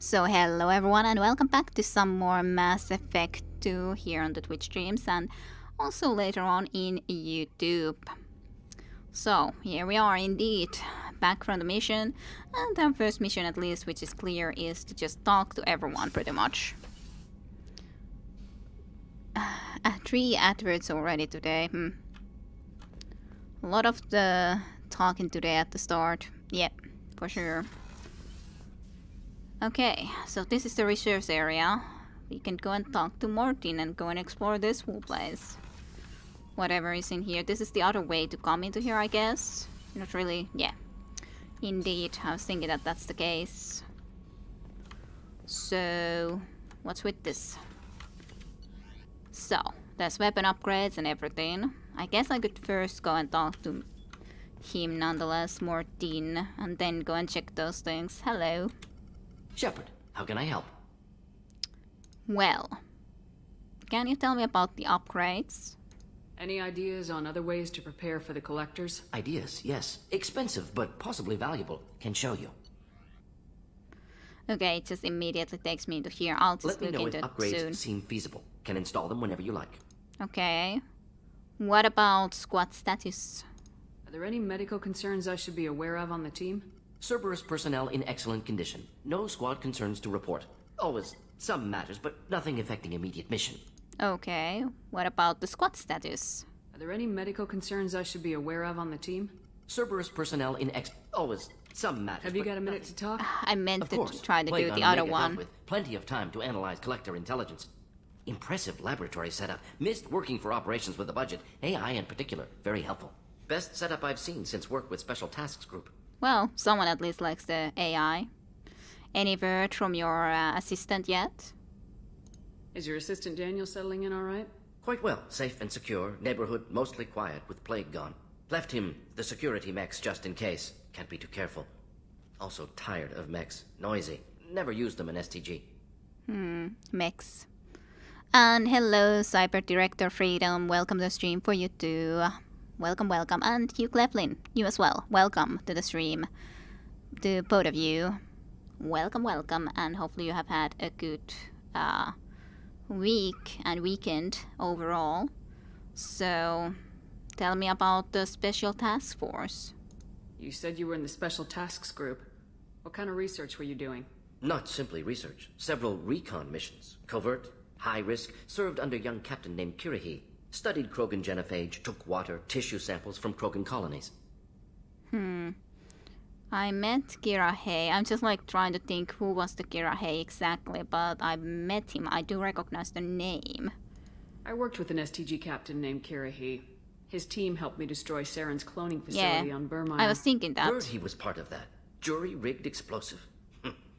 So hello everyone and welcome back to some more Mass Effect 2 here on the Twitch streams and also later on in YouTube. So here we are indeed, back from the mission, and our first mission at least, which is clear, is to just talk to everyone pretty much. 3 adverts already today. A lot of the talking today at the start. Yep, for sure. Okay, so this is the research area. We can go and talk to Martin and go and explore this whole place. Whatever is in here. This is the other way to come into here, I guess. Not really. Yeah. Indeed, I was thinking that that's the case. So, what's with this? So, there's weapon upgrades and everything. I guess I could first go and talk to him nonetheless, Martin, and then go and check those things. Hello. Shepard, how can I help? Well, can you tell me about the upgrades? Any ideas on other ways to prepare for the collectors? Ideas, yes. Expensive, but possibly valuable. Can show you. Okay, it just immediately takes me to here. I'll just Let me look know if into it upgrades soon. seem feasible. Can install them whenever you like. Okay. What about squad status? Are there any medical concerns I should be aware of on the team? Cerberus personnel in excellent condition. No squad concerns to report. Always some matters, but nothing affecting immediate mission. Okay. What about the squad status? Are there any medical concerns I should be aware of on the team? Cerberus personnel in always some matters. Have you but got a minute to talk? I meant Of to course. try to Plague do on the other Omega dealt one. with plenty of time to analyze collector intelligence. Impressive laboratory setup. Missed working for operations with a budget. AI in particular. Very helpful. Best setup I've seen since work with Special Tasks Group. Well, someone at least likes the AI. Any word from your assistant yet? Is your assistant Daniel settling in all right? Quite well. Safe and secure. Neighborhood mostly quiet with plague gone. Left him the security mechs just in case. Can't be too careful. Also tired of mechs. Noisy. Never used them in STG. Mix. And hello, Cyber Director Freedom. Welcome to the stream for you too. Welcome, welcome. And Hugh Cleflin, you as well. Welcome to the stream. To both of you. Welcome, welcome. And hopefully you have had a good week and weekend overall. So, tell me about the Special Task Force. You said you were in the Special Tasks Group. What kind of research were you doing? Not simply research. Several recon missions. Covert, high risk, served under young captain named Kirahi. Studied Krogan genophage, took water, tissue samples from Krogan colonies. I met Kirahe. I'm just like trying to think who was the Kirahe exactly, but I met him. I do recognize the name. I worked with an STG captain named Kirahi. His team helped me destroy Saren's cloning facility on Burma. I was thinking that. Heard he was part of that. Jury-rigged explosive.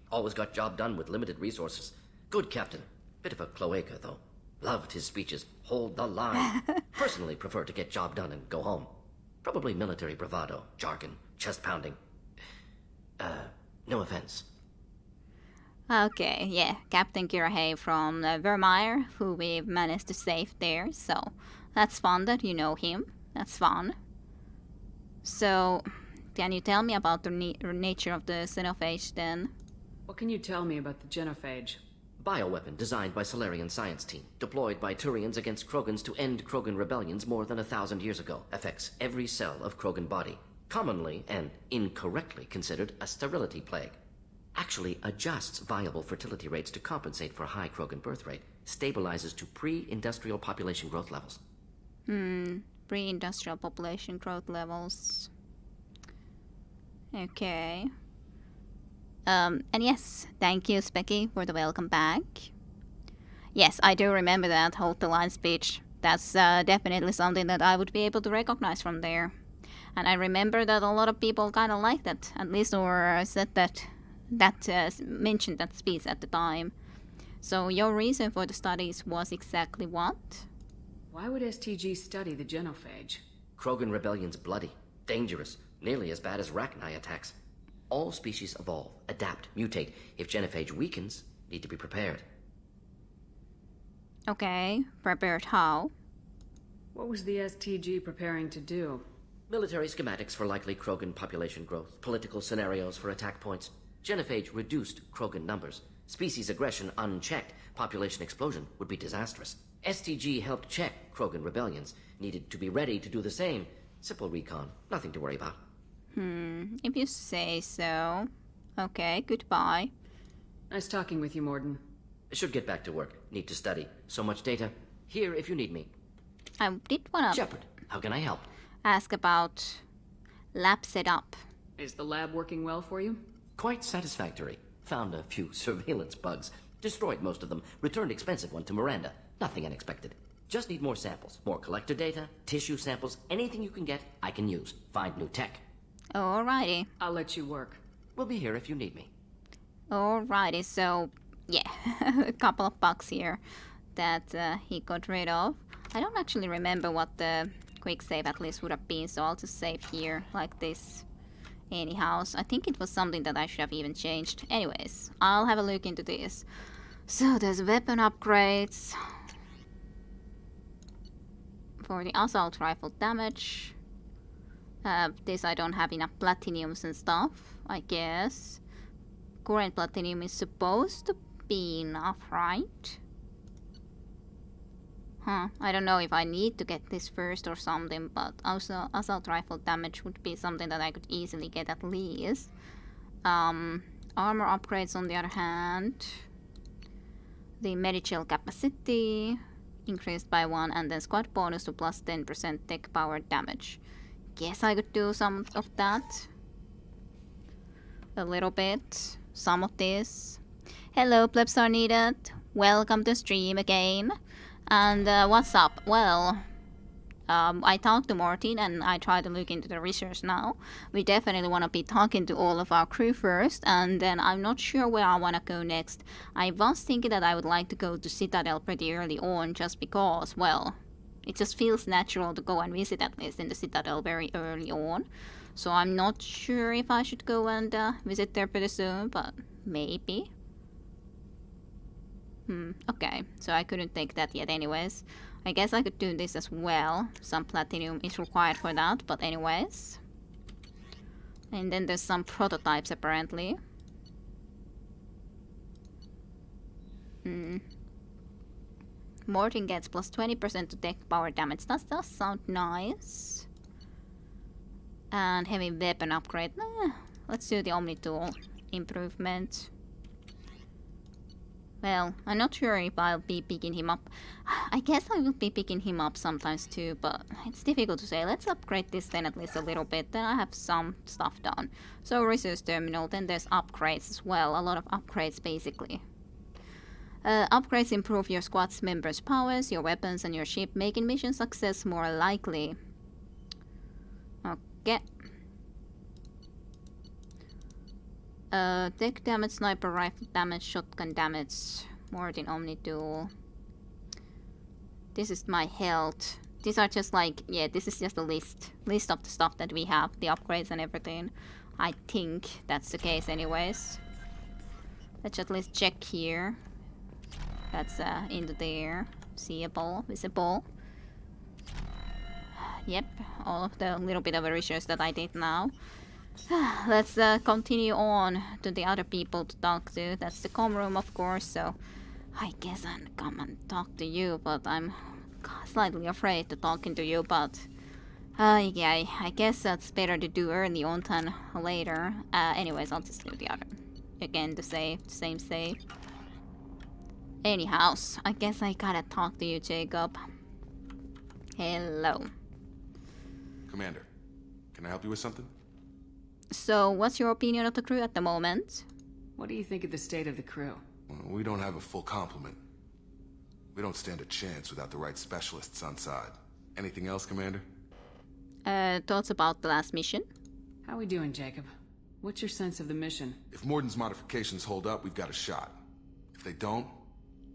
Always got job done with limited resources. Good captain. Bit of a cloaca, though. Loved his speeches. Hold the line. Personally prefer to get job done and go home. Probably military bravado, jargon, chest pounding. No offense. Okay, yeah, Captain Kirahe from Vermeer, who we've managed to save there, so that's fun that you know him. That's fun. So, can you tell me about the nature of the xenophage then? What can you tell me about the genophage? Bioweapon designed by Solarian science team. Deployed by Turians against Krogans to end Krogan rebellions more than 1,000 years ago. Affects every cell of Krogan body. Commonly and incorrectly considered a sterility plague. Actually adjusts viable fertility rates to compensate for high Krogan birth rate. Stabilizes to pre-industrial population growth levels. Pre-industrial population growth levels. Okay. And yes, thank you, Specky, for the welcome back. Yes, I do remember that Hold the Line speech. That's definitely something that I would be able to recognize from there. And I remember that a lot of people kind of liked that, at least, or said that mentioned that speech at the time. So your reason for the studies was exactly what? Why would STG study the genophage? Krogan rebellion's bloody, dangerous, nearly as bad as Rachni attacks. All species evolve, adapt, mutate. If genophage weakens, need to be prepared. Okay, prepared how? What was the STG preparing to do? Military schematics for likely Krogan population growth, political scenarios for attack points. Genophage reduced Krogan numbers. Species aggression unchecked, population explosion would be disastrous. STG helped check Krogan rebellions. Needed to be ready to do the same. Simple recon. Nothing to worry about. If you say so. Okay, goodbye. Nice talking with you, Morden. Should get back to work. Need to study. So much data. Here if you need me. I did want to Shepard, how can I help? ask about lab setup. Is the lab working well for you? Quite satisfactory. Found a few surveillance bugs. Destroyed most of them. Returned expensive one to Miranda. Nothing unexpected. Just need more samples. More collector data, tissue samples, anything you can get, I can use. Find new tech. Alrighty. I'll let you work. We'll be here if you need me. Alrighty, so yeah, a couple of bugs here that he got rid of. I don't actually remember what the quick save at least would have been, so I'll just save here like this. Anyhow, so I think it was something that I should have even changed. Anyways, I'll have a look into this. So there's weapon upgrades for the assault rifle damage. This I don't have enough platinums and stuff, I guess. Current platinum is supposed to be enough, right? I don't know if I need to get this first or something, but also assault rifle damage would be something that I could easily get at least. Armor upgrades on the other hand. The medical capacity increased by 1 and then squad bonus to plus 10% tech power damage. Guess I could do some of that. A little bit. Some of this. Hello, plebs are needed. Welcome to stream again. And what's up? Well, I talked to Martin and I tried to look into the research now. We definitely want to be talking to all of our crew first, and then I'm not sure where I want to go next. I was thinking that I would like to go to Citadel pretty early on just because, well, it just feels natural to go and visit at least in the Citadel very early on. So I'm not sure if I should go and visit there pretty soon, but maybe. Okay, so I couldn't take that yet anyways. I guess I could do this as well. Some platinum is required for that, but anyways. And then there's some prototypes apparently. Morton gets plus 20% to tech power damage. That does sound nice. And heavy weapon upgrade. Let's do the Omni tool improvement. Well, I'm not sure if I'll be picking him up. I guess I will be picking him up sometimes too, but it's difficult to say. Let's upgrade this then at least a little bit. Then I have some stuff done. So resource terminal, then there's upgrades as well. A lot of upgrades basically. Upgrades improve your squad's members' powers, your weapons, and your ship, making mission success more likely. Okay. Tech damage, sniper rifle damage, shotgun damage, Morton Omni duel. This is my health. These are just like, yeah, this is just a list of the stuff that we have, the upgrades and everything. I think that's the case anyways. Let's at least check here. That's into there, seeable, visible. Yep, all of the little bit of research that I did now. Let's continue on to the other people to talk to. That's the comm room, of course, so I guess I'll come and talk to you, but I'm slightly afraid to talking to you, but yeah, I guess that's better to do early on than later. Anyways, I'll just do the other. Again, the same save. Anyhow, I guess I gotta talk to you, Jacob. Hello. Commander, can I help you with something? So, what's your opinion of the crew at the moment? What do you think of the state of the crew? Well, we don't have a full complement. We don't stand a chance without the right specialists on side. Anything else, Commander? Thoughts about the last mission? How we doing, Jacob? What's your sense of the mission? If Morden's modifications hold up, we've got a shot. If they don't,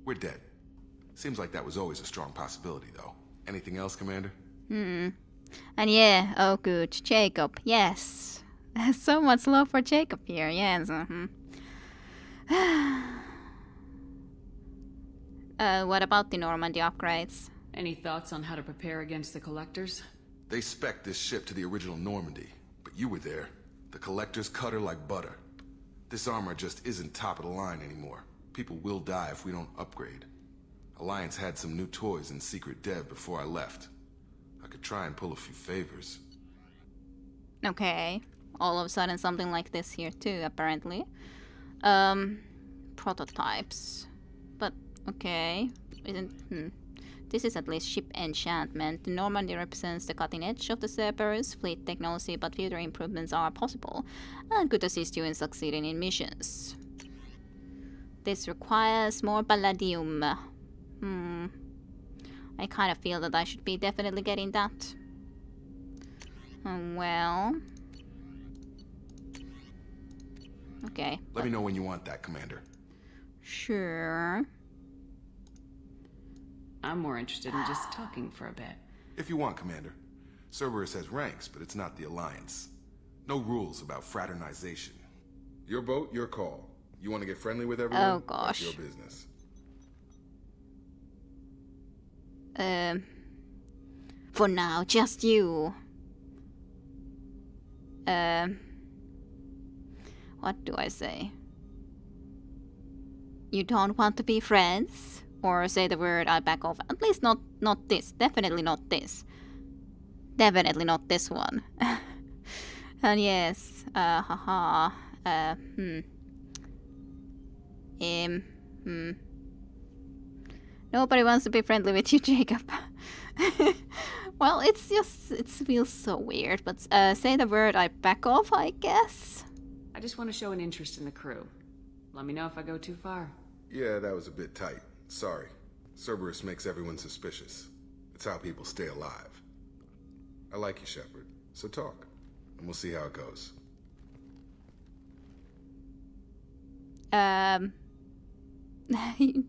we're dead. Seems like that was always a strong possibility, though. Anything else, Commander? And yeah, oh good, Jacob, yes. So much love for Jacob here, yes. What about the Normandy upgrades? Any thoughts on how to prepare against the Collectors? They spec'd this ship to the original Normandy, but you were there. The Collectors cut her like butter. This armor just isn't top of the line anymore. People will die if we don't upgrade. Alliance had some new toys in secret dev before I left. I could try and pull a few favors. Okay. All of a sudden something like this here too, apparently. Prototypes. But, okay. This is at least ship enchantment. The Normandy represents the cutting edge of the Cerberus fleet technology, but future improvements are possible and could assist you in succeeding in missions. This requires more palladium. I kind of feel that I should be definitely getting that. Well... Okay. Let me know when you want that, Commander. Sure. I'm more interested in just talking for a bit. If you want, Commander. Cerberus has ranks, but it's not the Alliance. No rules about fraternization. Your boat, your call. You want to get friendly with everyone? Oh, gosh. That's your business. For now, just you. What do I say? You don't want to be friends? Or say the word, I back off. At least not this. Definitely not this. Definitely not this one. And yes, Nobody wants to be friendly with you, Jacob. Well, it feels so weird, but say the word, I back off, I guess. I just want to show an interest in the crew. Let me know if I go too far. Yeah, that was a bit tight. Sorry. Cerberus makes everyone suspicious. It's how people stay alive. I like you, Shepard. So talk, and we'll see how it goes.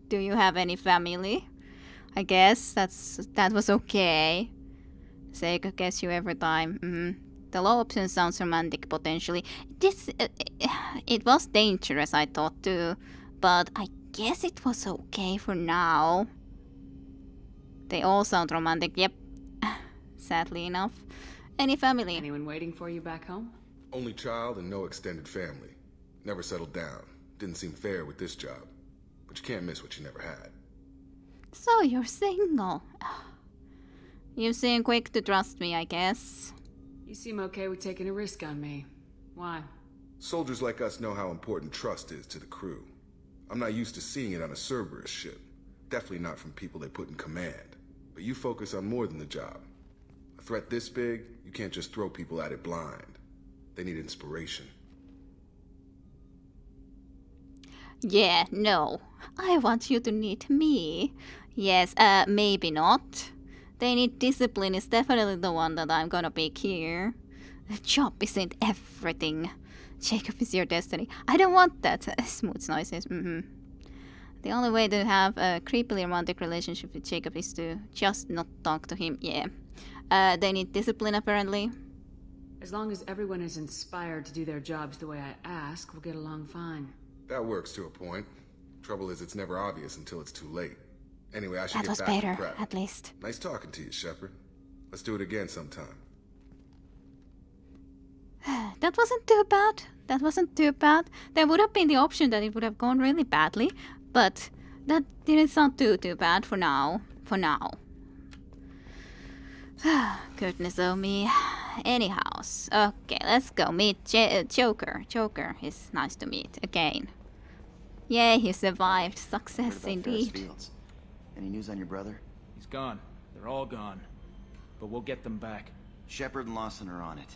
Do you have any family? I guess that was okay. Say I guess you every time. The low option sounds romantic potentially. This it was dangerous, I thought too, but I guess it was okay for now. They all sound romantic. Yep. Sadly enough. Any family? Anyone waiting for you back home? Only child and no extended family. Never settled down. Didn't seem fair with this job. But you can't miss what you never had. So you're single. You seem quick to trust me, I guess. You seem okay with taking a risk on me. Why? Soldiers like us know how important trust is to the crew. I'm not used to seeing it on a Cerberus ship. Definitely not from people they put in command. But you focus on more than the job. A threat this big, you can't just throw people at it blind. They need inspiration. Yeah, no. I want you to need me. Yes, maybe not. They need discipline is definitely the one that I'm gonna pick here. The job isn't everything. Jacob is your destiny. I don't want that. Smooth noises. The only way to have a creepily romantic relationship with Jacob is to just not talk to him. Yeah. They need discipline apparently. As long as everyone is inspired to do their jobs the way I ask, we'll get along fine. That works to a point. Trouble is, it's never obvious until it's too late. Anyway, I should That get was back to better, prep. at least. Nice talking to you, Shepard. Let's do it again sometime. That wasn't too bad. That wasn't too bad. There would have been the option that it would have gone really badly, but that didn't sound too bad for now. For now. Goodness oh me. Anyhow, okay, let's go meet Joker. Joker is nice to meet again. Yay, he survived. Success Ferris indeed. Fields. Any news on your brother? He's gone. They're all gone. But we'll get them back. Shepard and Lawson are on it.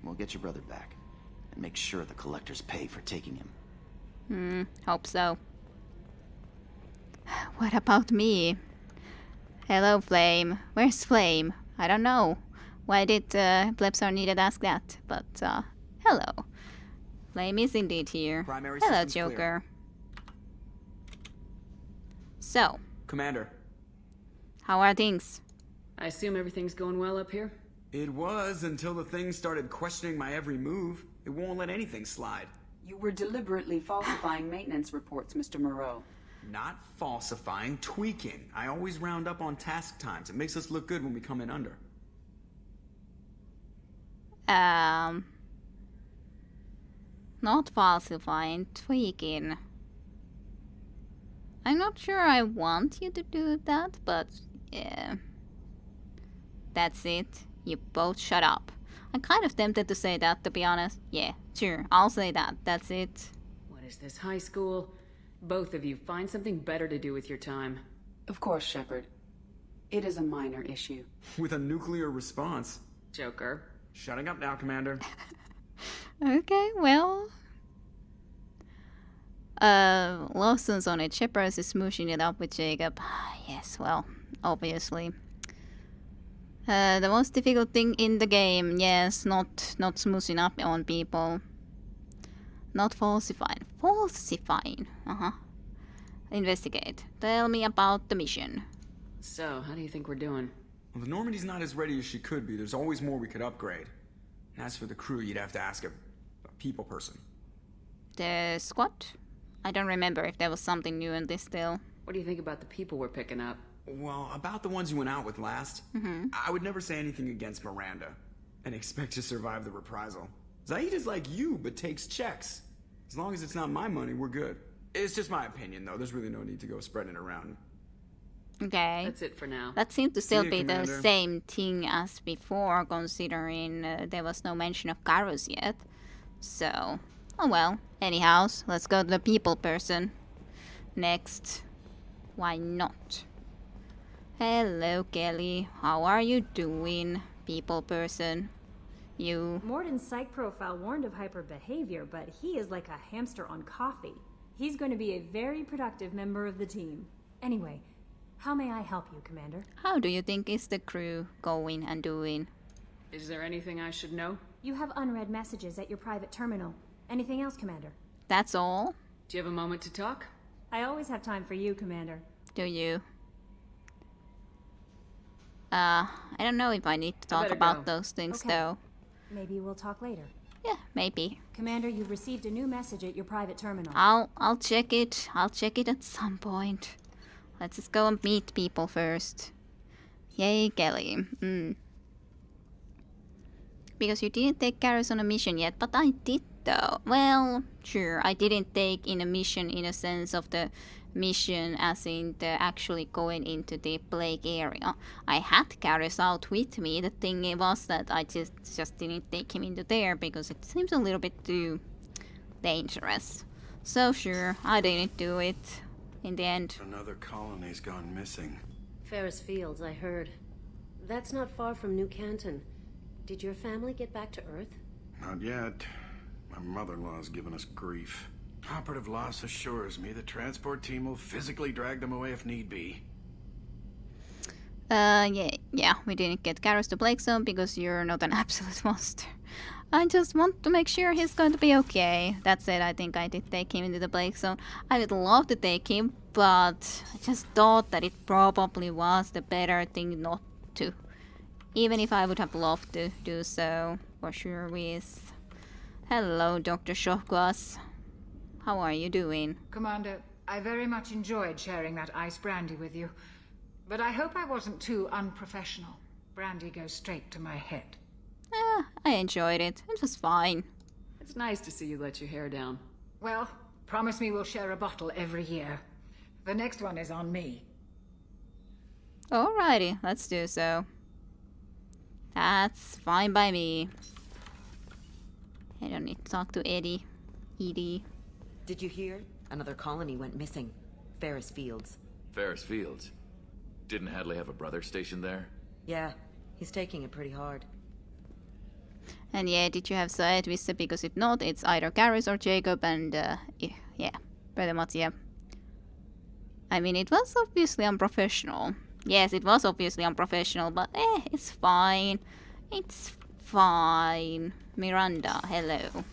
We'll get your brother back. And make sure the collectors pay for taking him. Hope so. What about me? Hello, Flame. Where's Flame? I don't know. Why did Plebsar needed ask that? But, hello. Flame is indeed here. Primary Hello, systems clear. Joker. So, Commander. how are things? I assume everything's going well up here? It was until the thing started questioning my every move. It won't let anything slide. You were deliberately falsifying maintenance reports, Mr. Moreau. Not falsifying, tweaking. I always round up on task times. It makes us look good when we come in under. Not falsifying, tweaking. I'm not sure I want you to do that, but yeah. That's it. You both shut up. I'm kind of tempted to say that, to be honest. Yeah, sure, I'll say that. That's it. What is this, high school? Both of you, find something better to do with your time. Of course, Shepard. It is a minor issue. With a nuclear response. Joker. Shutting up now, Commander. Okay, well. Lawson's on it. Shepard is smooshing it up with Jacob. Yes, well, obviously. The most difficult thing in the game, yes, not smooshing up on people. Not falsifying. Falsifying. Investigate. Tell me about the mission. So, how do you think we're doing? Well, the Normandy's not as ready as she could be. There's always more we could upgrade. And as for the crew, you'd have to ask a people person. The squad? I don't remember if there was something new in this still. What do you think about the people we're picking up? Well, about the ones you went out with last, I would never say anything against Miranda and expect to survive the reprisal. Zaid is like you, but takes checks. As long as it's not my money, we're good. It's just my opinion, though. There's really no need to go spreading it around. Okay. That's it for now. That seemed to still you, be the Commander. same thing as before, considering there was no mention of Garrus yet. So, oh well. Anyhow, let's go to the people person. Next. Why not? Hello, Kelly. How are you doing, people person? You. Morden's psych profile warned of hyper behavior, but he is like a hamster on coffee. He's going to be a very productive member of the team. Anyway, how may I help you, Commander? How do you think is the crew going and doing? Is there anything I should know? You have unread messages at your private terminal. Anything else, Commander? That's all? Do you have a moment to talk? I always have time for you, Commander. Do you? I don't know if I need to talk better about go. those things, Okay. though. Maybe we'll talk later. Yeah, maybe. Commander, you've received a new message at your private terminal. I'll check it. I'll check it at some point. Let's just go and meet people first. Yay, Kelly. Because you didn't take Garrus on a mission yet, but I did though. Well, sure, I didn't take in a mission in a sense of the mission as in the actually going into the plague area. I had Garrus out with me. The thing was that I just didn't take him into there because it seems a little bit too dangerous. So sure, I didn't do it in the end. Another colony's gone missing. Ferris Fields, I heard. That's not far from New Canton. Did your family get back to Earth? Not yet. My mother-in-law's given us grief. Operative Loss assures me the transport team will physically drag them away if need be. Yeah, we didn't get Garrus to Blake Zone because you're not an absolute monster. I just want to make sure he's going to be okay. That's it, I think I did take him into the Blake Zone. I would love to take him, but I just thought that it probably was the better thing not to. Even if I would have loved to do so, for sure with. Hello, Dr. Shokwas. How are you doing? Commander, I very much enjoyed sharing that ice brandy with you. But I hope I wasn't too unprofessional. Brandy goes straight to my head. I enjoyed it. It was fine. It's nice to see you let your hair down. Well, promise me we'll share a bottle every year. The next one is on me. Alrighty, let's do so. That's fine by me. I don't need to talk to Edie. Did you hear? Another colony went missing. Ferris Fields. Ferris Fields? Didn't Hadley have a brother stationed there? Yeah, he's taking it pretty hard. And yeah, did you have Saed Vista? Because if not, it's either Garrus or Jacob, and yeah, pretty much, yeah. I mean, it was obviously unprofessional. Yes, it was obviously unprofessional, but it's fine. It's fine. Miranda, hello.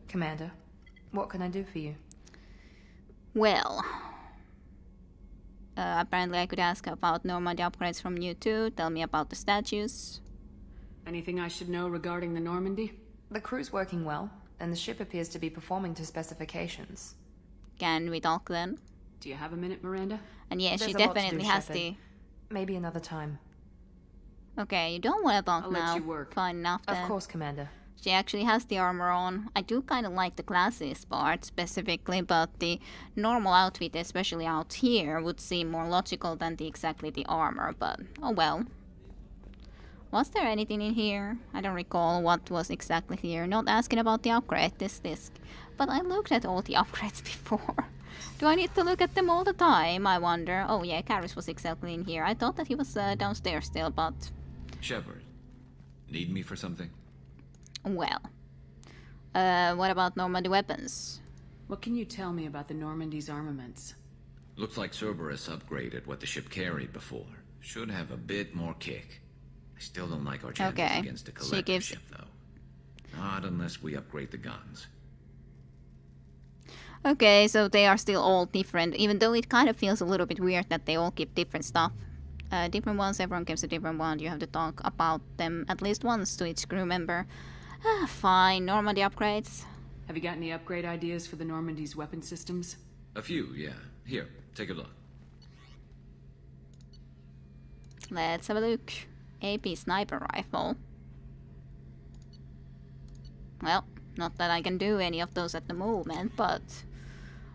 Commander, what can I do for you? Well, apparently I could ask about Normandy upgrades from you too. Tell me about the statues. Anything I should know regarding the Normandy? The crew's working well, and the ship appears to be performing to specifications. Can we talk then? Do you have a minute, Miranda? And yeah, There's she a lot to definitely do, has Shepard. the... Maybe another time. Okay, you don't want to talk I'll now. let you work. Fine enough then. Of course, Commander. She actually has the armor on. I do kind of like the glasses part specifically, but the normal outfit, especially out here, would seem more logical than exactly the armor, but oh well. Was there anything in here? I don't recall what was exactly here. Not asking about the upgrade, this disc. But I looked at all the upgrades before. Do I need to look at them all the time, I wonder? Oh yeah, Karis was exactly in here. I thought that he was downstairs still, but... Shepard, need me for something? Well, what about Normandy weapons? What can you tell me about the Normandy's armaments? Looks like Cerberus upgraded what the ship carried before. Should have a bit more kick. I still don't like our chances against a collector ship, though. Not unless we upgrade the guns. Okay, so they are still all different, even though it kind of feels a little bit weird that they all give different stuff. Different ones, everyone gives a different one. You have to talk about them at least once to each crew member. Fine, Normandy upgrades. Have you got any upgrade ideas for the Normandy's weapon systems? A few, yeah. Here, take a look. Let's have a look. AP sniper rifle. Well, not that I can do any of those at the moment, but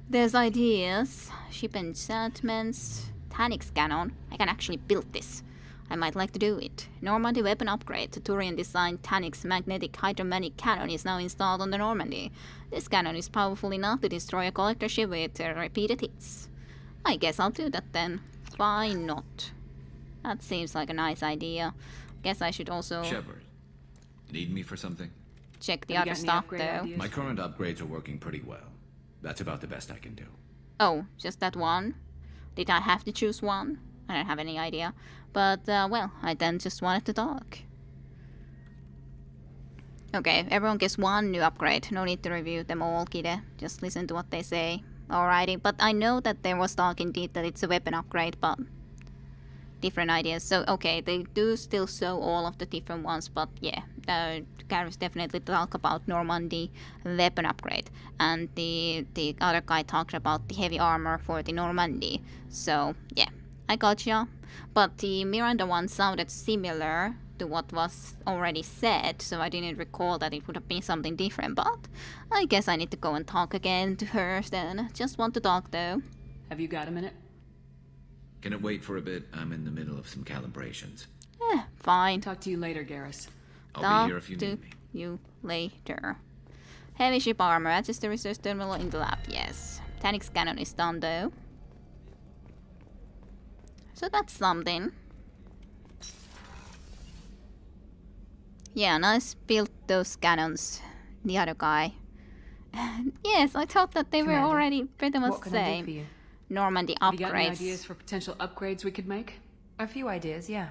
there's ideas. Ship enchantments. Tanix cannon. I can actually build this. I might like to do it. Normandy weapon upgrade. The Turian-designed Tanix magnetic hydromatic cannon is now installed on the Normandy. This cannon is powerful enough to destroy a collector ship with repeated hits. I guess I'll do that then. Why not? That seems like a nice idea. Guess I should also... Shepard, need me for something? Check the other stuff though. My current upgrades are working pretty well. That's about the best I can do. Oh, just that one? Did I have to choose one? I don't have any idea. But, well, I then just wanted to talk. Okay, everyone gets one new upgrade. No need to review them all, Kide. Just listen to what they say. Alrighty, but I know that there was talk indeed that it's a weapon upgrade, but... different ideas. So, okay, they do still show all of the different ones, but yeah. Gareth definitely talk about Normandy weapon upgrade. And the other guy talked about the heavy armor for the Normandy. So, yeah, I gotcha. But the Miranda one sounded similar to what was already said, so I didn't recall that it would have been something different. But I guess I need to go and talk again to her then. Just want to talk though. Have you got a minute? Can it wait for a bit? I'm in the middle of some calibrations. Fine. Talk to you later, Garrus. I'll be here if you need me. You later. Heavy ship armor. Adjust the research terminal in the lab. Yes. Tanix cannon is done though. So that's something. Yeah, nice built those cannons. The other guy. Yes, I thought that they were already pretty much the same. Normandy upgrades. Have you got any ideas for potential upgrades we could make? A few ideas, yeah.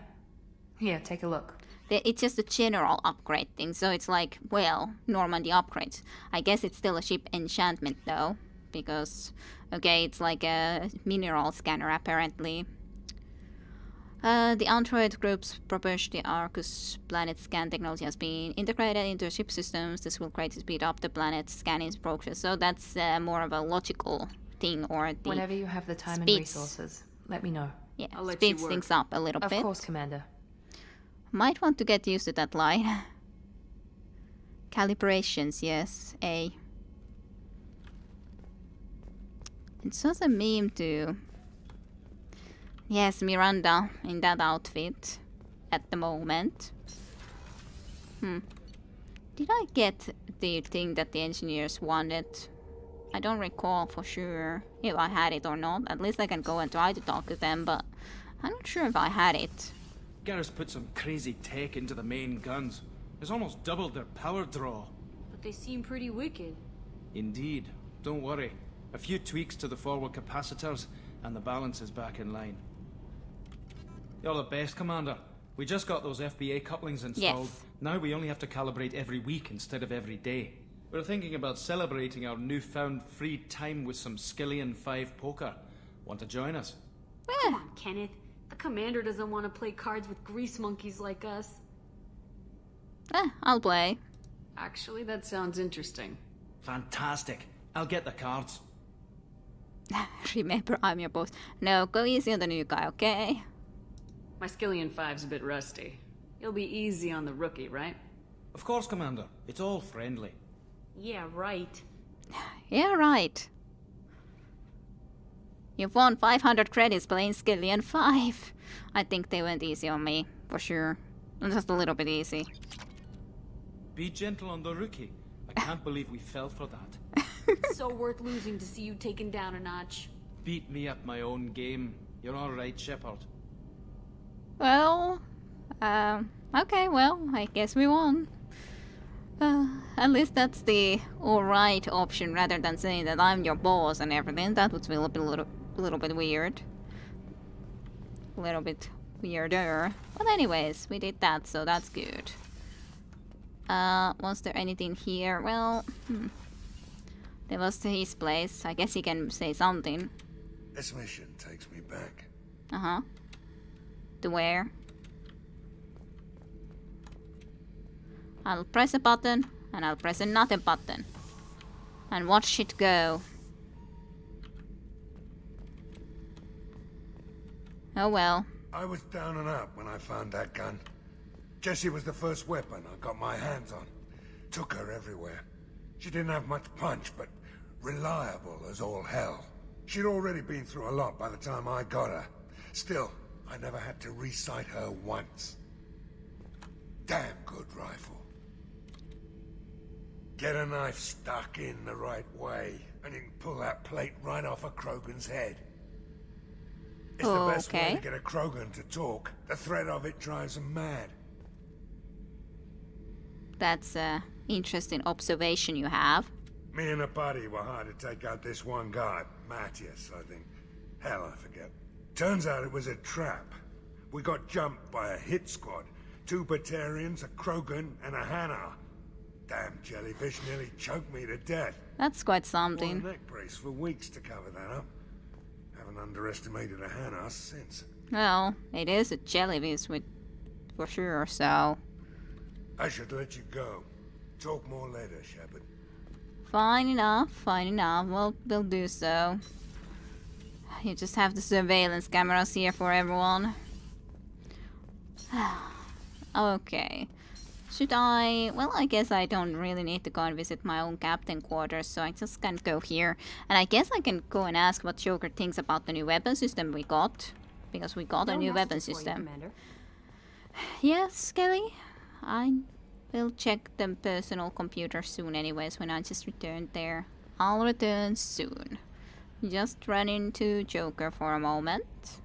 Here, take a look. It's just a general upgrade thing, so it's like, well, Normandy upgrades. I guess it's still a ship enchantment though, because, okay, it's like a mineral scanner apparently. The Android group's proprietary Arcus planet scan technology has been integrated into ship systems. This will greatly speed up the planet's scanning progress. So that's more of a logical thing, or the whenever you have the time and resources, let me know. Yeah, speeds things up a little bit. Of course, Commander. Might want to get used to that line. Calibrations, yes. A. It's just a meme too. Yes, Miranda in that outfit at the moment. Did I get the thing that the engineers wanted? I don't recall for sure if I had it or not. At least I can go and try to talk to them, but I'm not sure if I had it. Garrus put some crazy tech into the main guns. It's almost doubled their power draw. But they seem pretty wicked. Indeed. Don't worry. A few tweaks to the forward capacitors, and the balance is back in line. You're the best, Commander. We just got those FBA couplings installed. Yes. Now we only have to calibrate every week instead of every day. We're thinking about celebrating our newfound free time with some Skillian 5 poker. Want to join us? Come on, Kenneth. The commander doesn't want to play cards with grease monkeys like us. I'll play. Actually, that sounds interesting. Fantastic. I'll get the cards. Remember, I'm your boss. No, go easy on the new guy, okay? My Skillian 5's a bit rusty. You'll be easy on the rookie, right? Of course, Commander. It's all friendly. Yeah, right. Yeah, right. You've won 500 credits playing Skillian 5. I think they went easy on me, for sure. Just a little bit easy. Be gentle on the rookie. I can't believe we fell for that. So worth losing to see you taken down a notch. Beat me at my own game. You're alright, Shepard. Well, okay, well, I guess we won. At least that's the alright option rather than saying that I'm your boss and everything. That would feel a little bit weird. A little bit weirder. But anyways, we did that, so that's good. Was there anything here? Well, there was his place. I guess he can say something. This mission takes me back. Uh-huh. To where? I'll press a button, and I'll press another button. And watch it go. Oh well. I was down and out when I found that gun. Jessie was the first weapon I got my hands on. Took her everywhere. She didn't have much punch, but reliable as all hell. She'd already been through a lot by the time I got her. Still, I never had to re-sight her once. Damn good rifle. Get a knife stuck in the right way, and you can pull that plate right off a Krogan's head. It's the best way to get a Krogan to talk. The threat of it drives them mad. That's an interesting observation you have. Me and a buddy were hired to take out this one guy, Matthias, I think. Hell, I forget. Turns out it was a trap. We got jumped by a hit squad. 2 Batarians, a Krogan, and a Hanar. Damn jellyfish nearly choked me to death. That's quite something. Wore a neck brace for weeks to cover that up. Haven't underestimated a Hanar since. Well, it is a jellyfish for sure, so... I should let you go. Talk more later, Shepard. Fine enough, fine enough. Well, we'll do so. You just have the surveillance cameras here for everyone. Okay. Should I... Well, I guess I don't really need to go and visit my own captain quarters, so I just can't go here. And I guess I can go and ask what Joker thinks about the new weapon system we got. Because we got a new weapon system. Yes, Kelly? I will check the personal computer soon anyways when I just returned there. I'll return soon. Just run into Joker for a moment.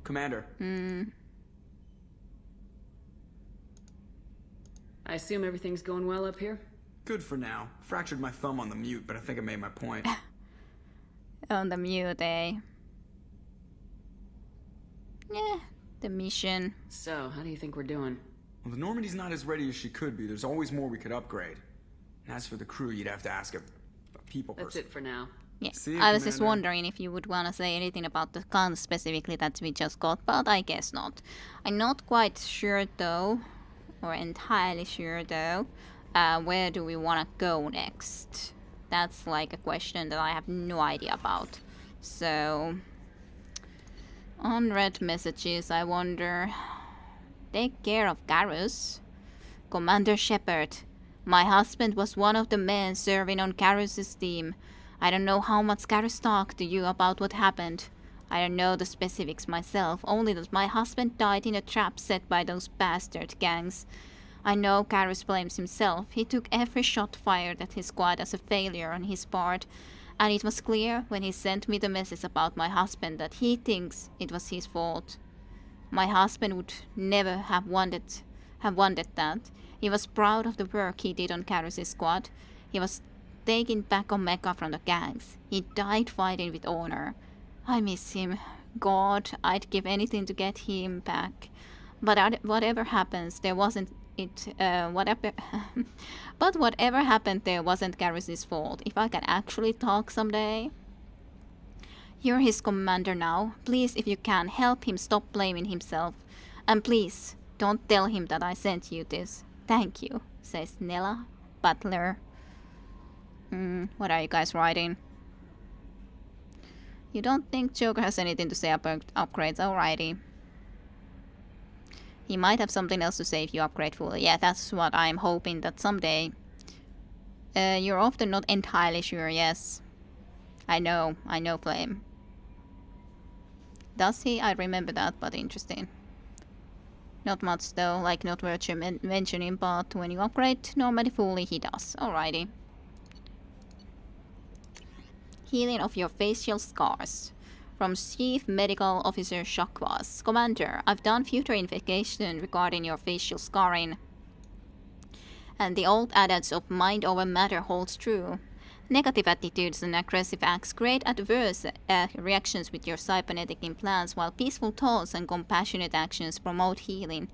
Commander. I assume everything's going well up here? Good for now. Fractured my thumb on the mute, but I think I made my point. On the mute, eh? Yeah, the mission. So, how do you think we're doing? Well, the Normandy's not as ready as she could be. There's always more we could upgrade. And as for the crew, you'd have to ask a people person. That's it for now. Yeah, See you, I was just Commander. wondering if you would want to say anything about the guns specifically that we just got, but I guess not. I'm not quite sure though, or entirely sure though, where do we want to go next? That's like a question that I have no idea about. So, unread messages, I wonder. Take care of Garrus. Commander Shepard, my husband was one of the men serving on Garrus's team. I don't know how much Garrus talked to you about what happened. I don't know the specifics myself, only that my husband died in a trap set by those bastard gangs. I know Garrus blames himself. He took every shot fired at his squad as a failure on his part, and it was clear when he sent me the message about my husband that he thinks it was his fault. My husband would never have wanted that. He was proud of the work he did on Garrus's squad. He was taken back on Mecca from the gangs. He died fighting with honor. I miss him. God, I'd give anything to get him back. But whatever happens, there wasn't it. But whatever happened there wasn't Garrus's fault. If I can actually talk someday. You're his commander now. Please, if you can, help him stop blaming himself. And please, don't tell him that I sent you this. Thank you, says Nella Butler. What are you guys writing? You don't think Joker has anything to say about upgrades? Alrighty. He might have something else to say if you upgrade fully. Yeah, that's what I'm hoping, that someday. You're often not entirely sure, yes. I know, Flame. Does he? I remember that, but interesting. Not much though, like not worth mentioning, but when you upgrade Normandy fully, he does. Alrighty. Healing of your facial scars. From Chief Medical Officer Shakwas. Commander, I've done future investigation regarding your facial scarring. And the old adage of mind over matter holds true. Negative attitudes and aggressive acts create adverse reactions with your cybernetic implants, while peaceful thoughts and compassionate actions promote healing.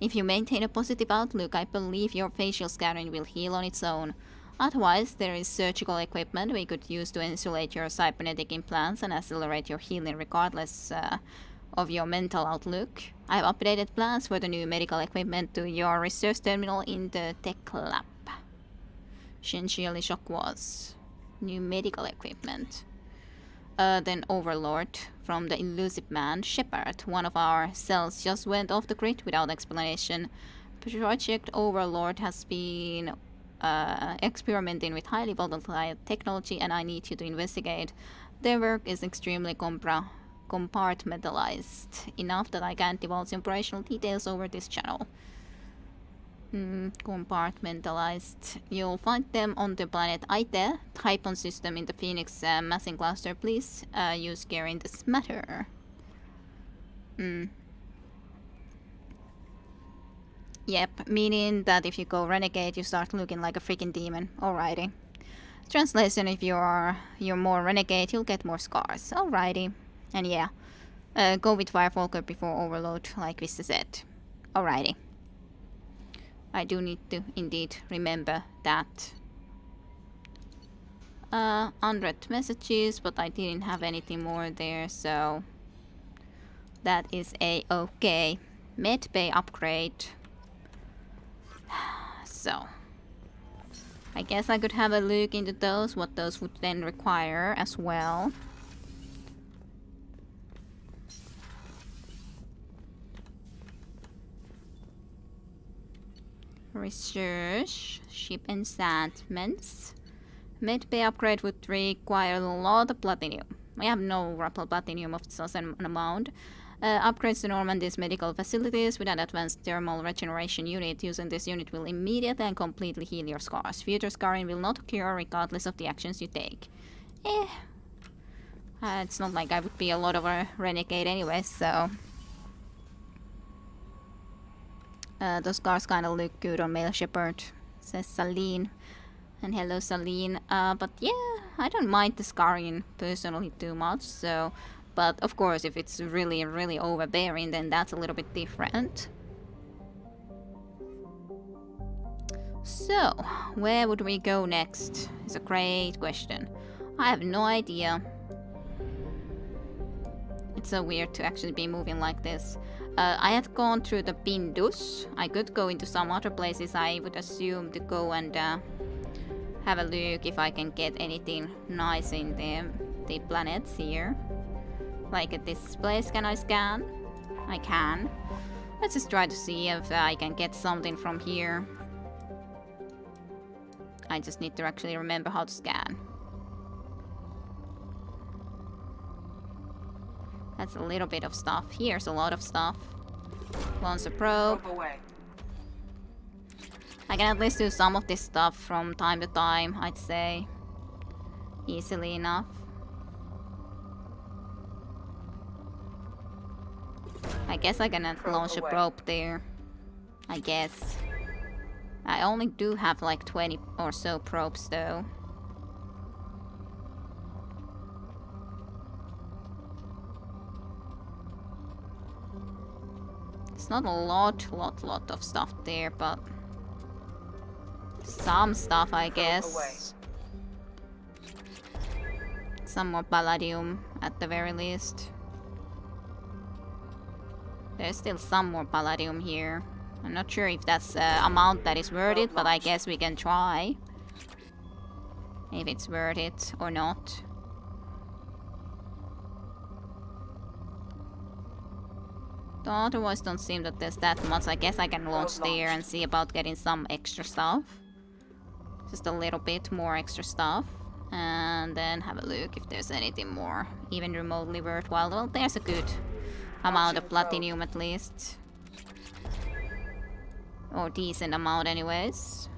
If you maintain a positive outlook, I believe your facial scarring will heal on its own. Otherwise, there is surgical equipment we could use to insulate your cybernetic implants and accelerate your healing regardless of your mental outlook. I have updated plans for the new medical equipment to your research terminal in the tech lab. Essentially shock was new medical equipment. Then Overlord from the elusive man Shepard. One of our cells just went off the grid without explanation. Project Overlord has been experimenting with highly volatile technology, and I need you to investigate. Their work is extremely compartmentalized, enough that I can't divulge operational details over this channel. Compartmentalized. You'll find them on the planet Aite, Typhon system in the Phoenix massing cluster. Please use care in this matter. Yep, meaning that if you go renegade, you start looking like a freaking demon. Alrighty. Translation: if you're more renegade, you'll get more scars. Alrighty. And yeah, go with Firefalker before Overload, like Vista said. Alrighty. I do need to indeed remember that. Unread messages, but I didn't have anything more there, so that is a-okay. Med bay upgrade. So I guess I could have a look into those, what those would then require as well. Research, ship enchantments. Med bay upgrade would require a lot of platinum. I have no platinum of such an amount. Upgrades to Normandy's medical facilities with an advanced thermal regeneration unit. Using this unit will immediately and completely heal your scars. Future scarring will not occur regardless of the actions you take. It's not like I would be a lot of a renegade anyway, so... those scars kind of look good on Male Shepherd, says Saline. And hello, Saline. But yeah, I don't mind the scarring personally too much, so... But of course, if it's really, really overbearing, then that's a little bit different. So, where would we go next? It's a great question. I have no idea. It's so weird to actually be moving like this. I have gone through the Pindus. I could go into some other places. I would assume to go and have a look if I can get anything nice in the planets here. Like at this place, can I scan? I can. Let's just try to see if I can get something from here. I just need to actually remember how to scan. That's a little bit of stuff. Here's a lot of stuff. Launch a probe. I can at least do some of this stuff from time to time, I'd say. Easily enough. I guess I can launch a probe there. I guess. I only do have like 20 or so probes though. It's not a lot of stuff there, but some stuff, I guess. Some more palladium at the very least. There's still some more palladium here. I'm not sure if that's the amount that is worth it, but I guess we can try. If it's worth it or not. Otherwise, don't seem that there's that much. I guess I can launch there and see about getting some extra stuff. Just a little bit more extra stuff. And then have a look if there's anything more, even remotely worthwhile. Well, there's a good amount of platinum at least. Or decent amount anyways.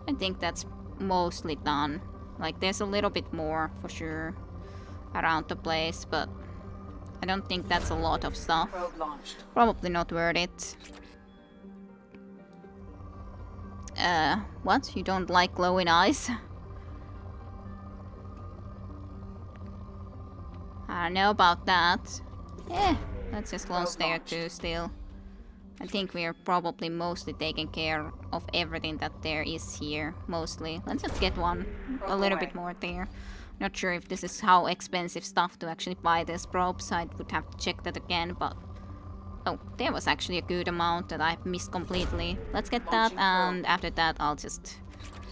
I think that's mostly done. Like, there's a little bit more for sure around the place, but I don't think that's a lot of stuff. Probably not worth it. What? You don't like glowing eyes? I don't know about that. Let's just launch there too still. I think we're probably mostly taking care of everything that there is here, mostly. Let's just get one, a little bit more there. Not sure if this is how expensive stuff to actually buy this probes. I would have to check that again, but... Oh, there was actually a good amount that I missed completely. Let's get that, and after that I'll just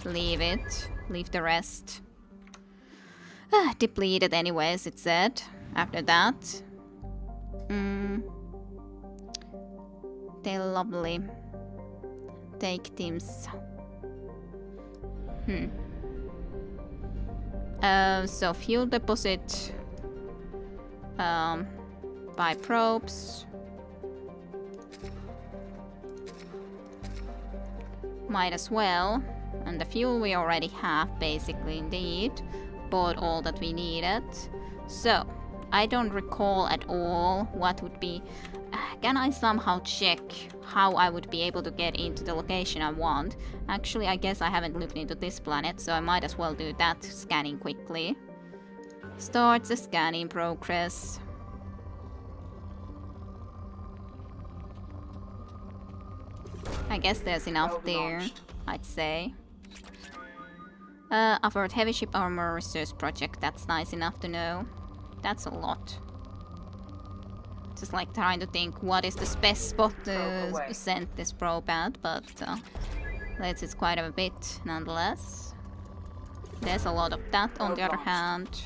leave it. Leave the rest. Depleted anyways, it said. After that. They're lovely. Take teams. So fuel deposit. Buy probes. Might as well. And the fuel we already have, basically, indeed. Bought all that we needed. So, I don't recall at all what would be... Can I somehow check how I would be able to get into the location I want? Actually, I guess I haven't looked into this planet, so I might as well do that scanning quickly. Start the scanning progress. I guess there's enough there, I'd say. Offered heavy ship armor research project, that's nice enough to know. That's a lot. Just like trying to think what is the best spot to send this probe at, but it's quite a bit nonetheless. There's a lot of that on the other hand.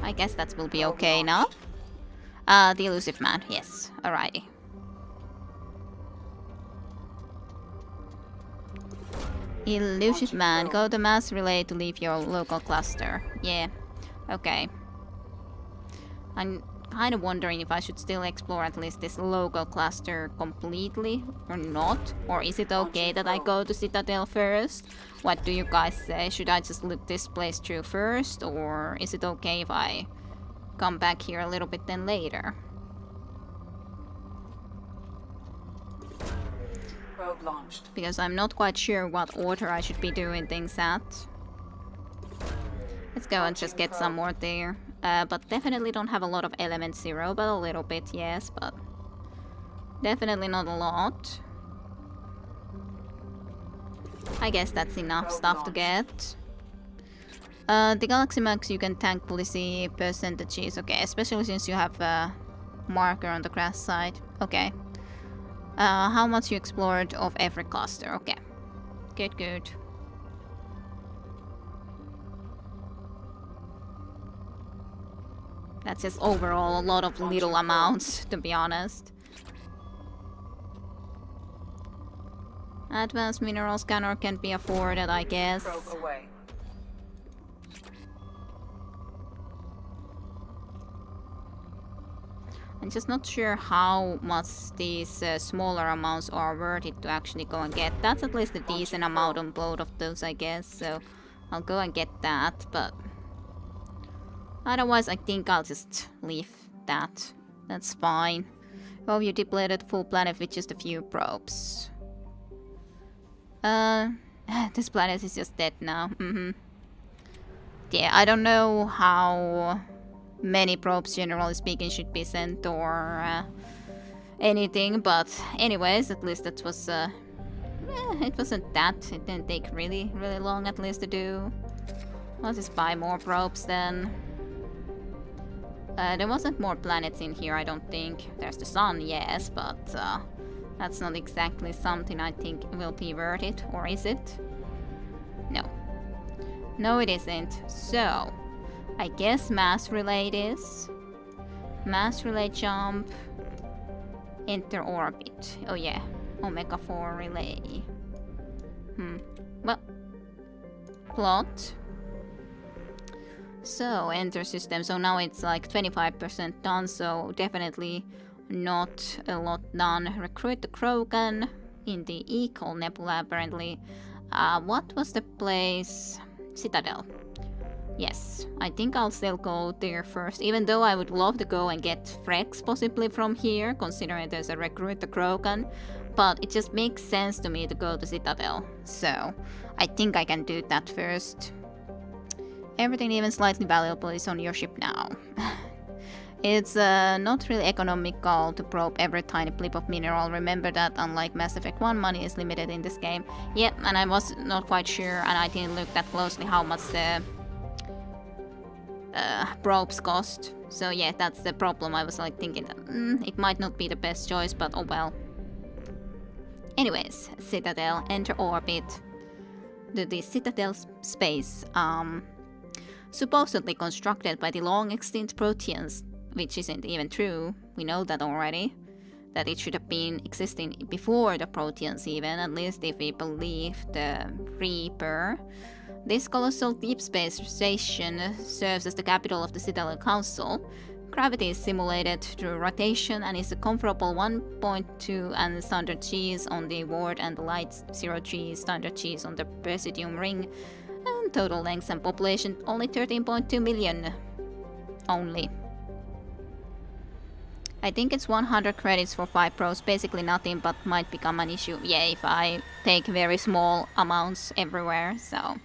I guess that will be okay now. The elusive man, yes, alrighty. Elusive man, go to mass relay to leave your local cluster. Yeah, okay. I'm kind of wondering if I should still explore at least this local cluster completely or not. Or is it okay that I go to Citadel first? What do you guys say? Should I just look this place through first? Or is it okay if I come back here a little bit then later? Probe launched. Because I'm not quite sure what order I should be doing things at. Let's go and just get some more there. But definitely don't have a lot of element 0, but a little bit, yes, but definitely not a lot. I guess that's enough stuff to get. The Galaxy Max you can thankfully see percentages, okay, especially since you have a marker on the crash side. Okay. How much you explored of every cluster, okay. Good, good. That's just overall a lot of little amounts, to be honest. Advanced mineral scanner can be afforded, I guess. I'm just not sure how much these smaller amounts are worth it to actually go and get. That's at least a decent amount on both of those, I guess, so I'll go and get that, but otherwise I think I'll just leave that. That's fine. Oh, you depleted full planet with just a few probes. This planet is just dead now. Yeah, I don't know how many probes, generally speaking, should be sent or anything, but anyways, at least that was it wasn't that. It didn't take really long at least to do. I'll just buy more probes then. There wasn't more planets in here, I don't think. There's the sun, yes, but that's not exactly something I think will be worth it, or is it? No. No, it isn't. So, I guess mass relay it is. Mass relay jump. Enter orbit. Oh yeah. Omega 4 relay. Well. Plot. So, enter system. So now it's like 25% done, so definitely not a lot done. Recruit the Krogan in the Eagle Nebula, apparently. What was the place? Citadel. Yes, I think I'll still go there first, even though I would love to go and get Frex possibly from here, considering there's a Recruit the Krogan. But it just makes sense to me to go to Citadel. So, I think I can do that first. Everything even slightly valuable is on your ship now. It's not really economical to probe every tiny blip of mineral. Remember that, unlike Mass Effect 1, money is limited in this game. Yep, and I was not quite sure, and I didn't look that closely how much the probes cost. So yeah, that's the problem. I was like thinking that it might not be the best choice, but oh well. Anyways, Citadel, enter orbit. To the Citadel space, supposedly constructed by the long-extinct Proteans, which isn't even true. We know that already. That it should have been existing before the Proteans even, at least if we believe the Reaper. This colossal deep space station serves as the capital of the Citadel Council. Gravity is simulated through rotation and is a comfortable 1.2 and standard Gs on the Ward and the light 0 G standard Gs on the Presidium ring. And total length and population only 13.2 million. Only. I think it's 100 credits for 5 pros, basically nothing, but might become an issue. Yeah, if I take very small amounts everywhere, so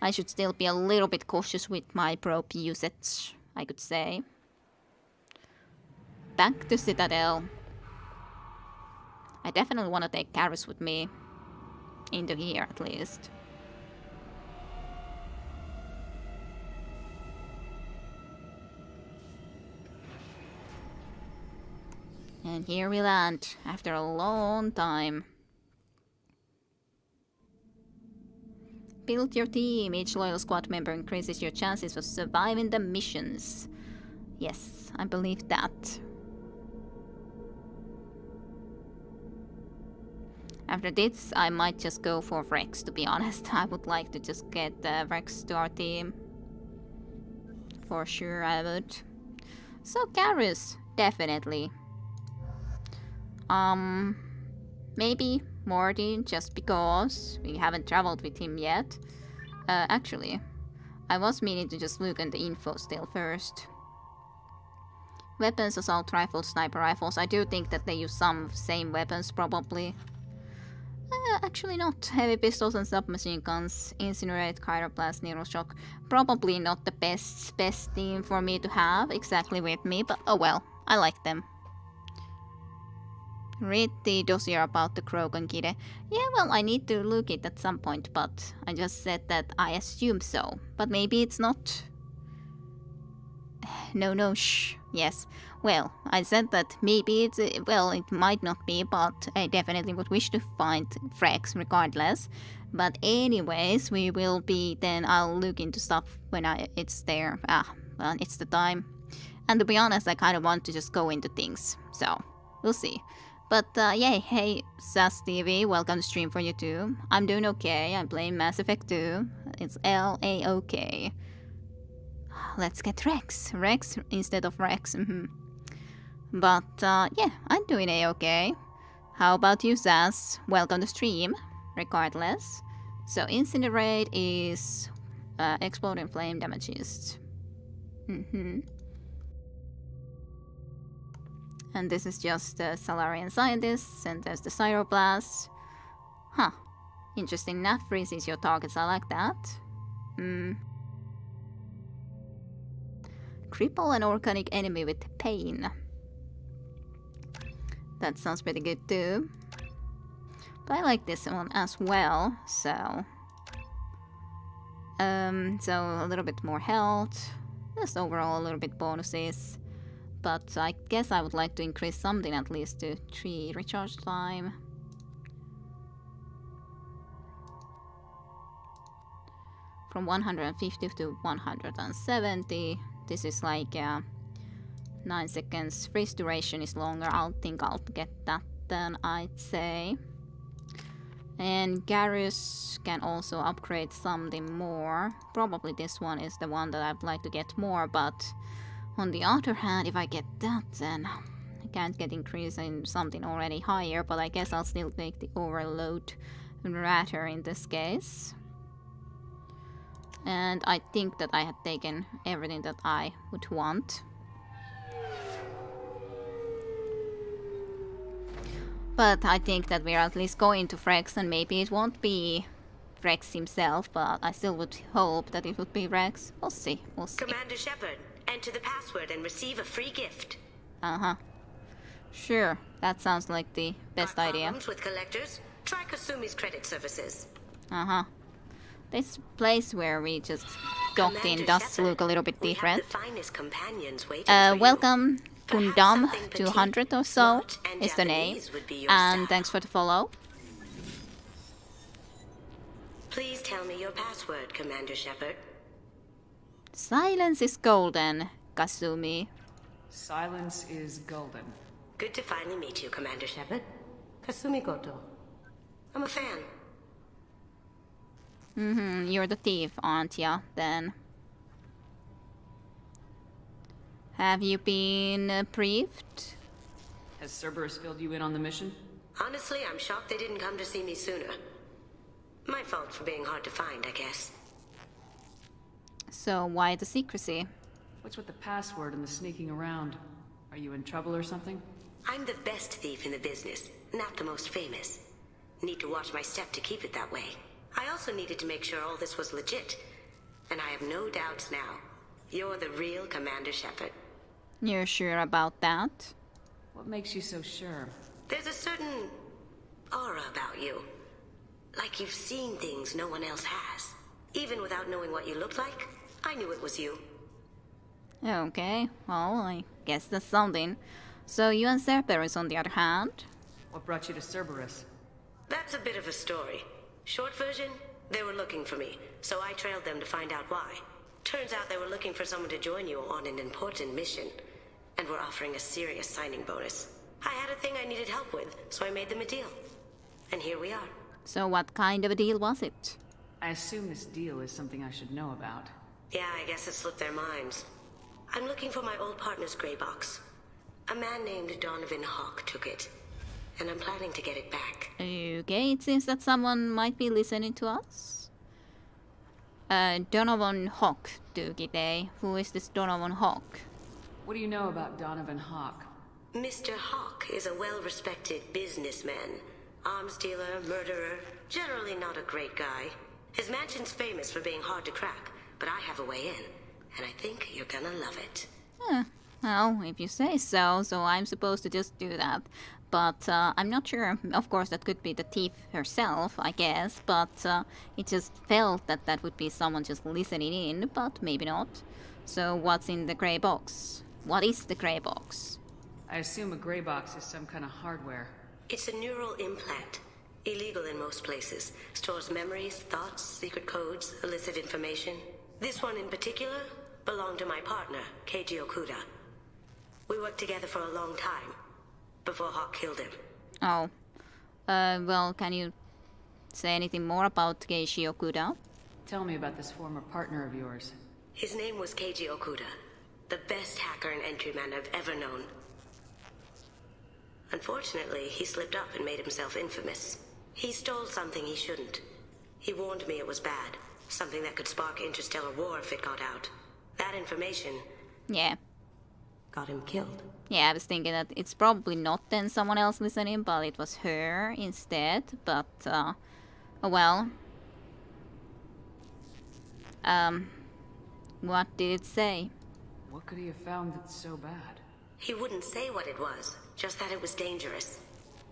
I should still be a little bit cautious with my probe usage, I could say. Back to Citadel. I definitely want to take Garrus with me. Into here, at least. And here we land, after a long time. Build your team. Each loyal squad member increases your chances of surviving the missions. Yes, I believe that. After this, I might just go for Rex, to be honest. I would like to just get Rex to our team. For sure I would. So Garrus, definitely. Maybe Morty, just because we haven't traveled with him yet. Actually, I was meaning to just look at the info still first. Weapons, assault rifles, sniper rifles. I do think that they use some same weapons, probably. Actually not. Heavy pistols and submachine guns. Incinerate, Chiroblast, Neuroshock. Probably not the best thing for me to have exactly with me, but oh well, I like them. Read the dossier about the Krogan Kide. Yeah, well, I need to look it at some point, but I just said that I assume so. But maybe it's not. No, shh. Yes. Well, I said that maybe it's, well, it might not be, but I definitely would wish to find Frex regardless. But anyways, we will be, then I'll look into stuff when it's there. Well, it's the time. And to be honest, I kind of want to just go into things. So, we'll see. But yeah, hey, Sass TV, welcome to stream for you too. I'm doing okay, I'm playing Mass Effect 2. It's LAOK. Let's get Rex instead of Rex. But yeah, I'm doing A-okay. How about you, Sass? Welcome to stream, regardless. So Incinerate is exploding flame damages. And this is just the Salarian Scientists, and there's the Cyroblast. Huh. Interesting. Nav freezes your targets, I like that. Cripple an organic enemy with pain. That sounds pretty good too. But I like this one as well, so... so a little bit more health. Just overall a little bit bonuses. But I guess I would like to increase something at least to 3 recharge time. From 150 to 170. This is like 9 seconds. Freeze duration is longer. I'll get that then, I'd say. And Garrus can also upgrade something more. Probably this one is the one that I'd like to get more, but on the other hand, if I get that, then I can't get increase in something already higher, but I guess I'll still take the overload rather in this case. And I think that I had taken everything that I would want. But I think that we're at least going to Frex, and maybe it won't be Frex himself, but I still would hope that it would be Rex. We'll see, we'll see. Commander Shepard, enter the password and receive a free gift. Uh-huh. Sure, that sounds like the best idea. Problems with collectors? Try Kasumi's credit services. Uh-huh. This place where we just docked in does look a little bit different. Welcome, Gundam 200 or so is the name, and thanks for the follow. Please tell me your password, Commander Shepard. Silence is golden, Kasumi. Silence is golden. Good to finally meet you, Commander Shepard. Kasumi Goto. I'm a fan. You're the thief, aren't ya, then? Have you been briefed? Has Cerberus filled you in on the mission? Honestly, I'm shocked they didn't come to see me sooner. My fault for being hard to find, I guess. So why the secrecy? What's with the password and the sneaking around? Are you in trouble or something? I'm the best thief in the business, not the most famous. Need to watch my step to keep it that way. I also needed to make sure all this was legit. And I have no doubts now. You're the real Commander Shepard. You're sure about that? What makes you so sure? There's a certain aura about you. Like you've seen things no one else has. Even without knowing what you looked like, I knew it was you. Okay, well, I guess that's something. So you and Cerberus on the other hand? What brought you to Cerberus? That's a bit of a story. Short version, they were looking for me, so I trailed them to find out why. Turns out they were looking for someone to join you on an important mission, and were offering a serious signing bonus. I had a thing I needed help with, so I made them a deal. And here we are. So what kind of a deal was it? I assume this deal is something I should know about. Yeah, I guess it slipped their minds. I'm looking for my old partner's gray box. A man named Donovan Hawk took it, and I'm planning to get it back. Okay, it seems that someone might be listening to us. Donovan Hawk took it, eh? Who is this Donovan Hawk? What do you know about Donovan Hawk? Mr. Hawk is a well-respected businessman. Arms dealer, murderer, generally not a great guy. His mansion's famous for being hard to crack, but I have a way in, and I think you're gonna love it. Well, if you say so, so I'm supposed to just do that. But I'm not sure. Of course, that could be the thief herself, I guess. But it just felt that that would be someone just listening in, but maybe not. So what's in the grey box? What is the grey box? I assume a grey box is some kind of hardware. It's a neural implant. Illegal in most places. Stores memories, thoughts, secret codes, illicit information. This one in particular belonged to my partner, Keiji Okuda. We worked together for a long time, before Hawk killed him. Oh. Well, can you say anything more about Keiji Okuda? Tell me about this former partner of yours. His name was Keiji Okuda, the best hacker and entryman I've ever known. Unfortunately, he slipped up and made himself infamous. He stole something he shouldn't. He warned me it was bad, something that could spark interstellar war if it got out. That information... Yeah. Got him killed. Yeah, I was thinking that it's probably not then someone else listening, but it was her instead. But, oh well. What did it say? What could he have found that's so bad? He wouldn't say what it was, just that it was dangerous.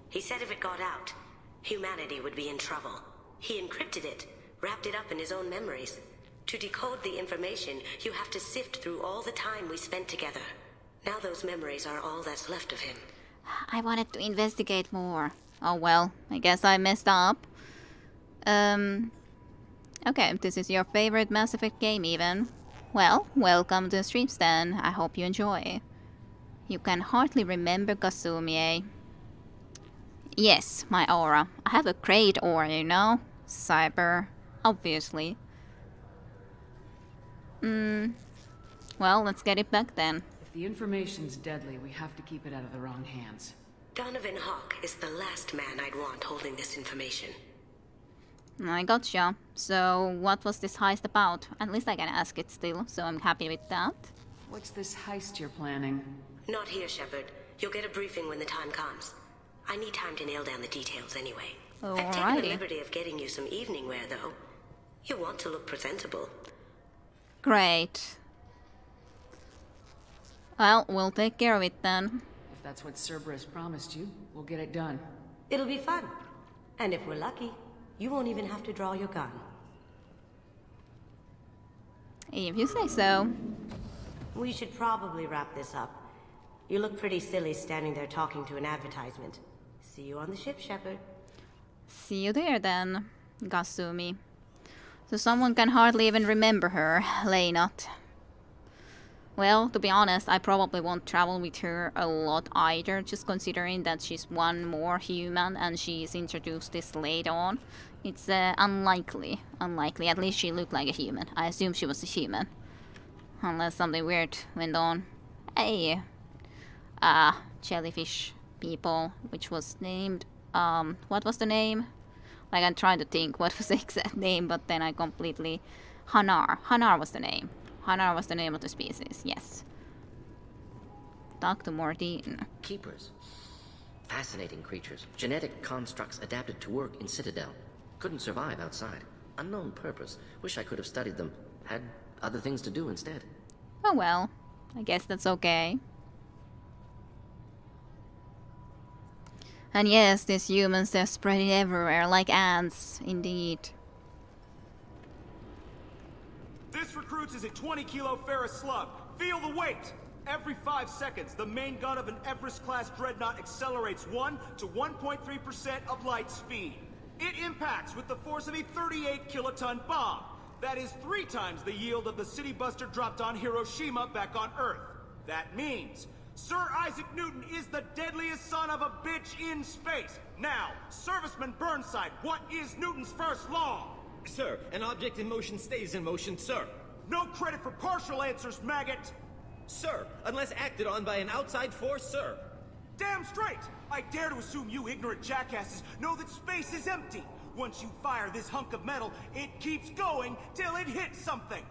He said if it got out, humanity would be in trouble. He encrypted it, wrapped it up in his own memories. To decode the information, you have to sift through all the time we spent together. Now those memories are all that's left of him. I wanted to investigate more. Oh well, I guess I messed up. Okay, this is your favorite Mass Effect game even. Well, welcome to the streams then. I hope you enjoy. You can hardly remember Kasumi, eh? Yes, my aura. I have a great aura, you know? Cyber, obviously. Well, let's get it back then. If the information's deadly, we have to keep it out of the wrong hands. Donovan Hawk is the last man I'd want holding this information. I gotcha. So, what was this heist about? At least I can ask it still, so I'm happy with that. What's this heist you're planning? Not here, Shepard. You'll get a briefing when the time comes. I need time to nail down the details anyway. I've taken the liberty of getting you some evening wear, though. You want to look presentable. Great. Well, we'll take care of it then. If that's what Cerberus promised you, we'll get it done. It'll be fun. And if we're lucky, you won't even have to draw your gun. If you say so. We should probably wrap this up. You look pretty silly standing there talking to an advertisement. See you on the ship, Shepard. See you there then, Kasumi. So someone can hardly even remember her, Leynot. Well, to be honest, I probably won't travel with her a lot either, just considering that she's one more human and she's introduced this late on. It's unlikely. Unlikely. At least she looked like a human. I assume she was a human. Unless something weird went on. Hey. Jellyfish people, which was named... what was the name? Like, I'm trying to think what was the exact name, but then I completely... Hanar. Hanar was the name. Hanar was the name of the species, yes. Dr. Mordine. Keepers. Fascinating creatures. Genetic constructs adapted to work in Citadel. Couldn't survive outside. Unknown purpose. Wish I could have studied them. Had other things to do instead. Oh well. I guess that's okay. And yes, these humans, they're spreading everywhere like ants, indeed. This recruits is a 20-kilo ferrous slug. Feel the weight! Every 5 seconds, the main gun of an Everest-class dreadnought accelerates 1 to 1.3% of light speed. It impacts with the force of a 38-kiloton bomb. That is 3 times the yield of the city buster dropped on Hiroshima back on Earth. That means Sir Isaac Newton is the deadliest son of a bitch in space. Now, Serviceman Burnside, what is Newton's first law? Sir, an object in motion stays in motion, sir. No credit for partial answers, maggot! Sir, unless acted on by an outside force, sir. Damn straight! I dare to assume you ignorant jackasses know that space is empty. Once you fire this hunk of metal, it keeps going till it hits something.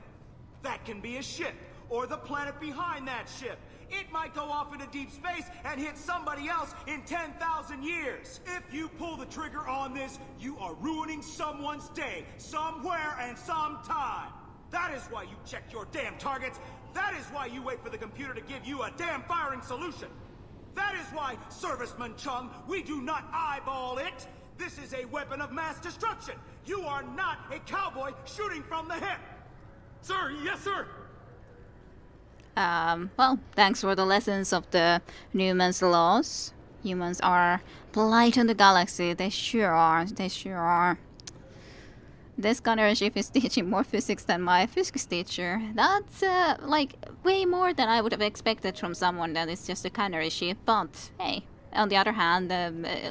That can be a ship, or the planet behind that ship. It might go off into deep space and hit somebody else in 10,000 years. If you pull the trigger on this, you are ruining someone's day, somewhere and sometime. That is why you check your damn targets. That is why you wait for the computer to give you a damn firing solution. That is why, Serviceman Chung, we do not eyeball it. This is a weapon of mass destruction. You are not a cowboy shooting from the hip. Sir, yes, sir. Well, thanks for the lessons of the Newman's laws. Humans are blight on the galaxy. They sure are. They sure are. This gunner ship is teaching more physics than my physics teacher. That's, like, way more than I would have expected from someone that is just a cannery ship. But, hey, on the other hand,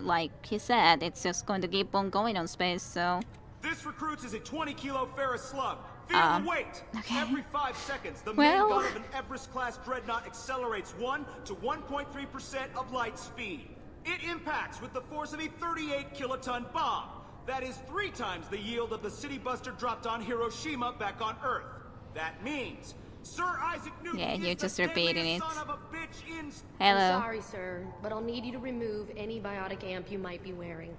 like he said, it's just going to keep on going on space, so... This recruits is a 20-kilo ferrous slug. Feel the weight! Okay. Every 5 seconds, the main gun of an Everest-class dreadnought accelerates 1 to 1.3% of light speed. It impacts with the force of a 38-kiloton bomb. That is 3 times the yield of the city buster dropped on Hiroshima back on Earth. That means Sir Isaac Newton you're is just the repeating it. son of a bitch in... Hello. I'm sorry, sir, but I'll need you to remove any biotic amp you might be wearing.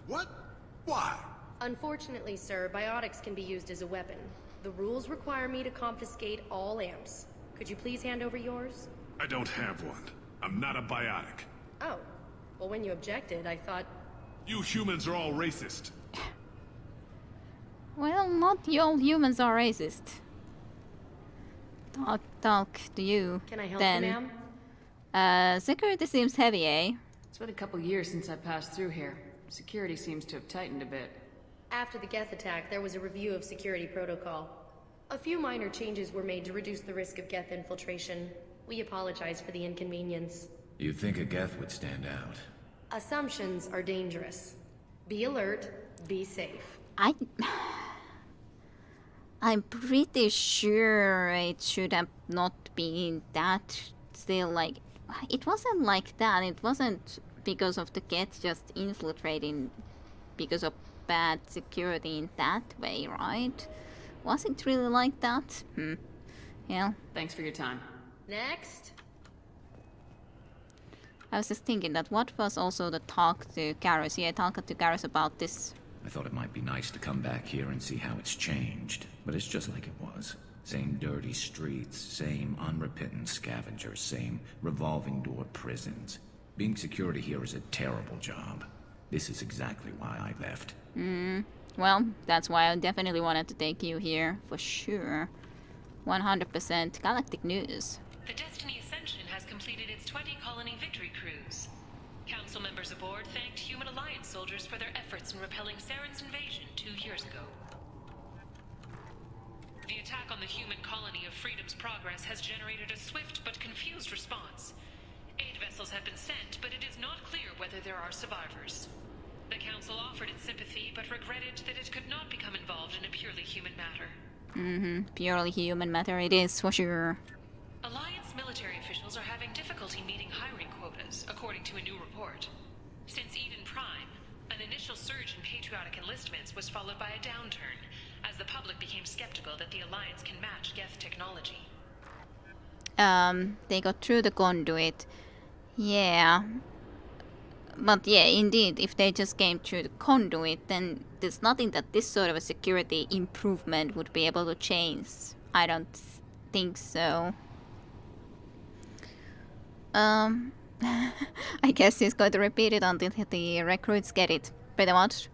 What? Why? Unfortunately, sir, biotics can be used as a weapon. The rules require me to confiscate all amps. Could you please hand over yours? I don't have one. I'm not a biotic. Oh. Well, when you objected, I thought... You humans are all racist. Well, not all humans are racist. Talk to you. Can I help then. you, ma'am? Security seems heavy, eh? It's been a couple years since I passed through here. Security seems to have tightened a bit. After the Geth attack, there was a review of security protocol. A few minor changes were made to reduce the risk of Geth infiltration. We apologize for the inconvenience. You'd think a Geth would stand out. Assumptions are dangerous. Be alert, be safe. I'm pretty sure it should have not been that still, like, it wasn't like that. It wasn't because of the Geth just infiltrating because of bad security in that way, right? Was it really like that? Yeah. Thanks for your time. Next. I was just thinking that what was also the talk to Garrus? Yeah, talk to Garrus about this. I thought it might be nice to come back here and see how it's changed, but it's just like it was. Same dirty streets, same unrepentant scavengers, same revolving door prisons. Being security here is a terrible job. This is exactly why I left. Well, that's why I definitely wanted to take you here, for sure. 100% Galactic News. The Destiny Ascension has completed its 20-colony victory cruise. Council members aboard thanked Human Alliance soldiers for their efforts in repelling Saren's invasion 2 years ago. The attack on the human colony of Freedom's Progress has generated a swift but confused response. Aid vessels have been sent, but it is not clear whether there are survivors. The Council offered its sympathy, but regretted that it could not become involved in a purely human matter. Purely human matter it is, for sure. Alliance military officials are having difficulty meeting hiring quotas, according to a new report. Since Eden Prime, an initial surge in patriotic enlistments was followed by a downturn, as the public became skeptical that the Alliance can match Geth technology. They got through the conduit. Yeah. But yeah, indeed, if they just came through the conduit, then there's nothing that this sort of a security improvement would be able to change. I don't think so. I guess he's going to repeat it until the recruits get it, pretty much.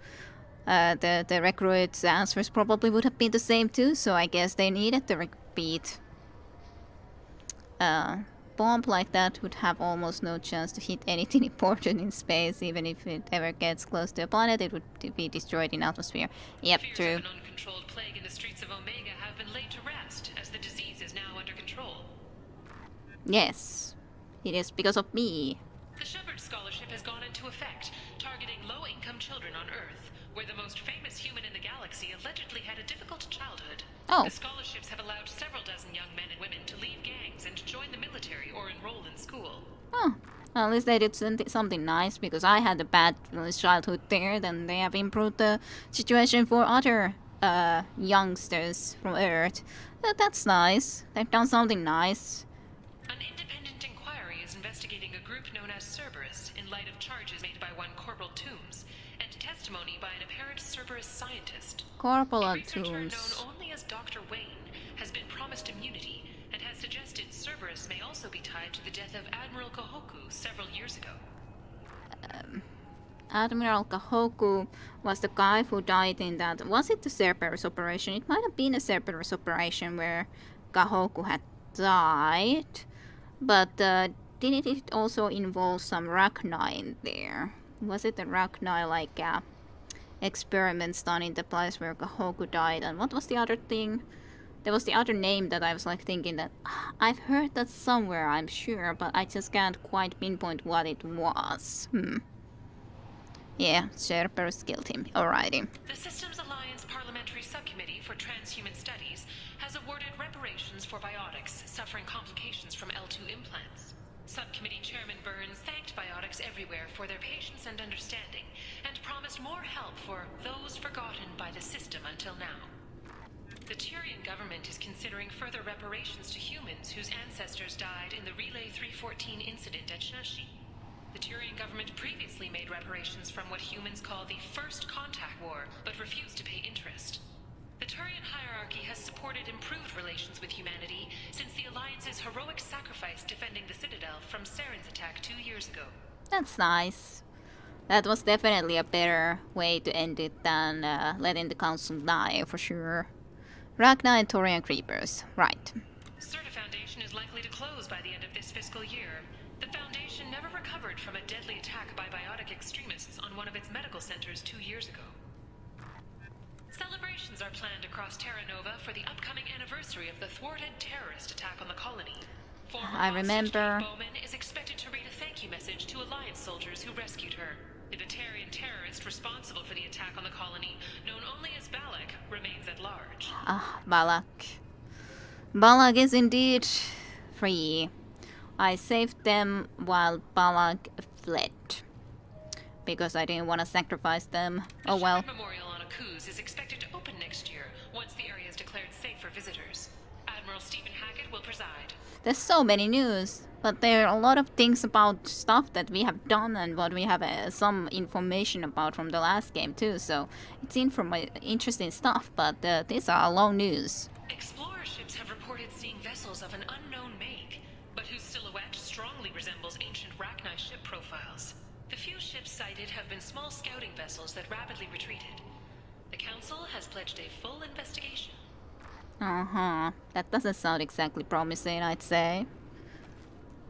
The recruits' answers probably would have been the same too, so I guess they needed to repeat. Bomb like that would have almost no chance to hit anything important in space. Even if it ever gets close to a planet, it would be destroyed in atmosphere. Yep, Fears true. of an uncontrolled plague in the streets of Omega have been laid to rest, as the disease is now under control. Yes, it is because of me. The Shepard Scholarship has gone into effect, targeting low-income children on Earth, where the most famous human in the galaxy allegedly had a difficult childhood. Oh. The scholarships have allowed several dozen young men and women to leave gangs and join the military or enroll in school. Oh, well, at least they did something nice, because I had a bad childhood there. Then they have improved the situation for other youngsters from Earth. That's nice. They've done something nice. An independent inquiry is investigating a group known as Cerberus in light of charges made by one Corporal Toombs and testimony by an apparent Cerberus scientist. Corporal A researcher Toombs. known only as Dr. Wayne has been promised immunity and has suggested Cerberus may also be tied to the death of Admiral Kahoku several years ago. Admiral Kahoku was the guy who died in that. Was it the Cerberus operation? It might have been a Cerberus operation where Kahoku had died. But didn't it also involve some Rachni in there? Was it the Rachni, like, experiments done in the place where Kahoku died? And what was the other thing? There was the other name that I was like thinking that I've heard that somewhere, I'm sure, but I just can't quite pinpoint what it was. Yeah, Cerberus killed him. Alrighty. The Systems Alliance Parliamentary Subcommittee for Transhuman Studies has awarded reparations for biotics suffering complications from L2 implants. Subcommittee Chairman Burns thanked biotics everywhere for their patience and understanding, and promised more help for those forgotten by the system until now. The Turian government is considering further reparations to humans whose ancestors died in the Relay 314 incident at Shashi. The Turian government previously made reparations from what humans call the First Contact War, but refused to pay interest. The Turian hierarchy has supported improved relations with humanity since the Alliance's heroic sacrifice defending the Citadel from Saren's attack 2 years ago. That's nice. That was definitely a better way to end it than letting the council die, for sure. Ragnar and Torian Creepers. Right. Certa Foundation is likely to close by the end of this fiscal year. The Foundation never recovered from a deadly attack by biotic extremists on one of its medical centers 2 years ago. Celebrations are planned across Terra Nova for the upcoming anniversary of the thwarted terrorist attack on the colony. I remember. Bowman is expected to read a thank you message to Alliance soldiers who rescued her. The Batarian terrorist responsible for the attack on the colony, known only as Balak, remains at large. Ah, Balak. Balak is indeed free. I saved them while Balak fled. Because I didn't want to sacrifice them. Oh well. The Memorial on Akuz is expected to open next year, once the area is declared safe for visitors. Admiral Stephen Hackett will preside. There's so many news, but there are a lot of things about stuff that we have done and what we have some information about from the last game too, so it's interesting stuff, but these are long news. Explorer ships have reported seeing vessels of an unknown make, but whose silhouette strongly resembles ancient Rachni ship profiles. The few ships sighted have been small scouting vessels that rapidly retreated. The Council has pledged a full investigation. That doesn't sound exactly promising, I'd say.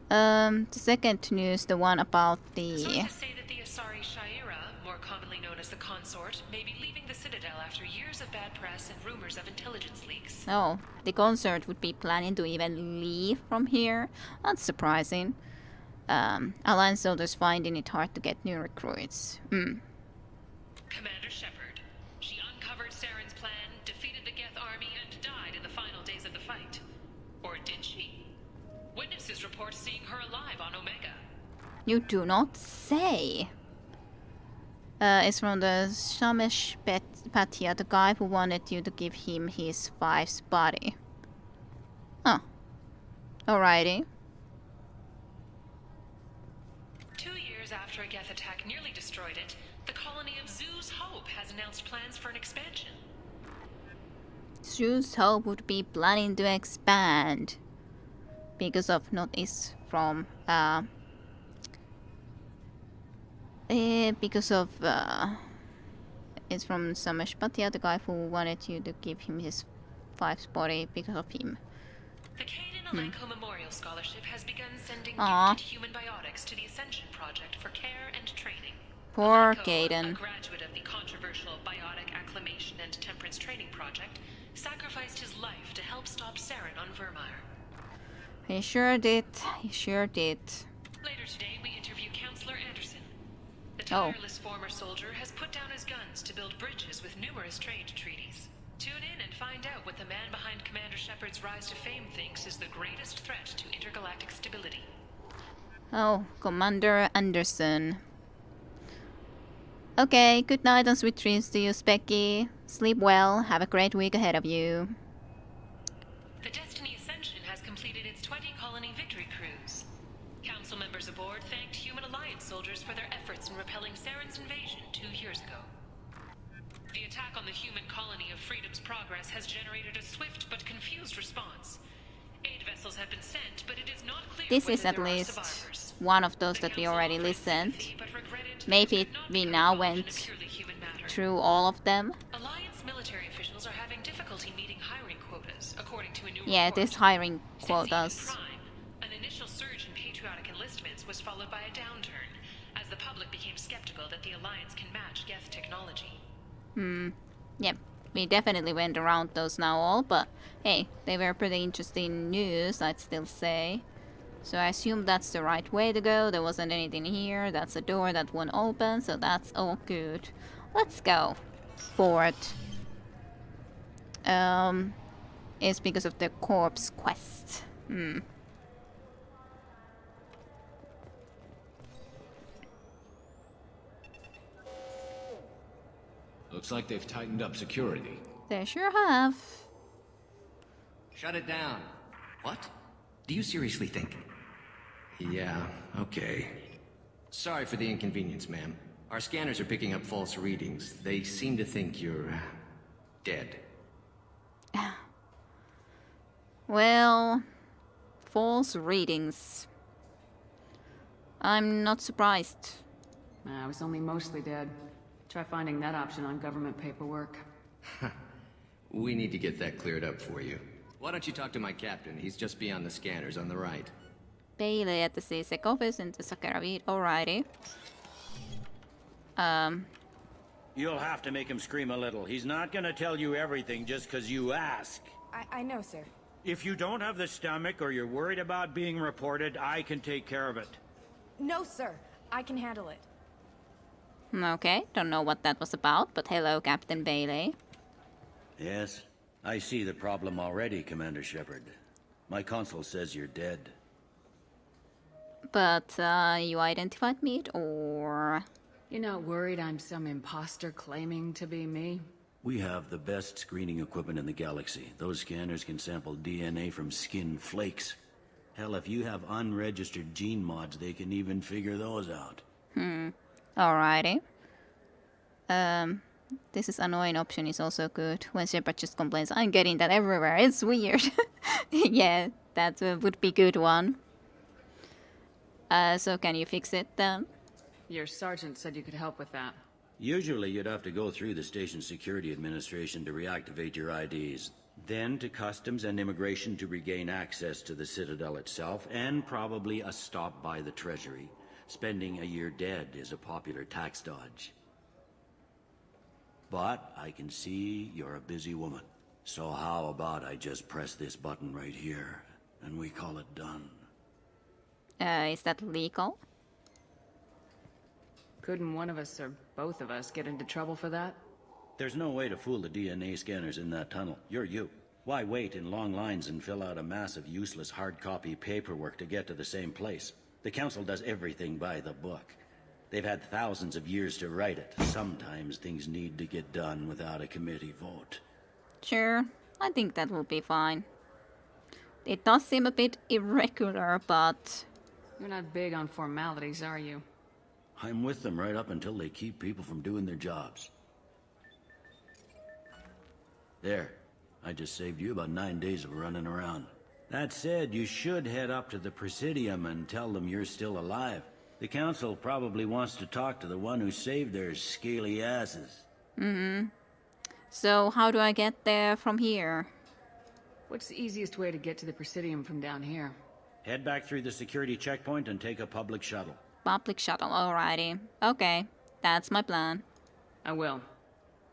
The second news, the one about the... Sources say that the Asari Shaira, more commonly known as the Consort, may be leaving the Citadel after years of bad press and rumors of intelligence leaks. Oh, the Consort would be planning to even leave from here? That's surprising. Alliance soldiers finding it hard to get new recruits. Commander Shepard. She uncovered Saren's plan, defeated the Geth army, and died in the final days of the fight. Or did she? Witnesses report seeing her alive on Omega. You do not say. It's from the Shamesh Patia, the guy who wanted you to give him his wife's body. Oh. Alrighty. 2 years after a Geth attack nearly destroyed it, the colony of Zoo's Hope has announced plans for an expansion. Zoo's Hope would be planning to expand because of notice from it's from Samesh Patia, the guy who wanted you to give him his wife's body because of him. The Caden Alenko Memorial Scholarship has begun sending gifted human biotics to the Ascension Project for care and training. Poor Alenko, Caden. a graduate of the controversial Biotic Acclimation and Temperance Training Project, sacrificed his life to help stop Saren on Vermeer. He sure did. He sure did. Later today, we interview Counselor Anderson. The tireless former soldier has put down his guns to build bridges with numerous trade treaties. Tune in and find out what the man behind Commander Shepard's rise to fame thinks is the greatest threat to intergalactic stability. Oh, Commander Anderson. Okay, good night and sweet dreams to you, Specky. Sleep well. Have a great week ahead of you. The Destiny Ascension has completed its 20-colony victory cruise. Council members aboard thanked Human Alliance soldiers for their efforts in repelling Saren's invasion 2 years ago. The attack on the human colony of Freedom's Progress has generated a swift but confused response. Aid vessels have been sent, but it is not clear This whether is at there are least survivors. one of those that we already listened. Maybe we now went through all of them. Alliance military officials are having difficulty meeting hiring quotas, according to a new Yeah, report. this hiring Since quotas. Eden Prime, an initial surge in patriotic enlistments was followed by a downturn, as the public became skeptical that the Alliance can match Geth technology. Yep, we definitely went around those now all, but hey, they were pretty interesting news, I'd still say. So I assume that's the right way to go. There wasn't anything here. That's a door that won't open, so that's all good. Let's go forward. It's because of the corpse quest. Looks like they've tightened up security. They sure have. Shut it down. What? Do you seriously think? Yeah, okay. Sorry for the inconvenience, ma'am. Our scanners are picking up false readings. They seem to think you're... dead. Well, false readings. I'm not surprised. I was only mostly dead. Try finding that option on government paperwork. We need to get that cleared up for you. Why don't you talk to my captain? He's just beyond the scanners on the right. Bailey at the CSEC office in the Sakarabeat. Alrighty. You'll have to make him scream a little. He's not gonna tell you everything just because you ask. I know, sir. If you don't have the stomach or you're worried about being reported, I can take care of it. No, sir. I can handle it. Okay, don't know what that was about, but hello, Captain Bailey. Yes, I see the problem already, Commander Shepard. My console says you're dead. But, you identified me, or...? You're not worried I'm some imposter claiming to be me? We have the best screening equipment in the galaxy. Those scanners can sample DNA from skin flakes. Hell, if you have unregistered gene mods, they can even figure those out. Alrighty. This is annoying option is also good. When Shepard just complains, I'm getting that everywhere, it's weird. Yeah, that would be good one. So can you fix it then? Your sergeant said you could help with that. Usually you'd have to go through the Station Security Administration to reactivate your IDs, then to Customs and Immigration to regain access to the Citadel itself, and probably a stop by the Treasury. Spending a year dead is a popular tax dodge. But I can see you're a busy woman. So how about I just press this button right here, and we call it done? Is that legal? Couldn't one of us or both of us get into trouble for that? There's no way to fool the DNA scanners in that tunnel. You're you. Why wait in long lines and fill out a massive useless hard copy paperwork to get to the same place? The Council does everything by the book. They've had thousands of years to write it. Sometimes things need to get done without a committee vote. Sure, I think that will be fine. It does seem a bit irregular, but... You're not big on formalities, are you? I'm with them right up until they keep people from doing their jobs. There. I just saved you about 9 days of running around. That said, you should head up to the Presidium and tell them you're still alive. The Council probably wants to talk to the one who saved their scaly asses. So how do I get there from here? What's the easiest way to get to the Presidium from down here? Head back through the security checkpoint and take a public shuttle. Public shuttle, alrighty. Okay, that's my plan. I will.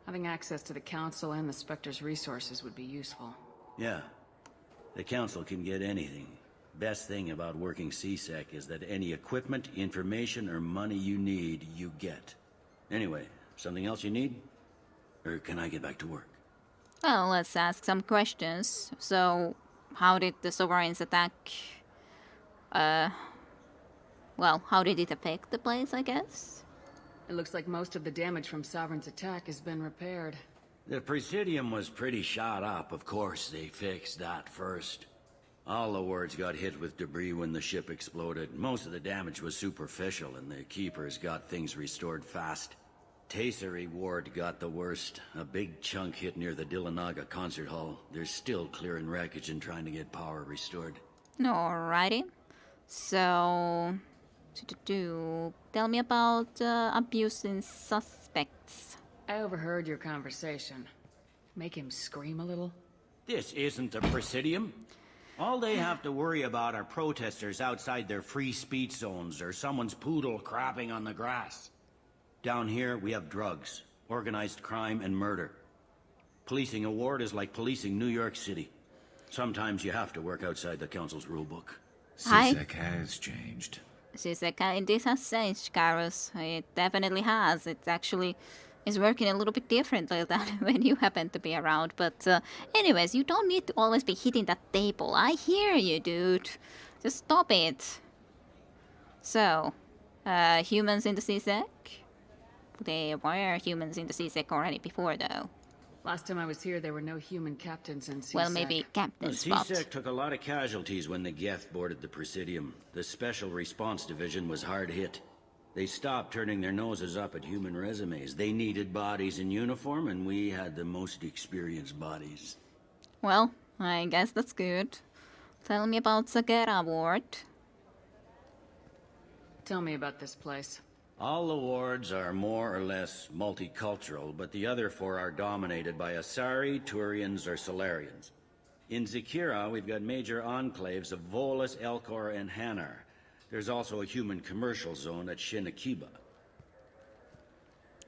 Having access to the Council and the Spectre's resources would be useful. Yeah. The Council can get anything. Best thing about working CSEC is that any equipment, information, or money you need, you get. Anyway, something else you need? Or can I get back to work? Well, let's ask some questions. So, how did the Sovereigns attack... Well, how did it affect the place, I guess? It looks like most of the damage from Sovereign's attack has been repaired. The Presidium was pretty shot up. Of course, they fixed that first. All the wards got hit with debris when the ship exploded. Most of the damage was superficial, and the Keepers got things restored fast. Tasery Ward got the worst. A big chunk hit near the Dillanaga concert hall. They're still clearing wreckage and trying to get power restored. Alrighty. So... Tell me about abusing suspects. I overheard your conversation. Make him scream a little? This isn't the Presidium. All they have to worry about are protesters outside their free speech zones or someone's poodle crapping on the grass. Down here, we have drugs, organized crime, and murder. Policing a ward is like policing New York City. Sometimes you have to work outside the Council's rulebook. CSEC has changed. CSEC, this has changed, Garrus. It definitely has. It actually is working a little bit differently than when you happen to be around. But anyways, you don't need to always be hitting that table. I hear you, dude. Just stop it. So, humans in the CSEC? There were humans in the CSEC already before, though. Last time I was here, there were no human captains in CSEC. Well, maybe captains, but... CSEC took a lot of casualties when the Geth boarded the Presidium. The Special Response Division was hard hit. They stopped turning their noses up at human resumes. They needed bodies in uniform, and we had the most experienced bodies. Well, I guess that's good. Tell me about Sagera Ward. Tell me about this place. All the wards are more or less multicultural, but the other 4 are dominated by Asari, Turians, or Solarians. In Zakira, we've got major enclaves of Volus, Elcor, and Hanar. There's also a human commercial zone at Shinakiba.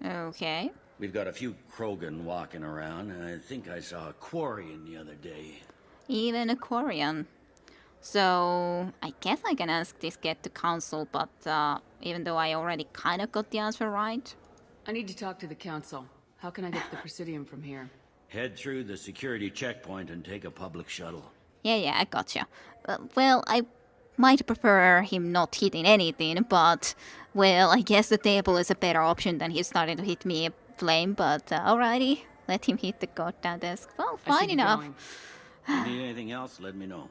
Okay. We've got a few Krogan walking around, and I think I saw a Quarian the other day. Even a Quarian. So, I guess I can ask this get to council, but even though I already kind of got the answer right. I need to talk to the council. How can I get to the Presidium from here? Head through the security checkpoint and take a public shuttle. Yeah, I gotcha. Well, I might prefer him not hitting anything, but, well, I guess the table is a better option than he starting to hit me a flame, but alrighty. Let him hit the goddamn desk. Well, fine enough. If you need anything else, let me know.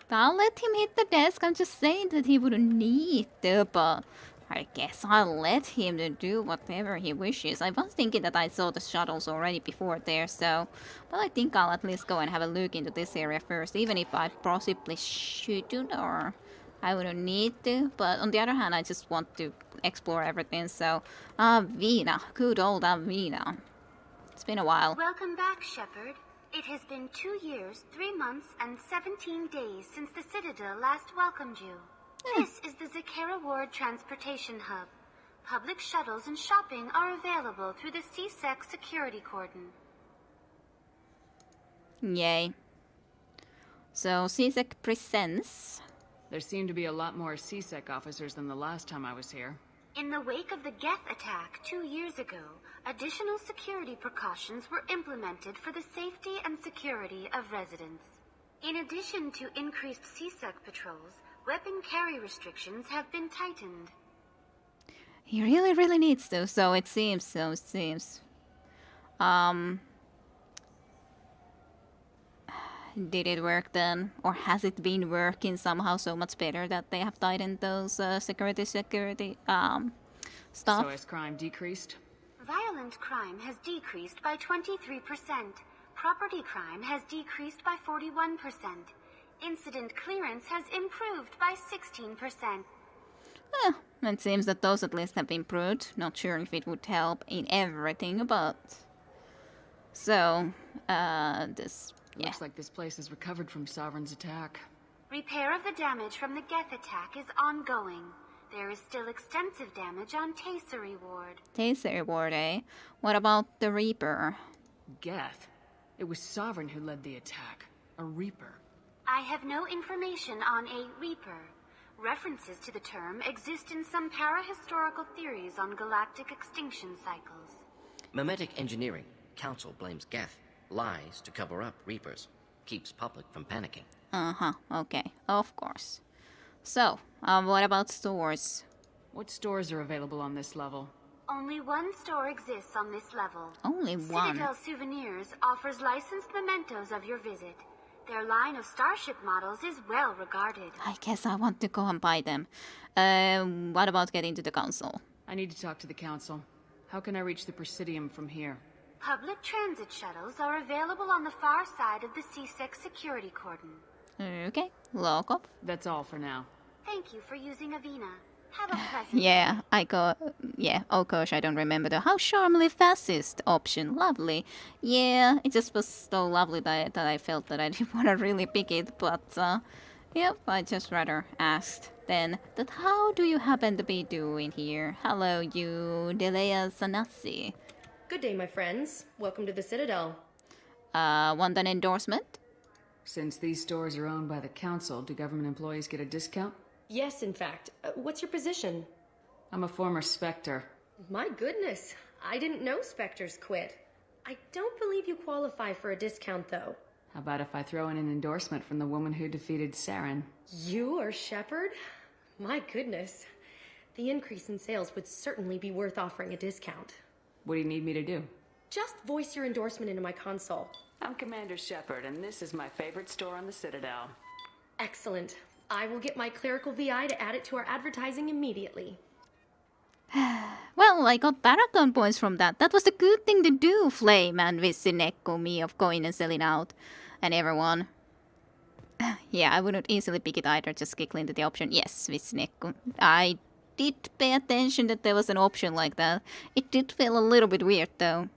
I'll let him hit the desk. I'm just saying that he wouldn't need to, but I guess I'll let him to do whatever he wishes. I was thinking that I saw the shuttles already before there, so... But I think I'll at least go and have a look into this area first, even if I possibly shouldn't, or I wouldn't need to. But on the other hand, I just want to explore everything, so... Avina. Good old Avina. It's been a while. Welcome back, Shepard. It has been 2 years, 3 months, and 17 days since the Citadel last welcomed you. This is the Zakera Ward Transportation Hub. Public shuttles and shopping are available through the CSEC security cordon. Yay. So, CSEC presents... There seem to be a lot more CSEC officers than the last time I was here. In the wake of the Geth attack 2 years ago, additional security precautions were implemented for the safety and security of residents. In addition to increased CSEC patrols, weapon carry restrictions have been tightened. He really needs to, so it seems. Did it work then? Or has it been working somehow so much better that they have tightened those security stuff? So has crime decreased? Violent crime has decreased by 23%. Property crime has decreased by 41%. Incident clearance has improved by 16%. It seems that those at least have improved. Not sure if it would help in everything, but... So, this... Yeah. Looks like this place has recovered from Sovereign's attack. Repair of the damage from the Geth attack is ongoing. There is still extensive damage on Tasery Ward. Tasery Ward, eh? What about the Reaper? Geth? It was Sovereign who led the attack. A Reaper. I have no information on a Reaper. References to the term exist in some parahistorical theories on galactic extinction cycles. Memetic engineering. Council blames Geth. Lies to cover up Reapers. Keeps public from panicking. Okay. Of course. So, what about stores? What stores are available on this level? Only one store exists on this level. Only one? Citadel Souvenirs offers licensed mementos of your visit. Their line of starship models is well regarded. I guess I want to go and buy them. What about getting to the council? I need to talk to the council. How can I reach the Presidium from here? Public transit shuttles are available on the far side of the CSEC security cordon. Okay, lock up. That's all for now. Thank you for using Avina. Have a pleasant Yeah, oh gosh, I don't remember the how charmingly fascist option. Lovely. Yeah, it just was so lovely that I felt that I didn't want to really pick it, but yep, I just rather asked then that how do you happen to be doing here? Hello, you Delea Sanasi. Good day, my friends. Welcome to the Citadel. Want an endorsement? Since these stores are owned by the council, do government employees get a discount? Yes, in fact. What's your position? I'm a former Spectre. My goodness. I didn't know Spectres quit. I don't believe you qualify for a discount, though. How about if I throw in an endorsement from the woman who defeated Saren? You are Shepard? My goodness. The increase in sales would certainly be worth offering a discount. What do you need me to do? Just voice your endorsement into my console. I'm Commander Shepard, and this is my favorite store on the Citadel. Excellent. I will get my clerical VI to add it to our advertising immediately. Well, I got Baragon points from that. That was the good thing to do, Flame and Visineko, me of going and selling out. And everyone. Yeah, I wouldn't easily pick it either, just click into the option. Yes, Visineko. I did pay attention that there was an option like that. It did feel a little bit weird though.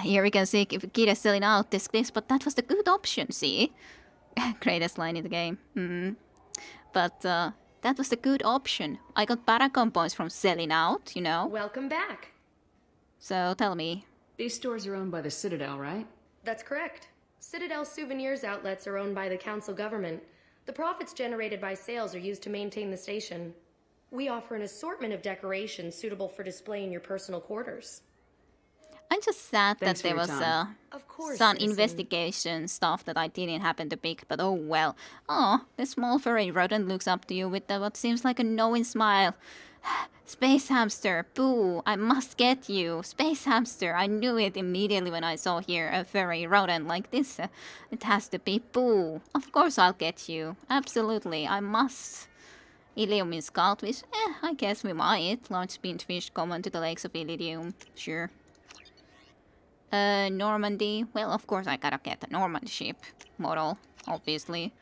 Here we can see if Kid is selling out this, but that was the good option, see? Greatest line in the game. But that was the good option. I got Paracon points from selling out, you know? Welcome back. So tell me. These stores are owned by the Citadel, right? That's correct. Citadel souvenirs outlets are owned by the council government. The profits generated by sales are used to maintain the station. We offer an assortment of decorations suitable for display in your personal quarters. I'm just sad that there was Of course, some citizen. investigation stuff that I didn't happen to pick, but oh well. Oh, the small furry rodent looks up to you with what seems like a knowing smile. Space hamster, boo, I must get you. Space hamster, I knew it immediately when I saw here a furry rodent like this. It has to be boo. Of course I'll get you. Absolutely, I must. Ilium is Scoutfish? I guess we might. Large spinned fish common to the lakes of Ilidium. Sure. Normandy. Well, of course I gotta get a Normandy ship model, obviously.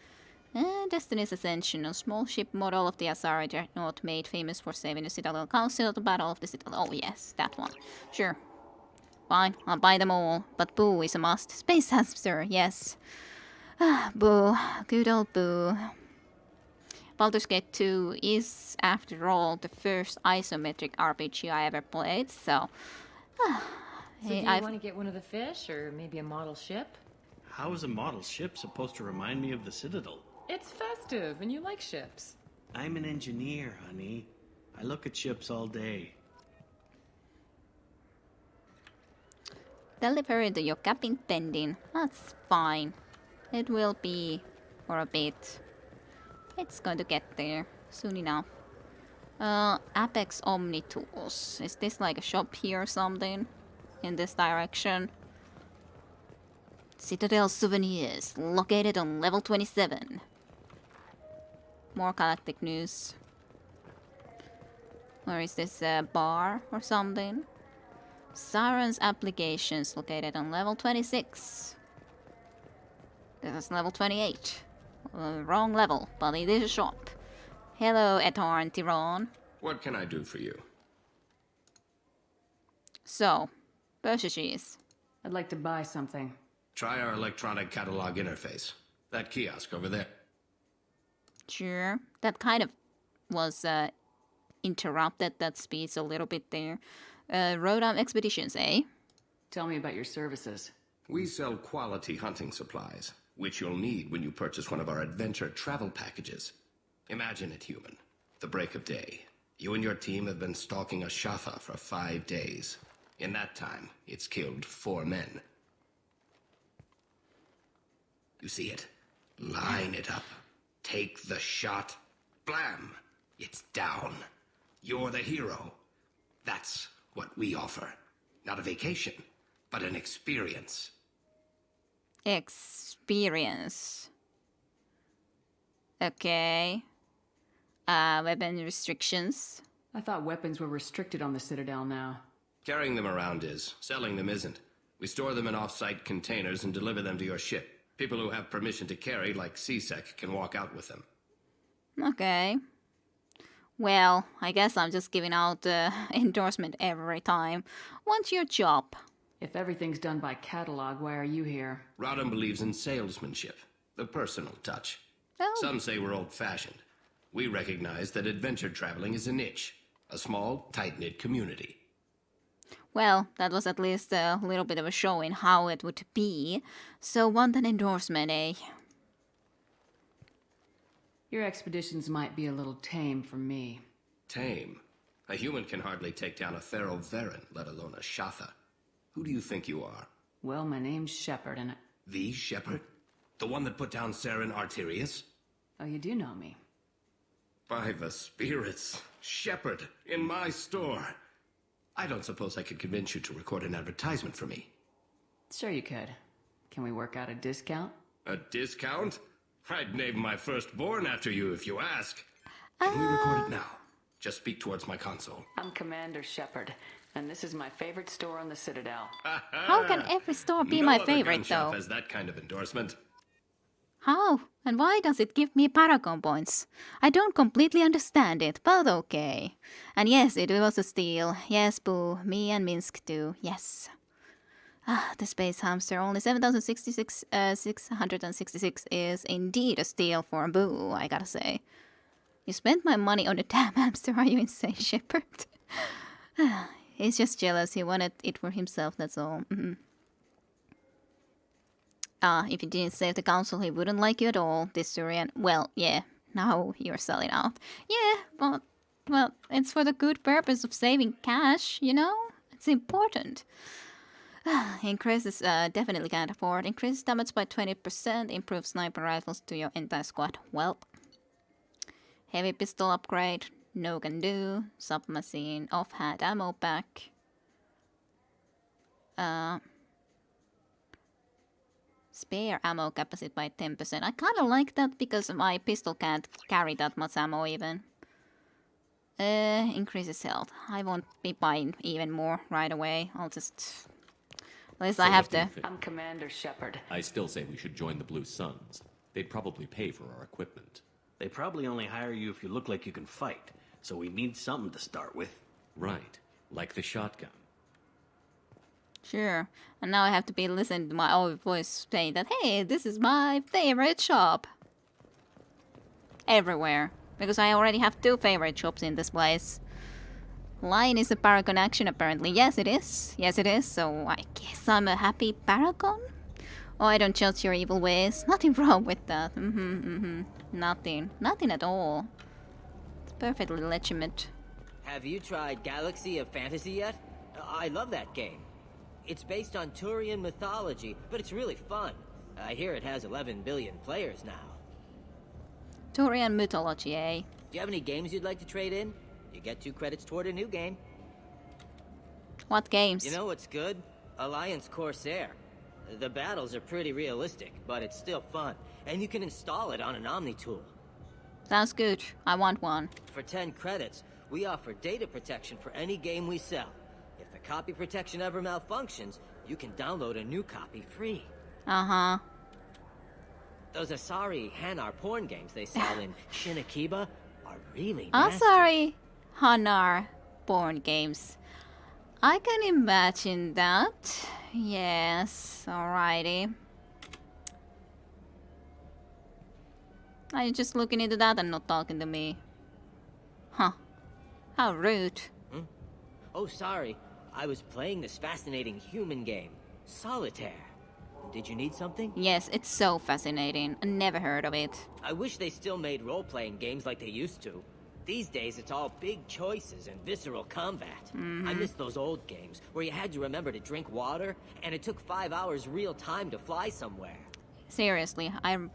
Destiny's Ascension, a small ship model of the Asari dreadnought made famous for saving the Citadel Council at the Battle of the Citadel. Oh yes, that one. Sure. Fine, I'll buy them all. But Boo is a must. Space Hamster, yes. Boo. Good old Boo. Baldur's Gate 2 is, after all, the first isometric RPG I ever played, so... So do you want to get one of the fish, or maybe a model ship? How is a model ship supposed to remind me of the Citadel? It's festive, and you like ships. I'm an engineer, honey. I look at ships all day. Delivery to your cabin pending. That's fine. It will be for a bit. It's going to get there soon enough. Apex Omni Tools. Is this like a shop here or something? In this direction. Citadel Souvenirs, located on level 27. More galactic news. Or is this a bar or something? Sirens Applications, located on level 26. This is level 28. Wrong level, but it is a shop. Hello, Etarn Tiron. What can I do for you? So, purchases. I'd like to buy something. Try our electronic catalog interface. That kiosk over there. Sure. That kind of was interrupted that speeds a little bit there. Rodam Expeditions, eh? Tell me about your services. We sell quality hunting supplies, which you'll need when you purchase one of our adventure travel packages. Imagine it, human. The break of day. You and your team have been stalking a Shatha for 5 days. In that time, it's killed 4 men. You see it? Line it up. Take the shot. Blam! It's down. You're the hero. That's what we offer. Not a vacation, but an experience. Experience. Okay. Weapon restrictions. I thought weapons were restricted on the Citadel now. Carrying them around is. Selling them isn't. We store them in off-site containers and deliver them to your ship. People who have permission to carry, like CSEC, can walk out with them. Okay. Well, I guess I'm just giving out endorsement every time. What's your job? If everything's done by catalog, why are you here? Rodham believes in salesmanship, the personal touch. Oh. Some say we're old-fashioned. We recognize that adventure traveling is a niche, a small, tight-knit community. Well, that was at least a little bit of a show in how it would be. So want an endorsement, eh? Your expeditions might be a little tame for me. Tame? A human can hardly take down a Thero Varen, let alone a Shatha. Who do you think you are? Well, my name's Shepard, and The Shepard? The one that put down Saren Arterius? Oh, you do know me. By the spirits. Shepard, in my store. I don't suppose I could convince you to record an advertisement for me. Sure you could. Can we work out a discount? A discount? I'd name my firstborn after you if you ask. Can we record it now? Just speak towards my console. I'm Commander Shepard, and this is my favorite store on the Citadel. How can every store be my favorite, No other gun shop though? has that kind of endorsement. How? And why does it give me Paragon points? I don't completely understand it, but okay. And yes, it was a steal. Yes, boo. Me and Minsk too. Yes. Ah, the space hamster, only 666 is indeed a steal for Boo, I gotta say. You spent my money on the damn hamster, are you insane, Shepard? He's just jealous, he wanted it for himself, that's all. If you didn't save the council, he wouldn't like you at all, this Turian. Well, yeah, now you're selling out. Yeah, but, well, it's for the good purpose of saving cash, you know? It's important. Increases, definitely can't afford. Increases damage by 20%, improves sniper rifles to your entire squad. Well. Heavy pistol upgrade, no can do. Submachine, offhand ammo pack. Spare ammo capacity by 10%. I kinda like that because my pistol can't carry that much ammo even. Increases health. I won't be buying even more right away. I'll just... At least I have to. I'm Commander Shepard. I still say we should join the Blue Suns. They'd probably pay for our equipment. They probably only hire you if you look like you can fight. So we need something to start with. Right. Like the shotgun. Sure. And now I have to be listening to my own voice saying that, hey, this is my favorite shop. Everywhere. Because I already have 2 favorite shops in this place. Lion is a Paragon action apparently. Yes it is. Yes it is. So I guess I'm a happy Paragon? Oh, I don't judge your evil ways. Nothing wrong with that. Nothing. Nothing at all. It's perfectly legitimate. Have you tried Galaxy of Fantasy yet? I love that game. It's based on Turian mythology, but it's really fun. I hear it has 11 billion players now. Turian mythology, eh? Do you have any games you'd like to trade in? You get 2 credits toward a new game. What games? You know what's good? Alliance Corsair. The battles are pretty realistic, but it's still fun. And you can install it on an Omni tool. Sounds good. I want one. For 10 credits, we offer data protection for any game we sell. If the copy protection ever malfunctions, you can download a new copy free. Uh-huh. Those Asari Hanar porn games they sell in Shinakiba are really nasty. Asari Hanar porn games. I can imagine that. Yes, alrighty. Are you just looking into that and not talking to me? Huh. How rude. Oh, sorry. I was playing this fascinating human game, Solitaire. Did you need something? Yes, it's so fascinating. I never heard of it. I wish they still made role-playing games like they used to. These days, it's all big choices and visceral combat. I miss those old games, where you had to remember to drink water, and it took 5 hours real time to fly somewhere. Seriously, I've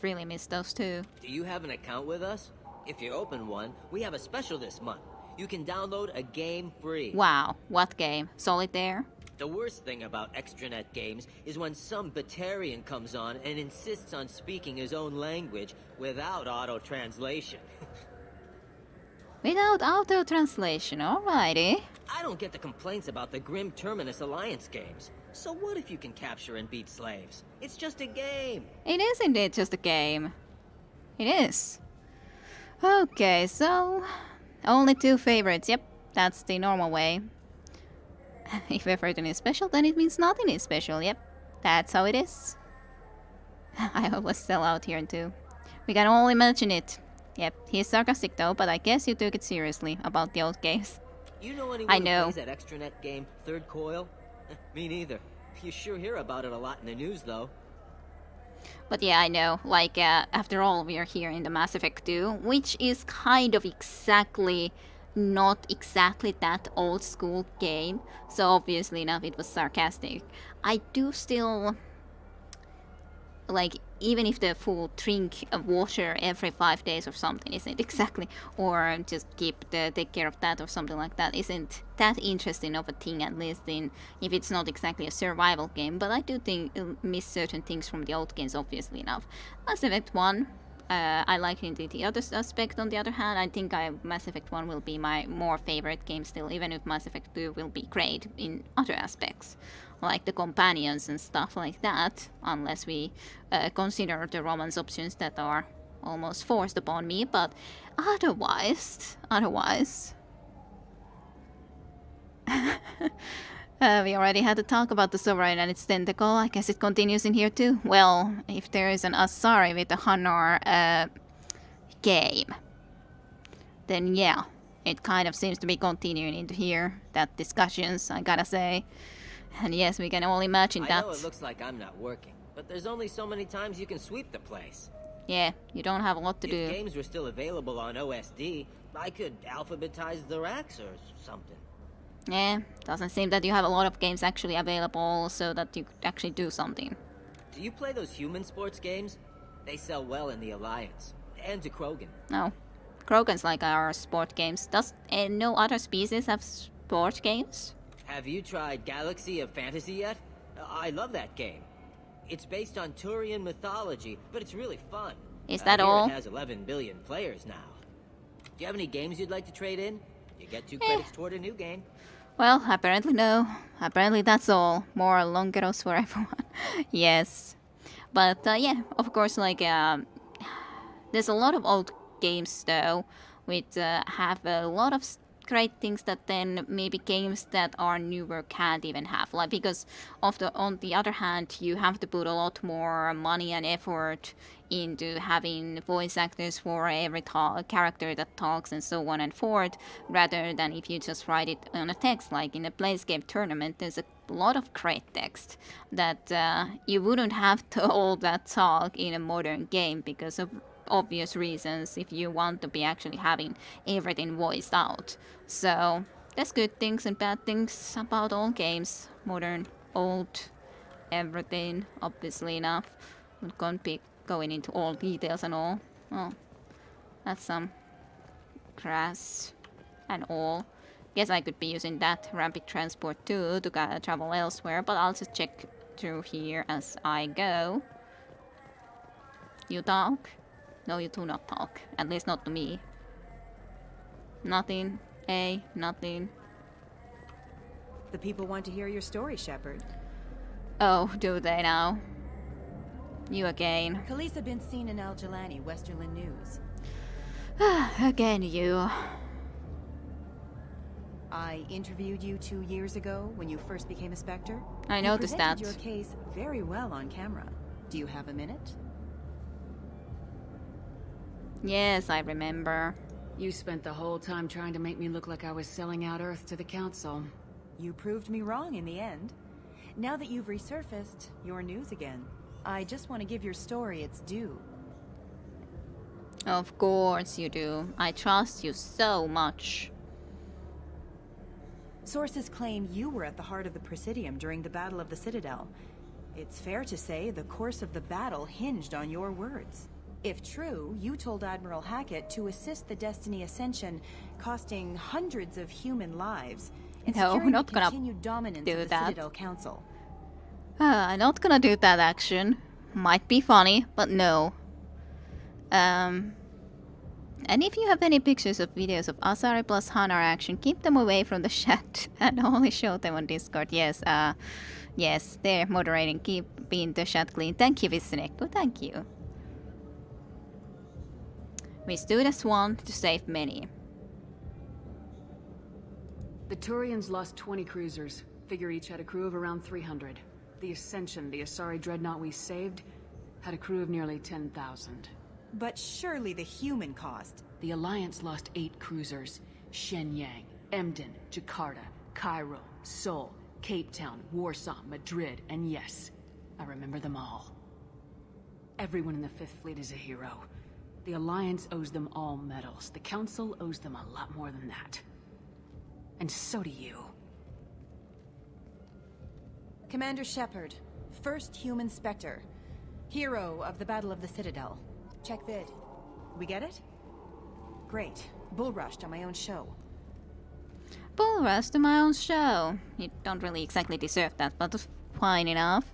really missed those too. Do you have an account with us? If you open one, we have a special this month. You can download a game free. Wow, what game? Solitaire? The worst thing about extranet games is when some Batarian comes on and insists on speaking his own language without auto-translation. Without auto-translation, alrighty. I don't get the complaints about the Grim Terminus Alliance games. So what if you can capture and beat slaves? It's just a game. It is indeed just a game. It is. Okay, so... only 2 favorites, yep. That's the normal way. If everything is special, then it means nothing is special, yep. That's how it is. I always sell out here too. We can all imagine it. Yep, he's sarcastic though, but I guess you took it seriously about the old games. You know anyone I know. who plays that extranet game, Third Coil? Me neither. You sure hear about it a lot in the news though. But yeah, I know. Like, after all, we are here in the Mass Effect 2, which is kind of not exactly that old school game. So obviously enough, it was sarcastic. I do still... like, even if the full drink of water every 5 days or something isn't exactly, or just take care of that or something like that, isn't that interesting of a thing, at least if it's not exactly a survival game. But I do think miss certain things from the old games, obviously enough. Mass Effect 1, I like it in the other aspect. On the other hand, I think Mass Effect 1 will be my more favorite game still, even if Mass Effect 2 will be great in other aspects. like the companions and stuff like that, unless we consider the romance options that are almost forced upon me, but otherwise... we already had to talk about the Sovereign and its tentacle. I guess it continues in here too. Well, if there is an Asari with a Hanar game, then yeah, it kind of seems to be continuing into here. That discussions, I gotta say. And yes, we can all imagine that. I know it looks like I'm not working, but there's only so many times you can sweep the place. Yeah, you don't have a lot to do. If games were still available on OSD, I could alphabetize the racks or something. Yeah, doesn't seem that you have a lot of games actually available so that you could actually do something. Do you play those human sports games? They sell well in the Alliance. And to Krogan. No. Krogan's like our sport games. Does no other species have sport games? Have you tried Galaxy of Fantasy yet? I love that game. It's based on Turian mythology, but it's really fun. Is that all? It has 11 billion players now. Do you have any games you'd like to trade in? You get 2 credits toward a new game. Well, apparently no. Apparently that's all. More Longeros for everyone. Yes. But yeah, of course, like, there's a lot of old games though, which have a lot of great things that then maybe games that are newer can't even have. Like, because on the other hand, you have to put a lot more money and effort into having voice actors for every character that talks and so on and forth, rather than if you just write it on a text. Like in a Planescape tournament, there's a lot of great text that you wouldn't have to all that talk in a modern game because of obvious reasons if you want to be actually having everything voiced out. So there's good things and bad things about all games, modern, old, everything, obviously enough. We can't be going into all details and all. Oh, that's some grass and all. Guess I could be using that rapid transport too to travel elsewhere, but I'll just check through here as I go. You talk? No, you do not talk. At least not to me. Nothing. Nothing. The people want to hear your story, Shepard. Oh, do they now? You again. Khaleesa been seen in Al Jalani, Westerland News. Again, you. I interviewed you 2 years ago when you first became a Spectre. I noticed that. You presented your case very well on camera. Do you have a minute? Yes, I remember. You spent the whole time trying to make me look like I was selling out Earth to the Council. You proved me wrong in the end. Now that you've resurfaced, you're news again. I just want to give your story its due. Of course you do. I trust you so much. Sources claim you were at the heart of the Presidium during the Battle of the Citadel. It's fair to say the course of the battle hinged on your words. If true, you told Admiral Hackett to assist the Destiny Ascension, costing hundreds of human lives, and securing the continued dominance of the Citadel Council. I'm not gonna do that action. Might be funny, but no. And if you have any pictures of videos of Asari plus Hanar action, keep them away from the chat and only show them on Discord. Yes, yes, they're moderating. Keeping the chat clean. Thank you, Visineko. Thank you. We stood as one to save many. The Turians lost 20 cruisers. Figure each had a crew of around 300. The Ascension, the Asari dreadnought we saved, had a crew of nearly 10,000. But surely the human cost. The Alliance lost 8 cruisers. Shenyang, Emden, Jakarta, Cairo, Seoul, Cape Town, Warsaw, Madrid, and yes, I remember them all. Everyone in the Fifth Fleet is a hero. The Alliance owes them all medals. The Council owes them a lot more than that. And so do you. Commander Shepard, first human Spectre. Hero of the Battle of the Citadel. Check vid. We get it? Great. Bull rushed on my own show. Bull rushed on my own show. You don't really exactly deserve that, but it's fine enough.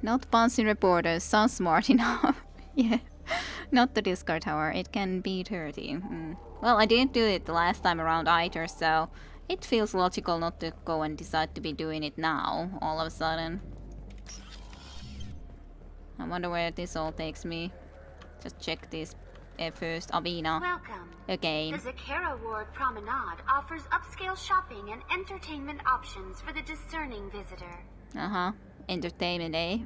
Not bouncing reporters, sounds smart enough. Yeah. Not the Discord tower, it can be dirty. Well, I didn't do it the last time around either, so It feels logical not to go and decide to be doing it now, all of a sudden. I wonder where this all takes me. Just check this first. Avina. Welcome. Again. The Zakera Ward Promenade offers upscale shopping and entertainment options for the discerning visitor. Uh-huh. Entertainment, eh?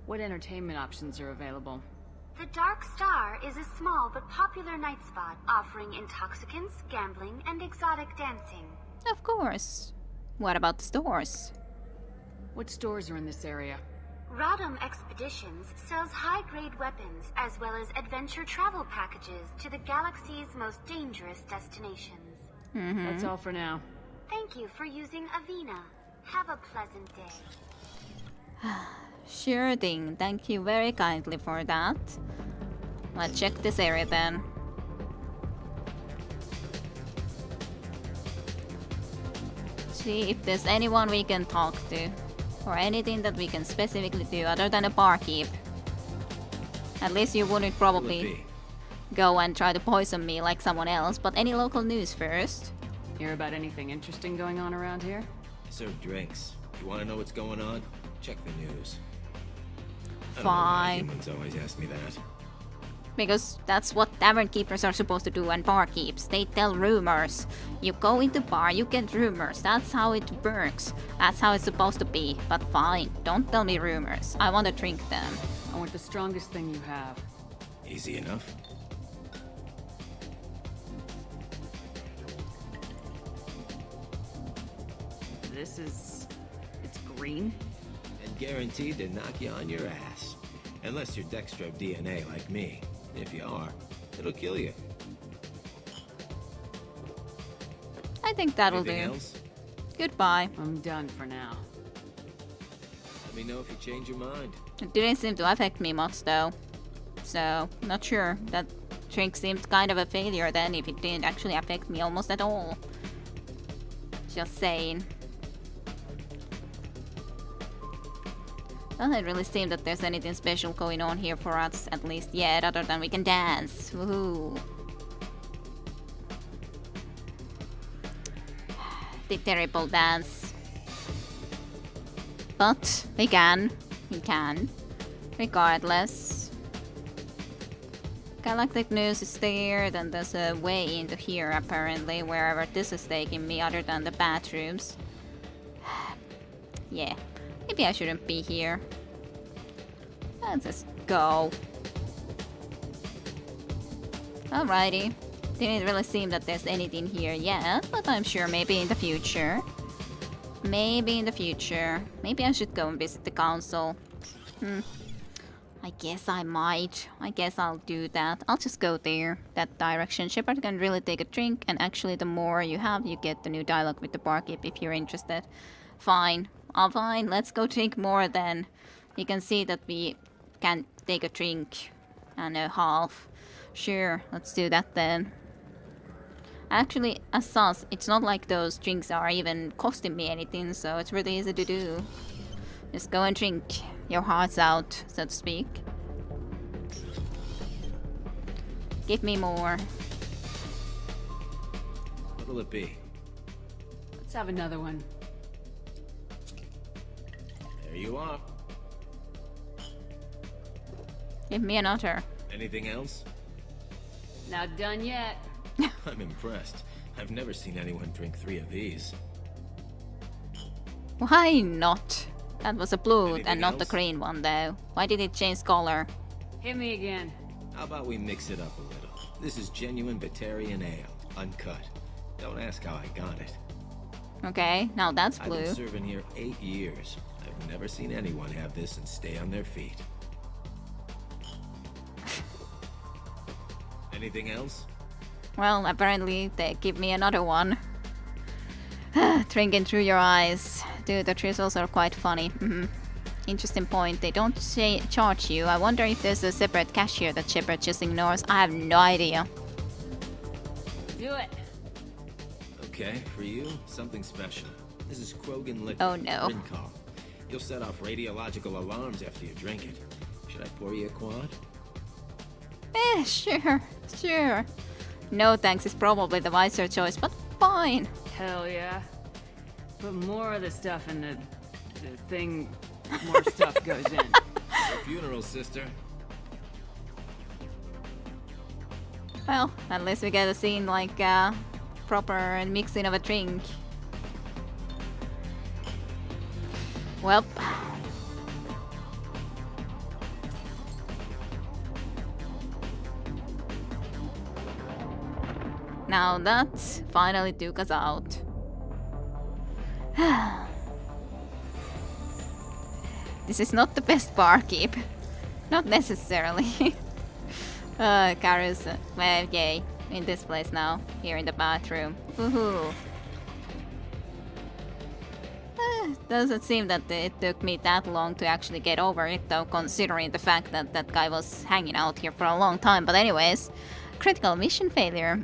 What entertainment options are available? The Dark Star is a small but popular night spot offering intoxicants, gambling, and exotic dancing. Of course. What about the stores? What stores are in this area? Rodham Expeditions sells high-grade weapons as well as adventure travel packages to the galaxy's most dangerous destinations. That's all for now. Thank you for using Avina. Have a pleasant day. Sure thing. Thank you very kindly for that. Let's check this area then. See if there's anyone we can talk to. Or anything that we can specifically do other than a barkeep. At least you wouldn't probably go and try to poison me like someone else, but any local news first? Hear about anything interesting going on around here? I serve drinks. You want to know what's going on? Check the news. Fine. I don't know why humans always ask me that. Because that's what tavern keepers are supposed to do and barkeeps. They tell rumors. You go into bar, you get rumors. That's how it works. That's how it's supposed to be. But fine, don't tell me rumors. I want to drink them. I want the strongest thing you have. Easy enough. It's green? And guaranteed to knock you on your ass. Unless you're Dextro DNA like me. If you are, it'll kill you. I think that'll Anything do. Else? Goodbye. I'm done for now. Let me know if you change your mind. It didn't seem to affect me much though. So, not sure. That drink seemed kind of a failure then if it didn't actually affect me almost at all. Just saying. Doesn't really seem that there's anything special going on here for us, at least yet, other than we can dance. Woohoo! The terrible dance. But we can. Regardless. Galactic news is there, then there's a way into here apparently, wherever this is taking me other than the bathrooms. Yeah. Maybe I shouldn't be here. Let's just go. Alrighty. Didn't really seem that there's anything here yet, but I'm sure maybe in the future. Maybe in the future. Maybe I should go and visit the council. I guess I might. I guess I'll do that. I'll just go there. That direction. Shepard can really take a drink, and actually the more you have, you get the new dialogue with the barkeep if you're interested. Fine. Fine. Let's go drink more then. You can see that we can take a drink and a half. Sure, let's do that then. Actually, as such, it's not like those drinks are even costing me anything, so it's really easy to do. Just go and drink your hearts out, so to speak. Give me more. What'll it be? Let's have another one. There you are. Give me another. Anything else? Not done yet. I'm impressed. I've never seen anyone drink 3 of these. Why not? That was a blue Anything and not else? the green one though. Why did it change color? Hit me again. How about we mix it up a little? This is genuine Batarian ale, uncut. Don't ask how I got it. Okay, now that's I've blue. been serving here 8 years. I've never seen anyone have this and stay on their feet. Anything else? Well, apparently they give me another one. Drinking through your eyes. Dude, the drizzles are quite funny. Interesting point. They don't charge you. I wonder if there's a separate cashier that Shepard just ignores. I have no idea. Do it. Okay, for you, something special. This is Krogan liquor. Oh no. Rincol. You'll set off radiological alarms after you drink it. Should I pour you a quad? Sure. No thanks is probably the wiser choice, but fine. Hell yeah. Put more of the stuff in the thing, more stuff goes in. Your funeral, sister. Well, at least we get a scene like proper mixing of a drink. Well. Now that finally took us out. This is not the best barkeep. Not necessarily. Karu's, well, yay. In this place now. Here in the bathroom. Woohoo. Doesn't seem that it took me that long to actually get over it, though, considering the fact that that guy was hanging out here for a long time. But anyways, critical mission failure.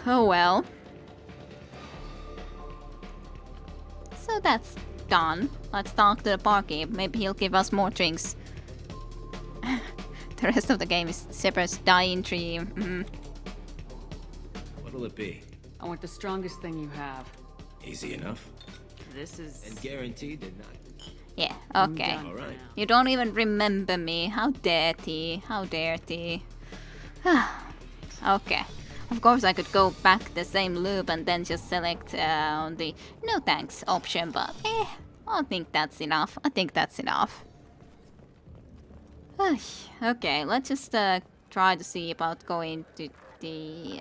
Oh well. So that's done. Let's talk to the barkeep. Maybe he'll give us more drinks. The rest of the game is Shepard's dying tree. What'll it be? I want the strongest thing you have. Easy enough. This is... And guaranteed to not... Yeah, okay. All right. You don't even remember me. How dirty. How dirty. Okay. Of course I could go back the same loop and then just select the no thanks option, but I think that's enough. I think that's enough. Okay, let's just try to see about going to the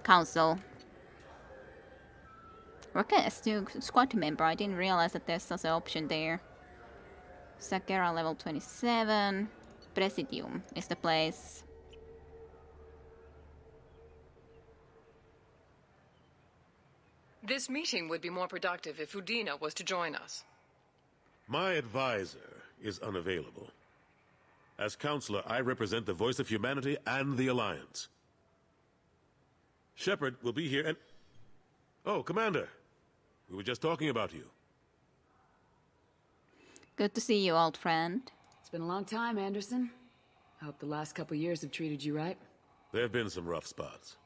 council. Request to squad member. I didn't realize that there's such an option there. Sakura level 27. Presidium is the place. This meeting would be more productive if Udina was to join us. My advisor is unavailable. As counselor, I represent the voice of humanity and the Alliance. Shepard will be here and... Oh, Commander. We were just talking about you. Good to see you, old friend. It's been a long time, Anderson. I hope the last couple years have treated you right. There have been some rough spots.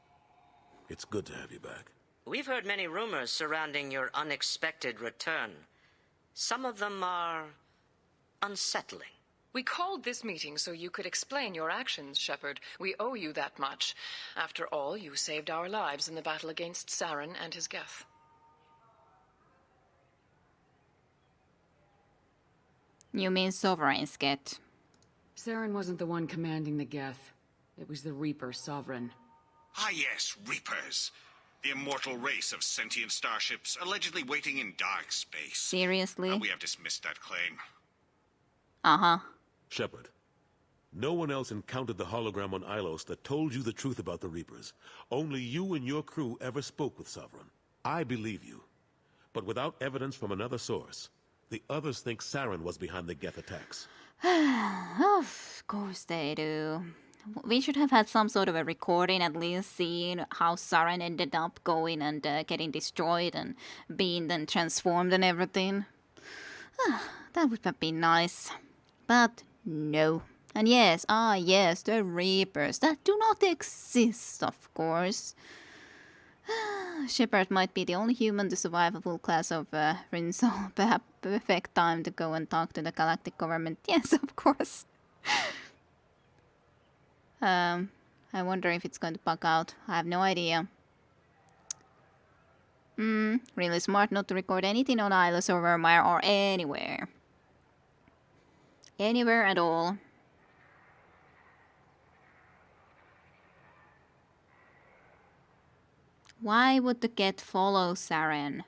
It's good to have you back. We've heard many rumors surrounding your unexpected return. Some of them are unsettling. We called this meeting so you could explain your actions, Shepard. We owe you that much. After all, you saved our lives in the battle against Saren and his Geth. You mean Sovereign's Geth? Saren wasn't the one commanding the Geth. It was the Reaper Sovereign. Ah yes, Reapers. The immortal race of sentient starships allegedly waiting in dark space. Seriously? We have dismissed that claim. Uh-huh. Shepard, no one else encountered the hologram on Ilos that told you the truth about the Reapers. Only you and your crew ever spoke with Sovereign. I believe you. But without evidence from another source, the others think Saren was behind the Geth attacks. Of course they do. We should have had some sort of a recording, at least seeing how Saren ended up going and getting destroyed and being then transformed and everything. That would have been nice. But no. And yes, yes, the Reapers that do not exist, of course. Shepard might be the only human to survive a full class of Rinsol. Perhaps perfect time to go and talk to the galactic government. Yes, of course. I wonder if it's going to bug out. I have no idea. Really smart not to record anything on Ilos or Vermeer or anywhere. Anywhere at all. Why would the Geth follow Saren?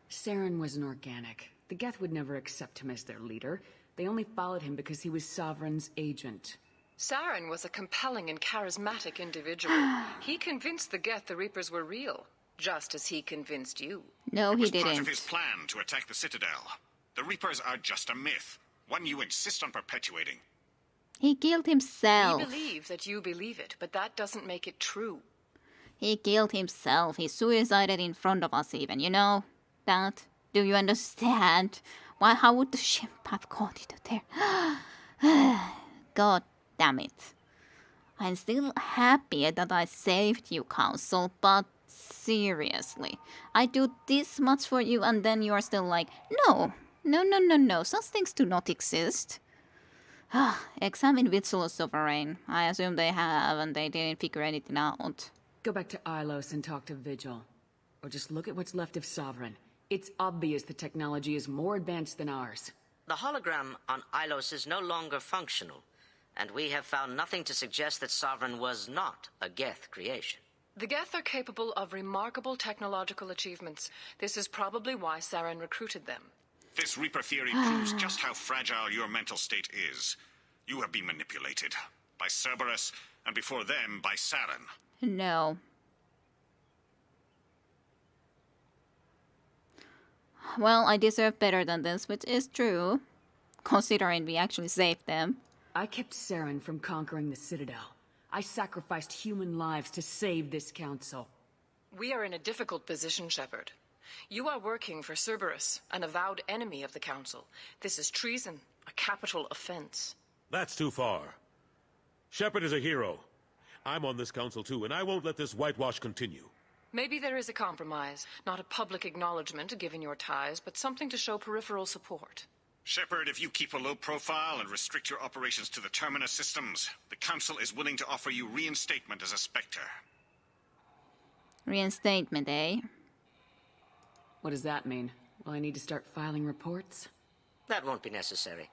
Saren was an organic. The Geth would never accept him as their leader. They only followed him because he was Sovereign's agent. Saren was a compelling and charismatic individual. He convinced the Geth the Reapers were real, just as he convinced you. No, he It was part of didn't. his plan to attack the Citadel. The Reapers are just a myth, one you insist on perpetuating. He killed himself. We believe that you believe it, but that doesn't make it true. He killed himself. He suicided in front of us even, you know? That? Do you understand? Why, how would the ship have got it there? God damn it. I'm still happy that I saved you, Council, but seriously, I do this much for you and then you are still like, no, such things do not exist. Examine Vitzel Sovereign. I assume they have and they didn't figure anything out. Go back to Ilos and talk to Vigil. Or just look at what's left of Sovereign. It's obvious the technology is more advanced than ours. The hologram on Ilos is no longer functional, and we have found nothing to suggest that Sovereign was not a Geth creation. The Geth are capable of remarkable technological achievements. This is probably why Saren recruited them. This Reaper theory proves just how fragile your mental state is. You have been manipulated. By Cerberus, and before them, by Saren. No. Well, I deserve better than this, which is true, considering we actually saved them. I kept Saren from conquering the Citadel. I sacrificed human lives to save this council. We are in a difficult position, Shepard. You are working for Cerberus, an avowed enemy of the Council. This is treason, a capital offense. That's too far. Shepard is a hero. I'm on this council too, and I won't let this whitewash continue. Maybe there is a compromise. Not a public acknowledgement given your ties, but something to show peripheral support. Shepard, if you keep a low profile and restrict your operations to the Terminus systems, the Council is willing to offer you reinstatement as a Spectre. Reinstatement, eh? What does that mean? Will I need to start filing reports? That won't be necessary.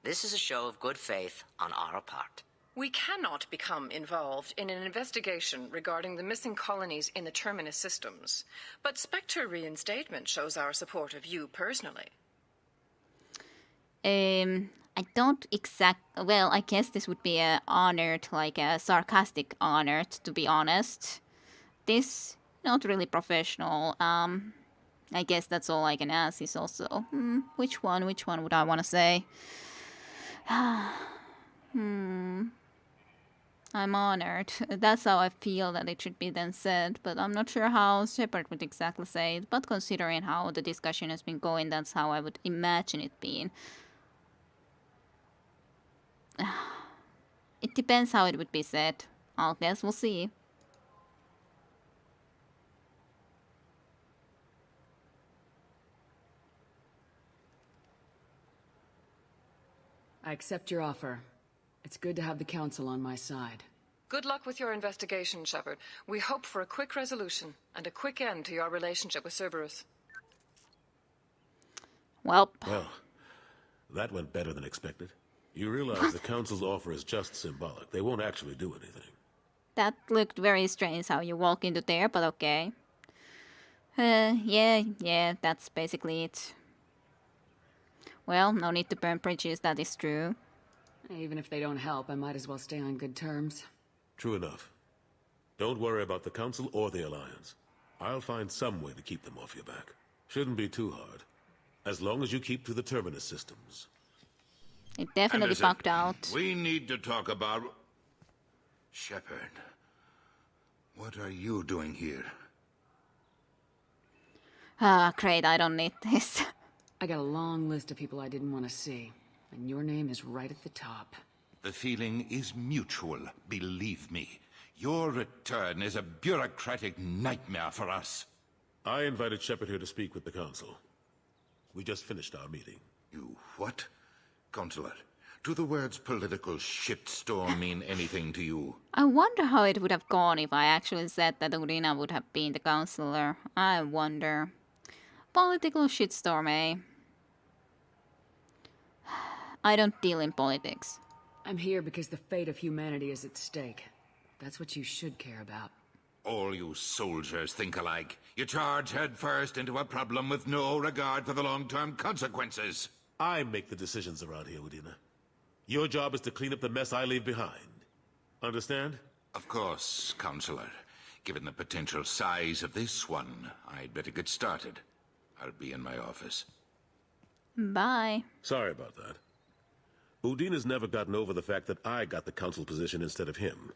This is a show of good faith on our part. We cannot become involved in an investigation regarding the missing colonies in the Terminus systems, but Spectre reinstatement shows our support of you personally. I don't well, I guess this would be a honored, like a sarcastic honored, to be honest. This, not really professional. I guess that's all I can ask is also, which one would I want to say? I'm honored. That's how I feel that it should be then said, but I'm not sure how Shepard would exactly say it, but considering how the discussion has been going, that's how I would imagine it being. It depends how it would be said. I guess we'll see. I accept your offer. It's good to have the Council on my side. Good luck with your investigation, Shepard. We hope for a quick resolution and a quick end to your relationship with Cerberus. Well, that went better than expected. You realize the Council's offer is just symbolic. They won't actually do anything. That looked very strange how you walk into there, but okay. Yeah, that's basically it. Well, no need to burn bridges, that is true. Even if they don't help, I might as well stay on good terms. True enough. Don't worry about the Council or the Alliance. I'll find some way to keep them off your back. Shouldn't be too hard. As long as you keep to the Terminus systems. It definitely bugged out. We need to talk about... Shepard, what are you doing here? Great, I don't need this. I got a long list of people I didn't want to see, and your name is right at the top. The feeling is mutual, believe me. Your return is a bureaucratic nightmare for us. I invited Shepard here to speak with the Council. We just finished our meeting. You what? Consular, do the words political shitstorm mean anything to you? I wonder how it would have gone if I actually said that Urina would have been the Counselor. I wonder. Political shitstorm, eh? I don't deal in politics. I'm here because the fate of humanity is at stake. That's what you should care about. All you soldiers think alike. You charge headfirst into a problem with no regard for the long-term consequences. I make the decisions around here, Udina. Your job is to clean up the mess I leave behind. Understand? Of course, Counselor. Given the potential size of this one, I'd better get started. I'll be in my office. Bye. Sorry about that. Udina's never gotten over the fact that I got the Council position instead of him.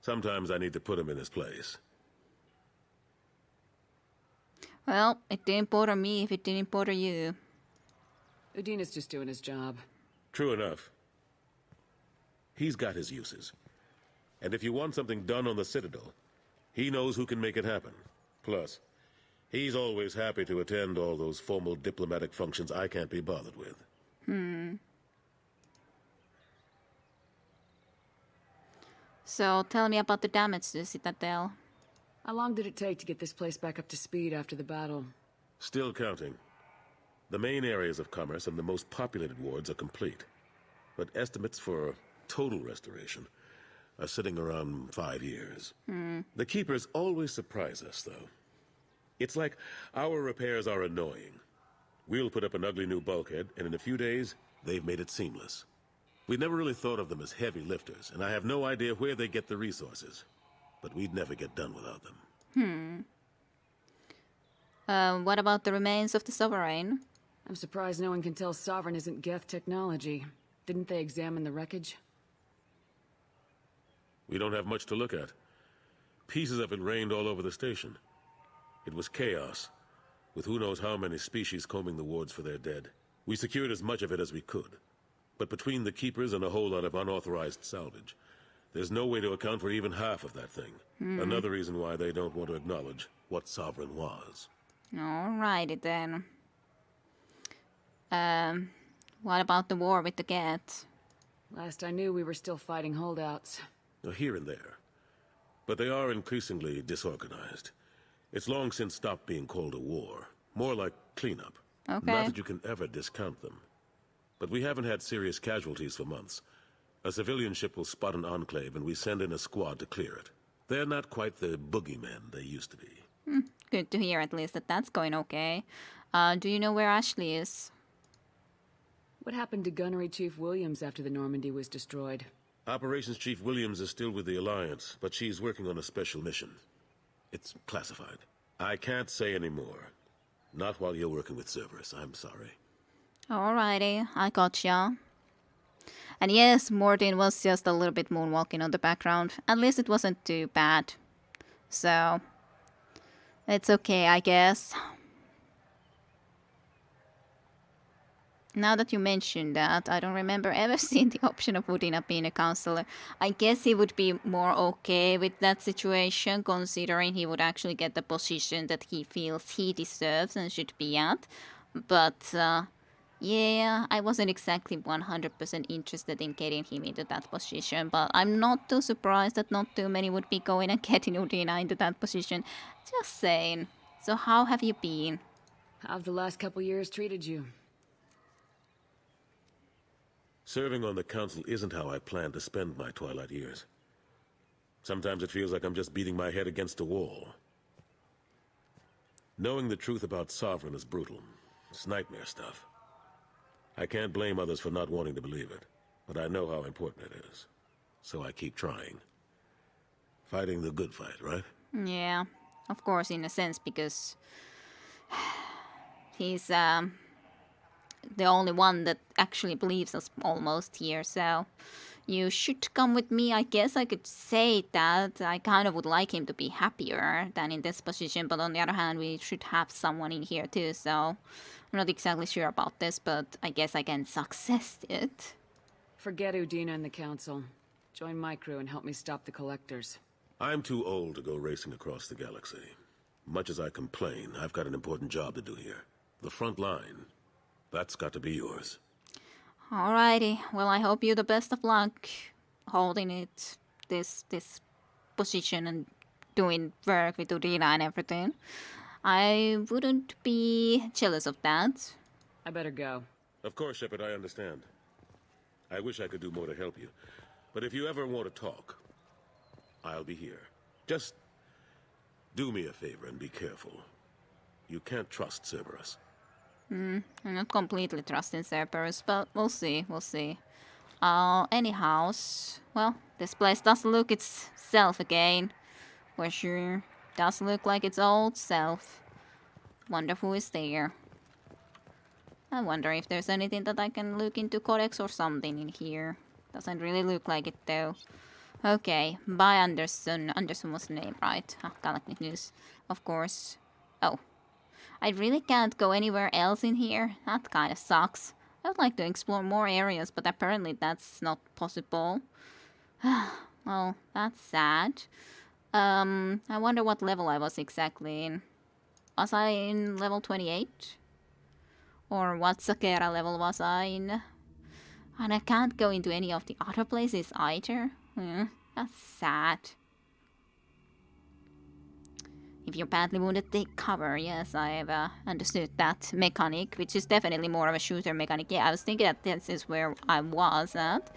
Sometimes I need to put him in his place. Well, it didn't bother me if it didn't bother you. Udina's just doing his job. True enough. He's got his uses. And if you want something done on the Citadel, he knows who can make it happen. Plus, he's always happy to attend all those formal diplomatic functions I can't be bothered with. So, tell me about the damage to the Citadel. How long did it take to get this place back up to speed after the battle? Still counting. The main areas of commerce and the most populated wards are complete. But estimates for total restoration are sitting around 5 years. The Keepers always surprise us, though. It's like our repairs are annoying. We'll put up an ugly new bulkhead, and in a few days, they've made it seamless. We never really thought of them as heavy lifters, and I have no idea where they get the resources. But we'd never get done without them. What about the remains of the Sovereign? I'm surprised no one can tell Sovereign isn't Geth technology. Didn't they examine the wreckage? We don't have much to look at. Pieces of it rained all over the station. It was chaos, with who knows how many species combing the wards for their dead. We secured as much of it as we could. But between the Keepers and a whole lot of unauthorized salvage, there's no way to account for even half of that thing. Another reason why they don't want to acknowledge what Sovereign was. Alrighty then. What about the war with the Geth? Last I knew, we were still fighting holdouts. Here and there. But they are increasingly disorganized. It's long since stopped being called a war. More like cleanup. Okay. Not that you can ever discount them. But we haven't had serious casualties for months. A civilian ship will spot an enclave and we send in a squad to clear it. They're not quite the boogeymen they used to be. Good to hear at least that that's going okay. Do you know where Ashley is? What happened to Gunnery Chief Williams after the Normandy was destroyed? Operations Chief Williams is still with the Alliance, but she's working on a special mission. It's classified. I can't say any more. Not while you're working with Cerberus, I'm sorry. Alrighty, I gotcha. And yes, Mordin was just a little bit moonwalking on the background. At least it wasn't too bad. So, it's okay, I guess. Now that you mentioned that, I don't remember ever seeing the option of Udina being a counselor. I guess he would be more okay with that situation, considering he would actually get the position that he feels he deserves and should be at. But, yeah, I wasn't exactly 100% interested in getting him into that position, but I'm not too surprised that not too many would be going and getting Udina into that position. Just saying. So how have you been? How have the last couple years treated you? Serving on the council isn't how I plan to spend my twilight years. Sometimes it feels like I'm just beating my head against a wall. Knowing the truth about Sovereign is brutal. It's nightmare stuff. I can't blame others for not wanting to believe it, but I know how important it is. So I keep trying. Fighting the good fight, right? Yeah, of course, in a sense, because he's the only one that actually believes us almost here, so you should come with me. I guess I could say that. I kind of would like him to be happier than in this position, but on the other hand, we should have someone in here too, so I'm not exactly sure about this, but I guess I can success it. Forget Udina and the council. Join my crew and help me stop the collectors. I'm too old to go racing across the galaxy. Much as I complain, I've got an important job to do here. The front line. That's got to be yours. Alrighty. Well, I hope you the best of luck holding it, this position and doing work with Udina and everything. I wouldn't be jealous of that. I better go. Of course, Shepard, I understand. I wish I could do more to help you. But if you ever want to talk, I'll be here. Just do me a favor and be careful. You can't trust Cerberus. I'm not completely trusting Cerberus, but we'll see, anyhow, well, this place does look its self again. For sure. Does look like its old self. Wonder who is there. I wonder if there's anything that I can look into Codex or something in here. Doesn't really look like it though. Okay, bye Anderson. Anderson was the name, right? Galactic News, of course. Oh. I really can't go anywhere else in here. That kind of sucks. I would like to explore more areas, but apparently that's not possible. Well, that's sad. I wonder what level I was exactly in. Was I in level 28? Or what Sakera level was I in? And I can't go into any of the other places either. That's sad. If you're badly wounded, take cover. Yes, I've understood that mechanic, which is definitely more of a shooter mechanic. Yeah, I was thinking that this is where I was at,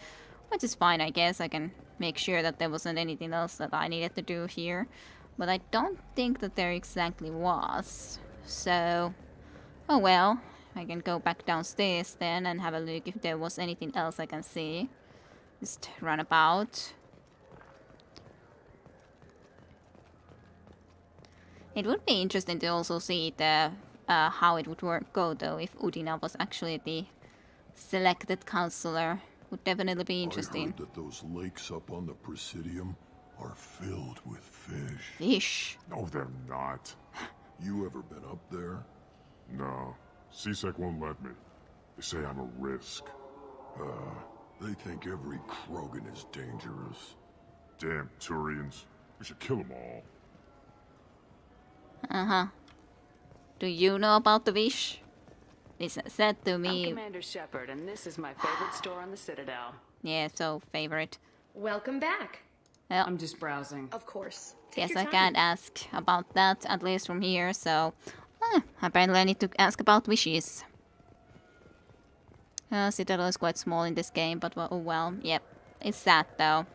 which is fine, I guess. I can make sure that there wasn't anything else that I needed to do here. But I don't think that there exactly was. So, oh well. I can go back downstairs then and have a look if there was anything else I can see. Just run about. It would be interesting to also see the how it would go though if Udina was actually the selected counselor. Would definitely be interesting. I heard that those lakes up on the Presidium are filled with fish. Fish? No, they're not. You ever been up there? No. CSEC won't let me. They say I'm a risk. They think every Krogan is dangerous. Damn Turians. We should kill them all. Uh-huh. Do you know about the fish? It's said to me... I'm Commander Shepard, and this is my favorite store on the Citadel. Yeah, so favorite. Welcome back. Well, I'm just browsing. Of course. Yes, I can't ask about that, at least from here, so... apparently I need to ask about wishes. Citadel is quite small in this game, but oh well, yep. It's sad though.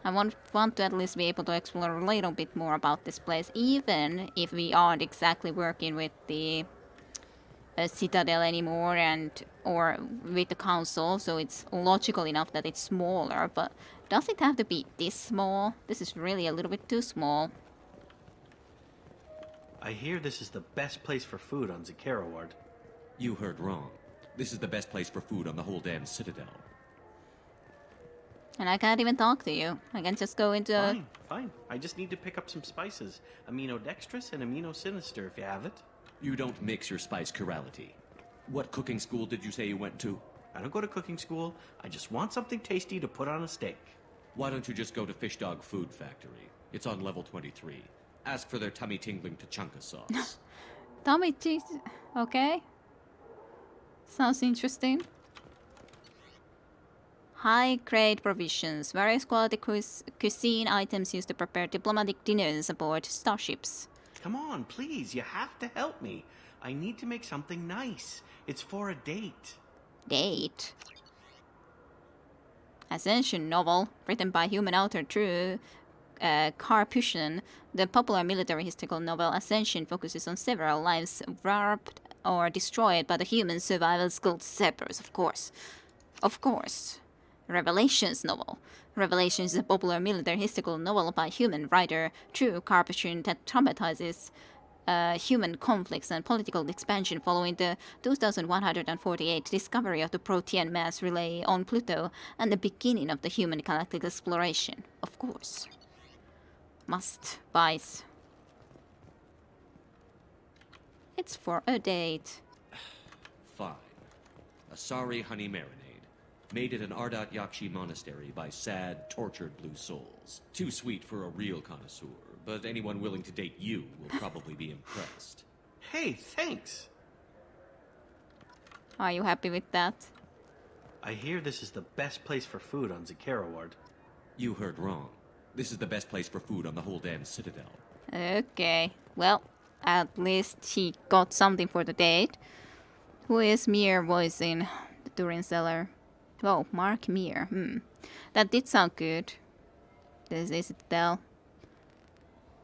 I want to at least be able to explore a little bit more about this place, even if we aren't exactly working with the Citadel anymore or with the council, so it's logical enough that it's smaller, but does it have to be this small? This is really a little bit too small. I hear this is the best place for food on Zakera Ward. You heard wrong. This is the best place for food on the whole damn Citadel. And I can't even talk to you. I can just go into... Fine. I just need to pick up some spices. Aminodextrous and aminosinister if you have it. You don't mix your spice chirality. What cooking school did you say you went to? I don't go to cooking school. I just want something tasty to put on a steak. Why don't you just go to Fish Dog Food Factory? It's on level 23. Ask for their tummy-tingling tachanka sauce. Tummy cheese? Okay. Sounds interesting. High-grade provisions. Various quality cuisine items used to prepare diplomatic dinners aboard starships. Come on, please. You have to help me. I need to make something nice. It's for a date. Date? Ascension novel, written by human author Drew Karpushian. The popular military historical novel Ascension focuses on several lives warped or destroyed by the human survival skilled Cerberus, of course. Of course. Revelations novel. Revelations is a popular military historical novel by human writer Drew Karpushian that dramatizes human conflicts and political expansion following the 2148 discovery of the Protean mass relay on Pluto and the beginning of the human galactic exploration. Of course. Must buys. It's for a date. Fine. Asari honey marinade. Made at an Ardat Yakshi monastery by sad, tortured blue souls. Too sweet for a real connoisseur, but anyone willing to date you will probably be impressed. Hey, thanks! Are you happy with that? I hear this is the best place for food on Zakera Ward. You heard wrong. This is the best place for food on the whole damn Citadel. Okay, well, at least he got something for the date. Who is Mir voicing the Turin seller? Oh, Mark Mir. That did sound good. This is Citadel.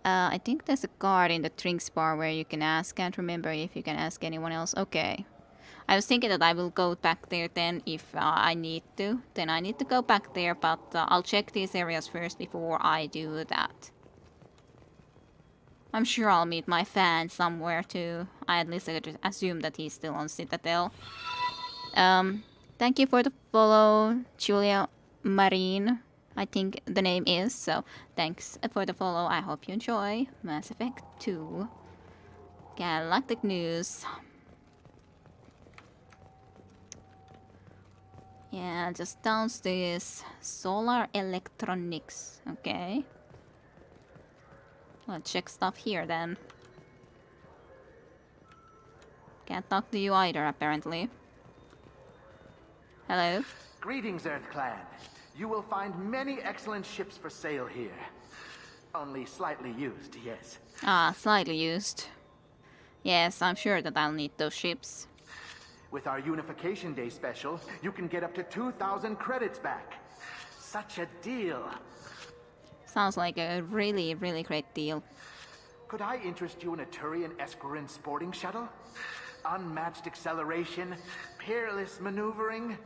I think there's a card in the drinks bar where you can ask. Can't remember if you can ask anyone else. Okay. I was thinking that I will go back there then if I need to. Then I need to go back there, but I'll check these areas first before I do that. I'm sure I'll meet my fan somewhere too. At least I could assume that he's still on Citadel. Thank you for the follow, Julia Marine. I think the name is, so thanks for the follow. I hope you enjoy Mass Effect 2. Galactic News. Yeah, just downstairs. Solar electronics. Okay. Let's check stuff here then. Can't talk to you either, apparently. Hello? Greetings, Earth Clan. You will find many excellent ships for sale here. Only slightly used, yes. Ah, slightly used. Yes, I'm sure that I'll need those ships. With our Unification Day special, you can get up to 2,000 credits back. Such a deal. Sounds like a really, really great deal. Could I interest you in a Turian Esquirin sporting shuttle? Unmatched acceleration, peerless maneuvering,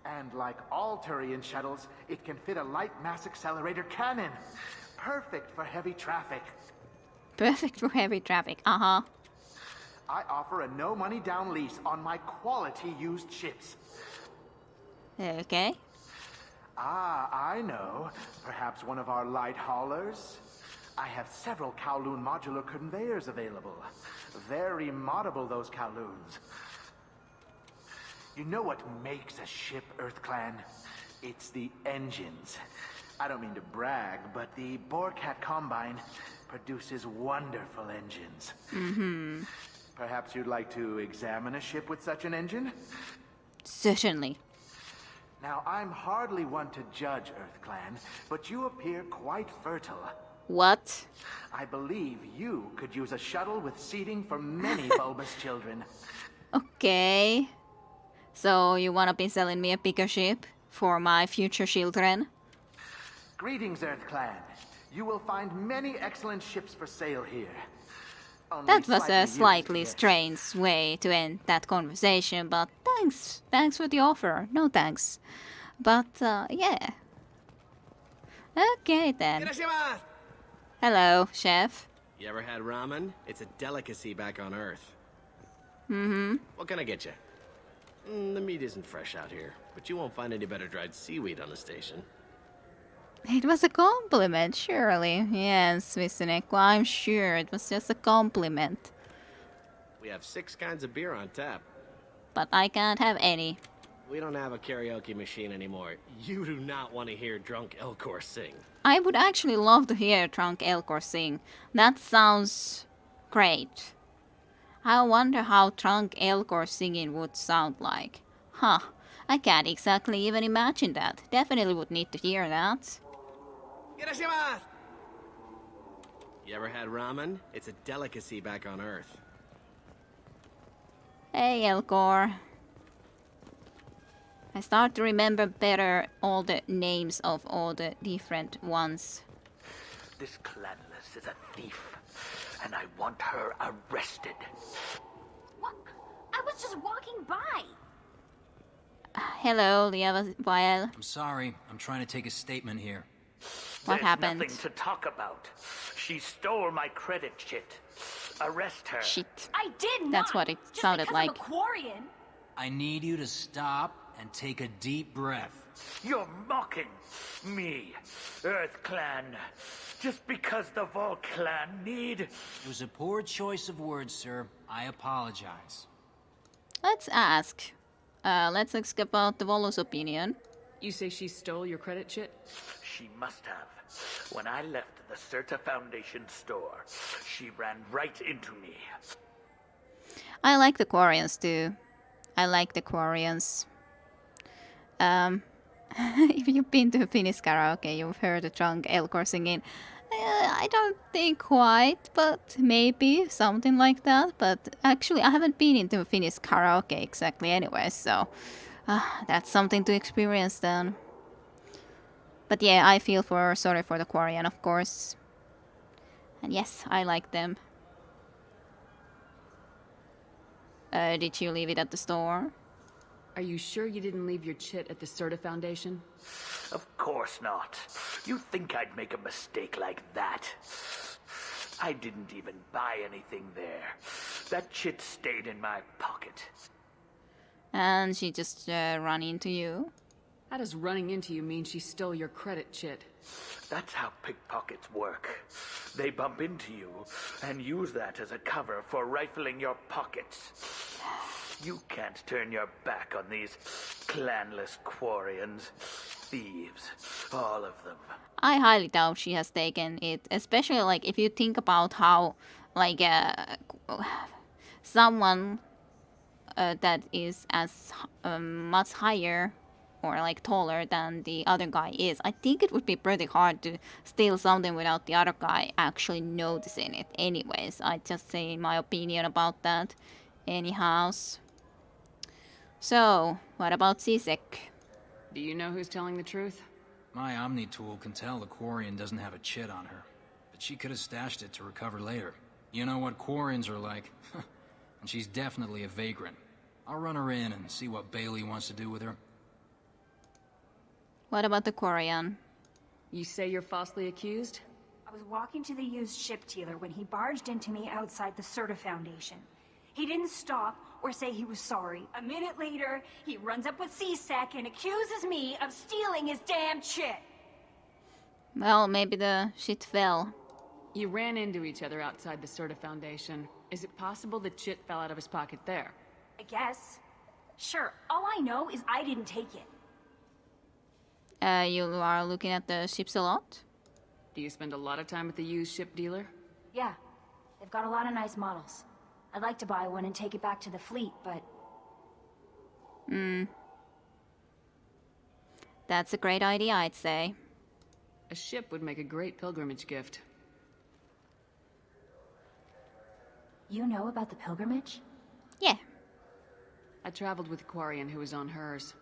and like all Turian shuttles, it can fit a light mass accelerator cannon. Perfect for heavy traffic. Perfect for heavy traffic, uh-huh. I offer a no-money down lease on my quality used ships. Okay. Ah, I know. Perhaps one of our light haulers? I have several Kowloon modular conveyors available. Very moddable, those Kowloons. You know what makes a ship, Earth Clan? It's the engines. I don't mean to brag, but the Borecat Combine produces wonderful engines. Mm-hmm. Perhaps you'd like to examine a ship with such an engine? Certainly. Now, I'm hardly one to judge, Earth Clan, but you appear quite fertile. What? I believe you could use a shuttle with seating for many bulbous children. Okay. So you wanna be selling me a bigger ship for my future children? Greetings, Earth Clan. You will find many excellent ships for sale here. Only That was a used, slightly yes. strange way to end that conversation, but thanks. Thanks for the offer. No thanks. But, yeah. Okay, then. Hello, chef. You ever had ramen? It's a delicacy back on Earth. Mm-hmm. What can I get you? The meat isn't fresh out here, but you won't find any better dried seaweed on the station. It was a compliment, surely. Yes, Visineko, I'm sure it was just a compliment. We have 6 kinds of beer on tap. But I can't have any. We don't have a karaoke machine anymore. You do not want to hear drunk Elcor sing. I would actually love to hear Drunk Elcor sing. That sounds great. I wonder how Drunk Elcor singing would sound like. Huh, I can't exactly even imagine that. Definitely would need to hear that. You ever had ramen? It's a delicacy back on Earth. Hey, Elcor. I start to remember better all the names of all the different ones. This Clanless is a thief, and I want her arrested. What? I was just walking by. Hello, Liavael. I'm sorry. I'm trying to take a statement here. What happened? There's nothing to talk about. She stole my credit shit. Arrest her. Shit. I did not. That's what it sounded like. I'm a Quarian. I need you to stop and take a deep breath. You're mocking me, Earth Clan. Just because the Vol Clan need... It was a poor choice of words, sir. I apologize. Let's ask. Let's ask about the Volo's opinion. You say she stole your credit shit? She must have. When I left the Certa Foundation store, she ran right into me. I like the Quarians too. I like the Quarians. If you've been to Finnish karaoke, you've heard the Drunk Elcor singing. I don't think quite, but maybe something like that. But actually, I haven't been into Finnish karaoke exactly anyway, so that's something to experience then. But yeah, I feel sorry for the Quarian, of course. And yes, I like them. Did you leave it at the store? Are you sure you didn't leave your chit at the Certa Foundation? Of course not. You think I'd make a mistake like that? I didn't even buy anything there. That chit stayed in my pocket. And she just ran into you? How does running into you mean she stole your credit chit? That's how pickpockets work. They bump into you and use that as a cover for rifling your pockets. You can't turn your back on these clanless Quarians. Thieves, all of them. I highly doubt she has taken it, especially like if you think about how like someone that is as much higher or like taller than the other guy is. I think it would be pretty hard to steal something without the other guy actually noticing it. Anyways, I just say my opinion about that. Anyhow. So, what about Sisek? Do you know who's telling the truth? My Omni tool can tell the Quarian doesn't have a chit on her, but she could have stashed it to recover later. You know what Quarians are like, and she's definitely a vagrant. I'll run her in and see what Bailey wants to do with her. What about the Quarian? You say you're falsely accused? I was walking to the used ship dealer when he barged into me outside the Serta Foundation. He didn't stop or say he was sorry. A minute later, he runs up with C-Sec and accuses me of stealing his damn shit. Well, maybe the shit fell. You ran into each other outside the Serta Foundation. Is it possible the chit fell out of his pocket there? I guess. Sure, all I know is I didn't take it. You are looking at the ships a lot? Do you spend a lot of time at the used ship dealer? Yeah, they've got a lot of nice models. I'd like to buy one and take it back to the fleet, but... That's a great idea, I'd say. A ship would make a great pilgrimage gift. You know about the pilgrimage? Yeah. I traveled with a Quarian who was on hers.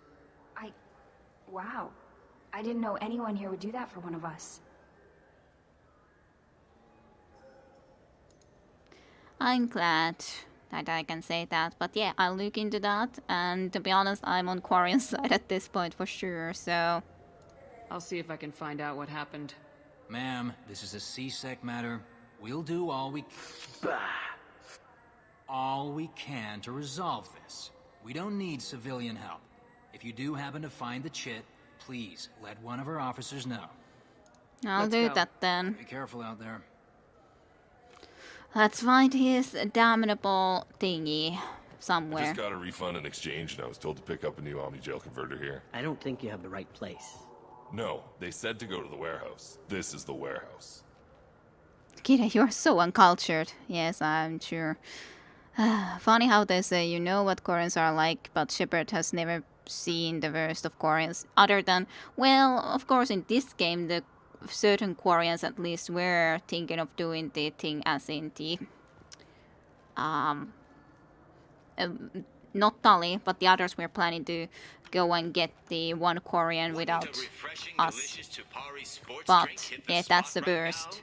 Wow. I didn't know anyone here would do that for one of us. I'm glad that I can say that, but yeah, I'll look into that, and to be honest, I'm on Quarian's side at this point for sure, so... I'll see if I can find out what happened. Ma'am, this is a C-Sec matter. We'll do all we can to resolve this. We don't need civilian help. If you do happen to find the chit, please let one of our officers know. I'll do that then. Be careful out there. Let's find his damnable thingy somewhere. I just got a refund and exchange, and I was told to pick up a new Omni Jail converter here. I don't think you have the right place. No, they said to go to the warehouse. This is the warehouse. Kira, you're so uncultured. Yes, I'm sure. Funny how they say you know what Quarians are like, but Shepard has never seen the worst of Quarians. Other than, well, of course in this game, the certain Quarians at least were thinking of doing the thing as in the... not Tully, but the others were planning to go and get the one Quarian without us. But, yeah, that's the worst.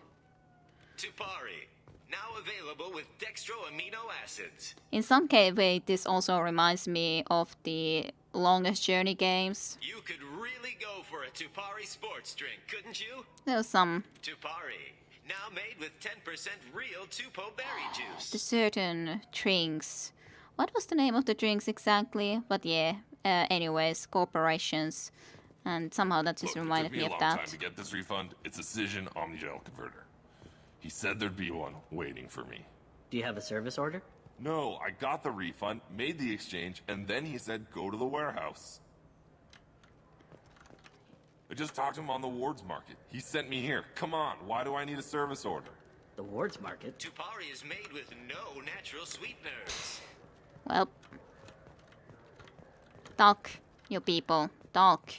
Tupari, now available with dextro amino acids. In some way, this also reminds me of the Longest Journey games. You could really go for a Tupari sports drink, couldn't you? There's some... Tupari, now made with 10% real Tupo berry juice. The certain drinks. What was the name of the drinks exactly? But yeah, anyways, corporations. And somehow that just reminded me of that. It took me a long time to get this refund. It's a Cision Omnigel converter. He said there'd be one waiting for me. Do you have a service order? No, I got the refund, made the exchange, and then he said go to the warehouse. I just talked to him on the Wards Market. He sent me here. Come on, why do I need a service order? The Wards Market? Tupari is made with no natural sweeteners. Well, talk, you people, talk.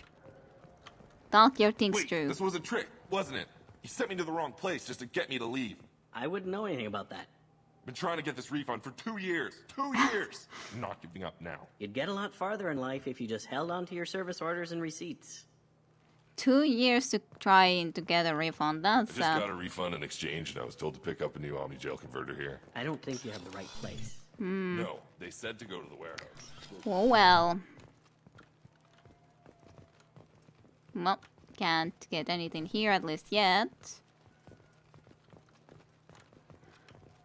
Talk your things Wait, through. This was a trick, wasn't it? He sent me to the wrong place just to get me to leave. I wouldn't know anything about that. Been trying to get this refund for 2 years. 2 years! I'm not giving up now. You'd get a lot farther in life if you just held on to your service orders and receipts. 2 years to try to get a refund. That's I just got a refund and exchange, and I was told to pick up a new Omni Jail converter here. I don't think you have the right place. No, they said to go to the warehouse. Oh well. Well, can't get anything here at least yet.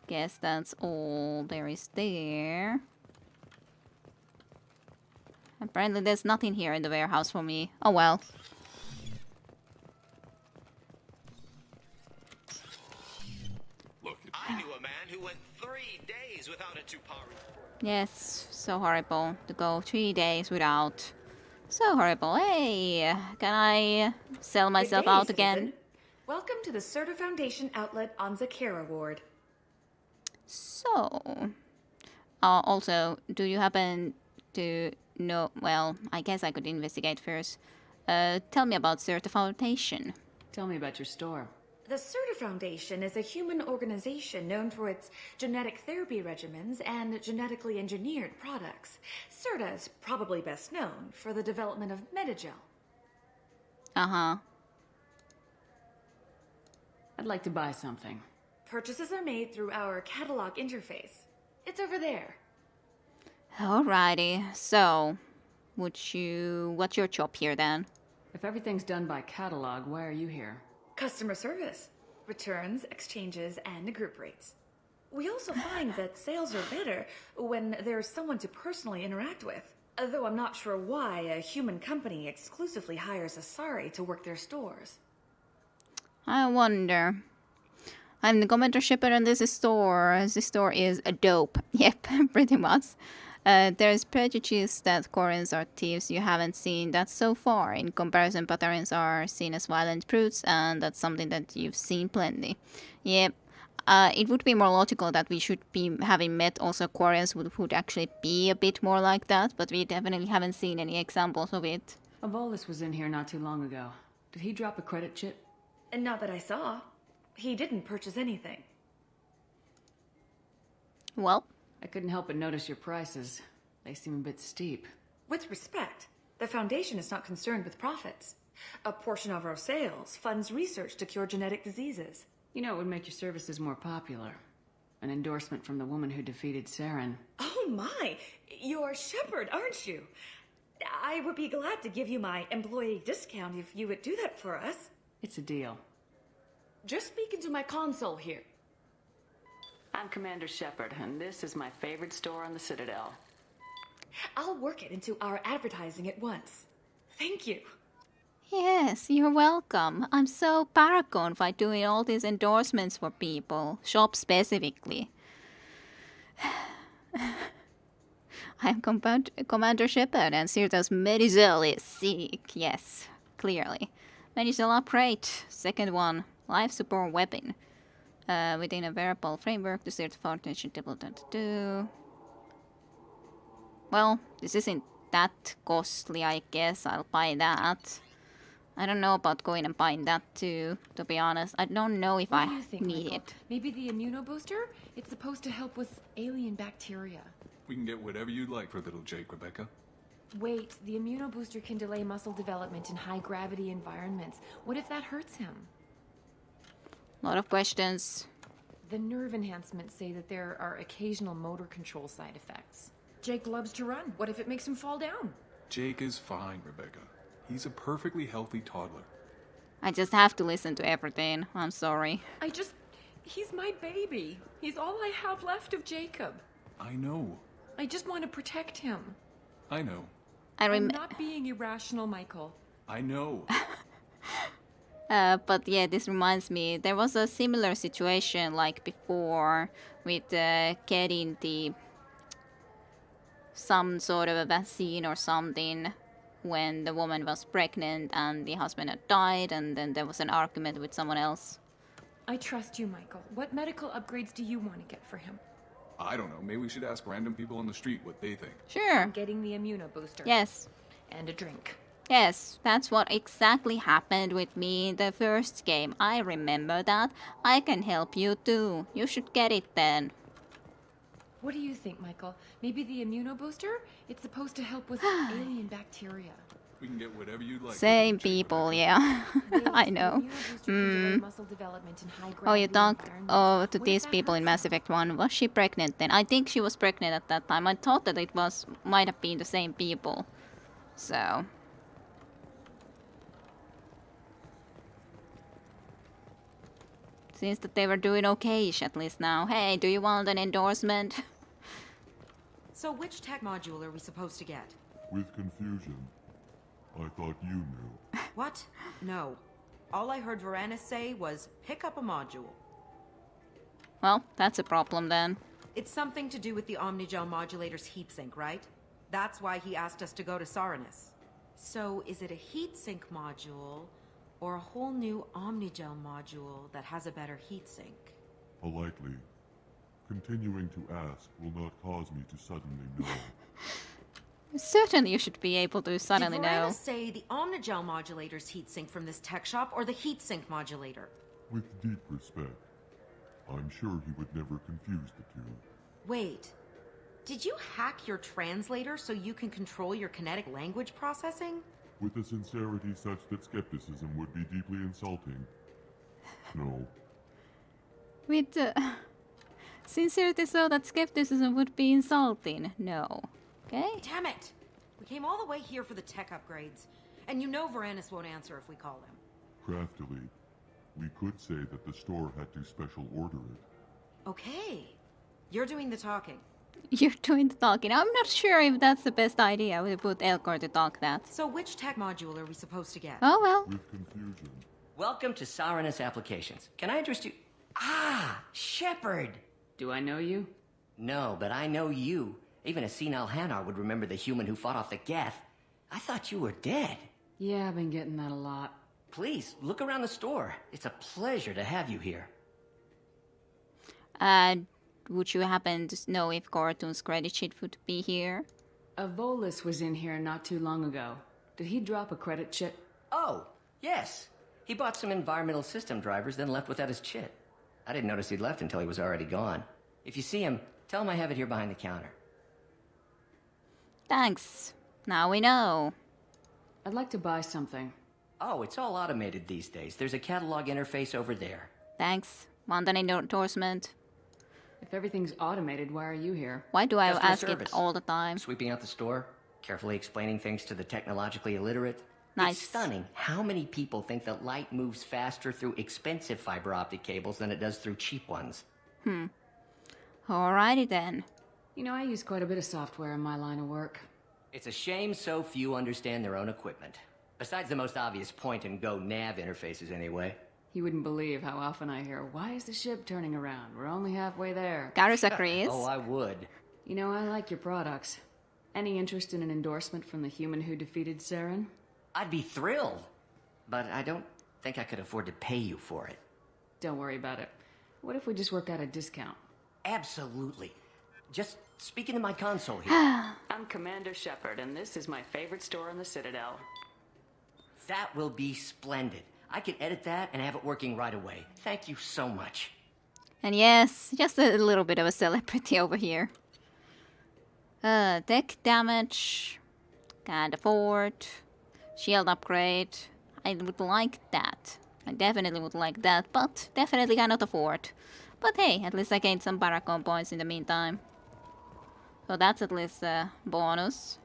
Guess that's all there is there. Apparently there's nothing here in the warehouse for me. Oh well. Yes, so horrible to go 3 days without. So horrible. Hey, can I sell myself Good day, out again? citizen. Welcome to the Serta Foundation outlet on Zakera Ward. So, also, do you happen to know? Well, I guess I could investigate first. Tell me about Serta Foundation. Tell me about your store. The Serta Foundation is a human organization known for its genetic therapy regimens and genetically engineered products. Serta is probably best known for the development of Metagel. Uh-huh. I'd like to buy something. Purchases are made through our catalog interface. It's over there. Alrighty. So, what's your job here then? If everything's done by catalog, why are you here? Customer service, returns, exchanges, and group rates. We also find that sales are better when there's someone to personally interact with. Though I'm not sure why a human company exclusively hires Asari to work their stores. I wonder. I'm the commander shipper in this store. This store is a dope. Yep, pretty much. There's prejudice that Koreans are thieves you haven't seen that so far. In comparison, Patarins are seen as violent brutes, and that's something that you've seen plenty. Yep. It would be more logical that we should be having met also Koreans who would actually be a bit more like that, but we definitely haven't seen any examples of it. Avolis was in here not too long ago. Did he drop a credit chip? And not that I saw. He didn't purchase anything. Well, I couldn't help but notice your prices. They seem a bit steep. With respect, the Foundation is not concerned with profits. A portion of our sales funds research to cure genetic diseases. You know, it would make your services more popular. An endorsement from the woman who defeated Saren. Oh my! You're Shepard, aren't you? I would be glad to give you my employee discount if you would do that for us. It's a deal. Just speak into my console here. I'm Commander Shepard, and this is my favorite store on the Citadel. I'll work it into our advertising at once. Thank you. Yes, you're welcome. I'm so paragon by doing all these endorsements for people. Shop specifically. I'm Commander Shepard, and Sirta's Metagel is sick. Yes, clearly. Metagel upgrade. Second one. Life support weapon. Within a wearable framework, the Sirta Foundation do. Well, this isn't that costly, I guess. I'll buy that. I don't know about going and buying that too, to be honest. I don't know if What I do you think, need Michael? it. Maybe the immunobooster? It's supposed to help with alien bacteria. We can get whatever you'd like for little Jake, Rebecca. Wait, the immunobooster can delay muscle development in high-gravity environments. What if that hurts him? A lot of questions. The nerve enhancements say that there are occasional motor control side effects. Jake loves to run. What if it makes him fall down? Jake is fine, Rebecca. He's a perfectly healthy toddler. I just have to listen to everything. I'm sorry. He's my baby. He's all I have left of Jacob. I know. I just want to protect him. I know. I'm not being irrational, Michael. I know. But yeah, this reminds me, there was a similar situation like before with getting some sort of a vaccine or something when the woman was pregnant and the husband had died, and then there was an argument with someone else. I trust you, Michael. What medical upgrades do you want to get for him? I don't know. Maybe we should ask random people on the street what they think. Sure. I'm getting the immunobooster. Yes. And a drink. Yes, that's what exactly happened with me in the first game. I remember that. I can help you too. You should get it then. What do you think, Michael? Maybe the immunobooster? It's supposed to help with alien bacteria. We can get whatever you'd like. Same people, yeah. I know. Muscle development in high Oh, you gravity talked to these people in Mass Effect 1. Was she pregnant then? I think she was pregnant at that time. I thought that it might have been the same people. So... Seems that they were doing okay-ish at least now. Hey, do you want an endorsement? So which tech module are we supposed to get? With confusion. I thought you knew. What? No. All I heard Varanus say was, pick up a module. Well, that's a problem then. It's something to do with the Omnigel modulator's heatsink, right? That's why he asked us to go to Saranus. So, is it a heatsink module, or a whole new Omnigel module that has a better heatsink? Politely, continuing to ask will not cause me to suddenly know. Certainly you should be able to suddenly Did know. Verena say the Omnigel modulator's heatsink from this tech shop, or the heatsink modulator? With deep respect, I'm sure he would never confuse the two. Wait. Did you hack your translator so you can control your kinetic language processing? With a sincerity such that skepticism would be deeply insulting. No. With sincerity so that skepticism would be insulting. No. Okay? Damn it! We came all the way here for the tech upgrades. And you know Varanus won't answer if we call him. Craftily, we could say that the store had to special order it. Okay. You're doing the talking. You're doing the talking. I'm not sure if that's the best idea. We put Elcor to talk that. So which tech module are we supposed to get? Oh well. With confusion. Welcome to Saranus Applications. Can I interest you? Ah, Shepard! Do I know you? No, but I know you. Even a senile Hanar would remember the human who fought off the Geth. I thought you were dead. Yeah, I've been getting that a lot. Please, look around the store. It's a pleasure to have you here. Would you happen to know if Cartoon's credit sheet would be here? A Volus was in here not too long ago. Did he drop a credit chit? Oh, yes. He bought some environmental system drivers, then left without his chit. I didn't notice he'd left until he was already gone. If you see him, tell him I have it here behind the counter. Thanks. Now we know. I'd like to buy something. Oh, it's all automated these days. There's a catalog interface over there. Thanks. Want an endorsement? If everything's automated, why are you here? Why do I Customer ask service. it all the time? Sweeping out the store, carefully explaining things to the technologically illiterate. Nice. It's stunning how many people think that light moves faster through expensive fiber optic cables than it does through cheap ones. Alrighty then. You know, I use quite a bit of software in my line of work. It's a shame so few understand their own equipment. Besides the most obvious point-and-go nav interfaces anyway. You wouldn't believe how often I hear, why is the ship turning around? We're only halfway there. Garrus agrees. Oh, I would. You know, I like your products. Any interest in an endorsement from the human who defeated Saren? I'd be thrilled. But I don't think I could afford to pay you for it. Don't worry about it. What if we just work out a discount? Absolutely. Just speak into my console here. I'm Commander Shepard, and this is my favorite store in the Citadel. That will be splendid. I can edit that and have it working right away. Thank you so much. And yes, just a little bit of a celebrity over here. Tech damage. Can't afford. Shield upgrade. I would like that. I definitely would like that, but definitely cannot afford. But hey, at least I gained some Baracon points in the meantime. So that's at least a bonus.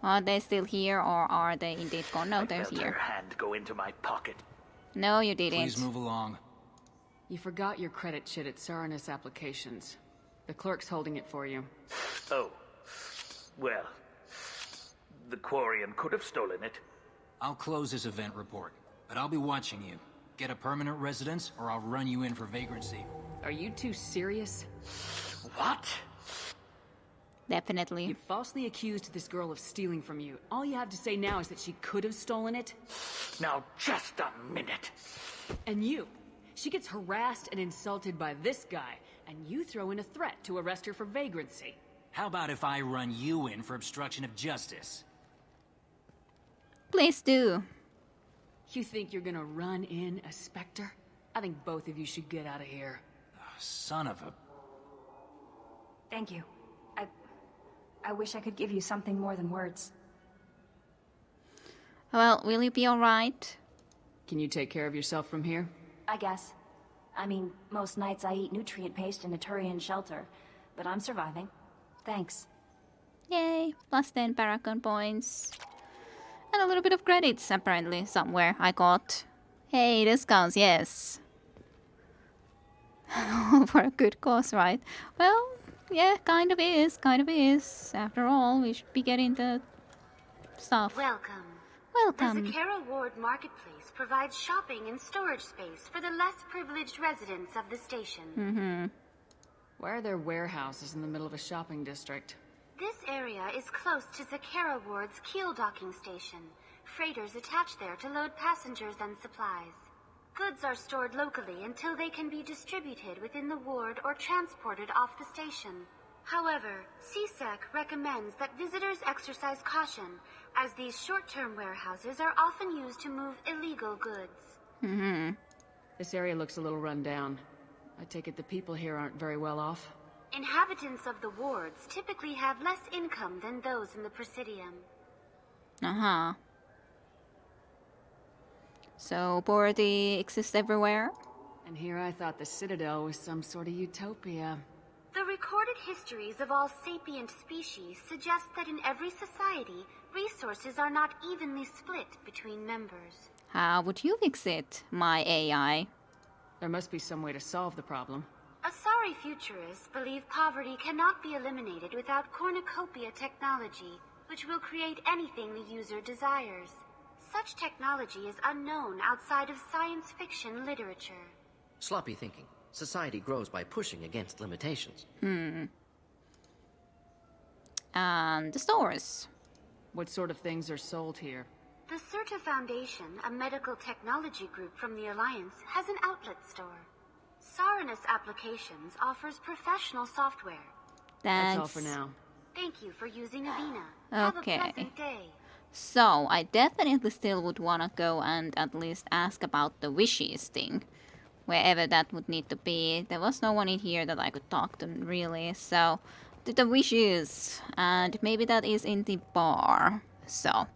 Are they still here, or are they indeed gone? No, they're here. Her hand go into my pocket. No, you didn't. Please move along. You forgot your credit chit at Saranus Applications. The clerk's holding it for you. Oh. Well, the Quarian could have stolen it. I'll close this event report, but I'll be watching you. Get a permanent residence, or I'll run you in for vagrancy. Are you two serious? What? Definitely. You falsely accused this girl of stealing from you. All you have to say now is that she could have stolen it. Now, just a minute. And you. She gets harassed and insulted by this guy, and you throw in a threat to arrest her for vagrancy. How about if I run you in for obstruction of justice? Please do. You think you're gonna run in a Spectre? I think both of you should get out of here. Oh, son of a... Thank you. I wish I could give you something more than words. Well, will you be alright? Can you take care of yourself from here? I guess. I mean, most nights I eat nutrient paste in a Turian shelter, but I'm surviving. Thanks. Yay, plus 10 Baracon points. And a little bit of credits, apparently, somewhere I got. Hey, discounts, yes. For a good cause, right? Well, yeah, kind of is. After all, we should be getting the stuff. Welcome. Welcome. There's a Carol Ward marketplace provides shopping and storage space for the less privileged residents of the station. Why are there warehouses in the middle of a shopping district? This area is close to Zakera Ward's Keel docking station. Freighters attach there to load passengers and supplies. Goods are stored locally until they can be distributed within the ward or transported off the station. However, CSEC recommends that visitors exercise caution, as these short-term warehouses are often used to move illegal goods. This area looks a little run down. I take it the people here aren't very well off? Inhabitants of the wards typically have less income than those in the Presidium. So, poverty exists everywhere? And here I thought the Citadel was some sort of utopia. The recorded histories of all sapient species suggest that in every society, resources are not evenly split between members. How would you fix it, my AI? There must be some way to solve the problem. Asari futurists believe poverty cannot be eliminated without cornucopia technology, which will create anything the user desires. Such technology is unknown outside of science fiction literature. Sloppy thinking. Society grows by pushing against limitations. And the stores. What sort of things are sold here? The CERTA Foundation, a medical technology group from the Alliance, has an outlet store. Saranus Applications offers professional software. That's all for now. Thank you for using Avina. Have a pleasant day. So, I definitely still would wanna go and at least ask about the wishes thing. Wherever that would need to be. There was no one in here that I could talk to, really. So, to the wishes. And maybe that is in the bar. So,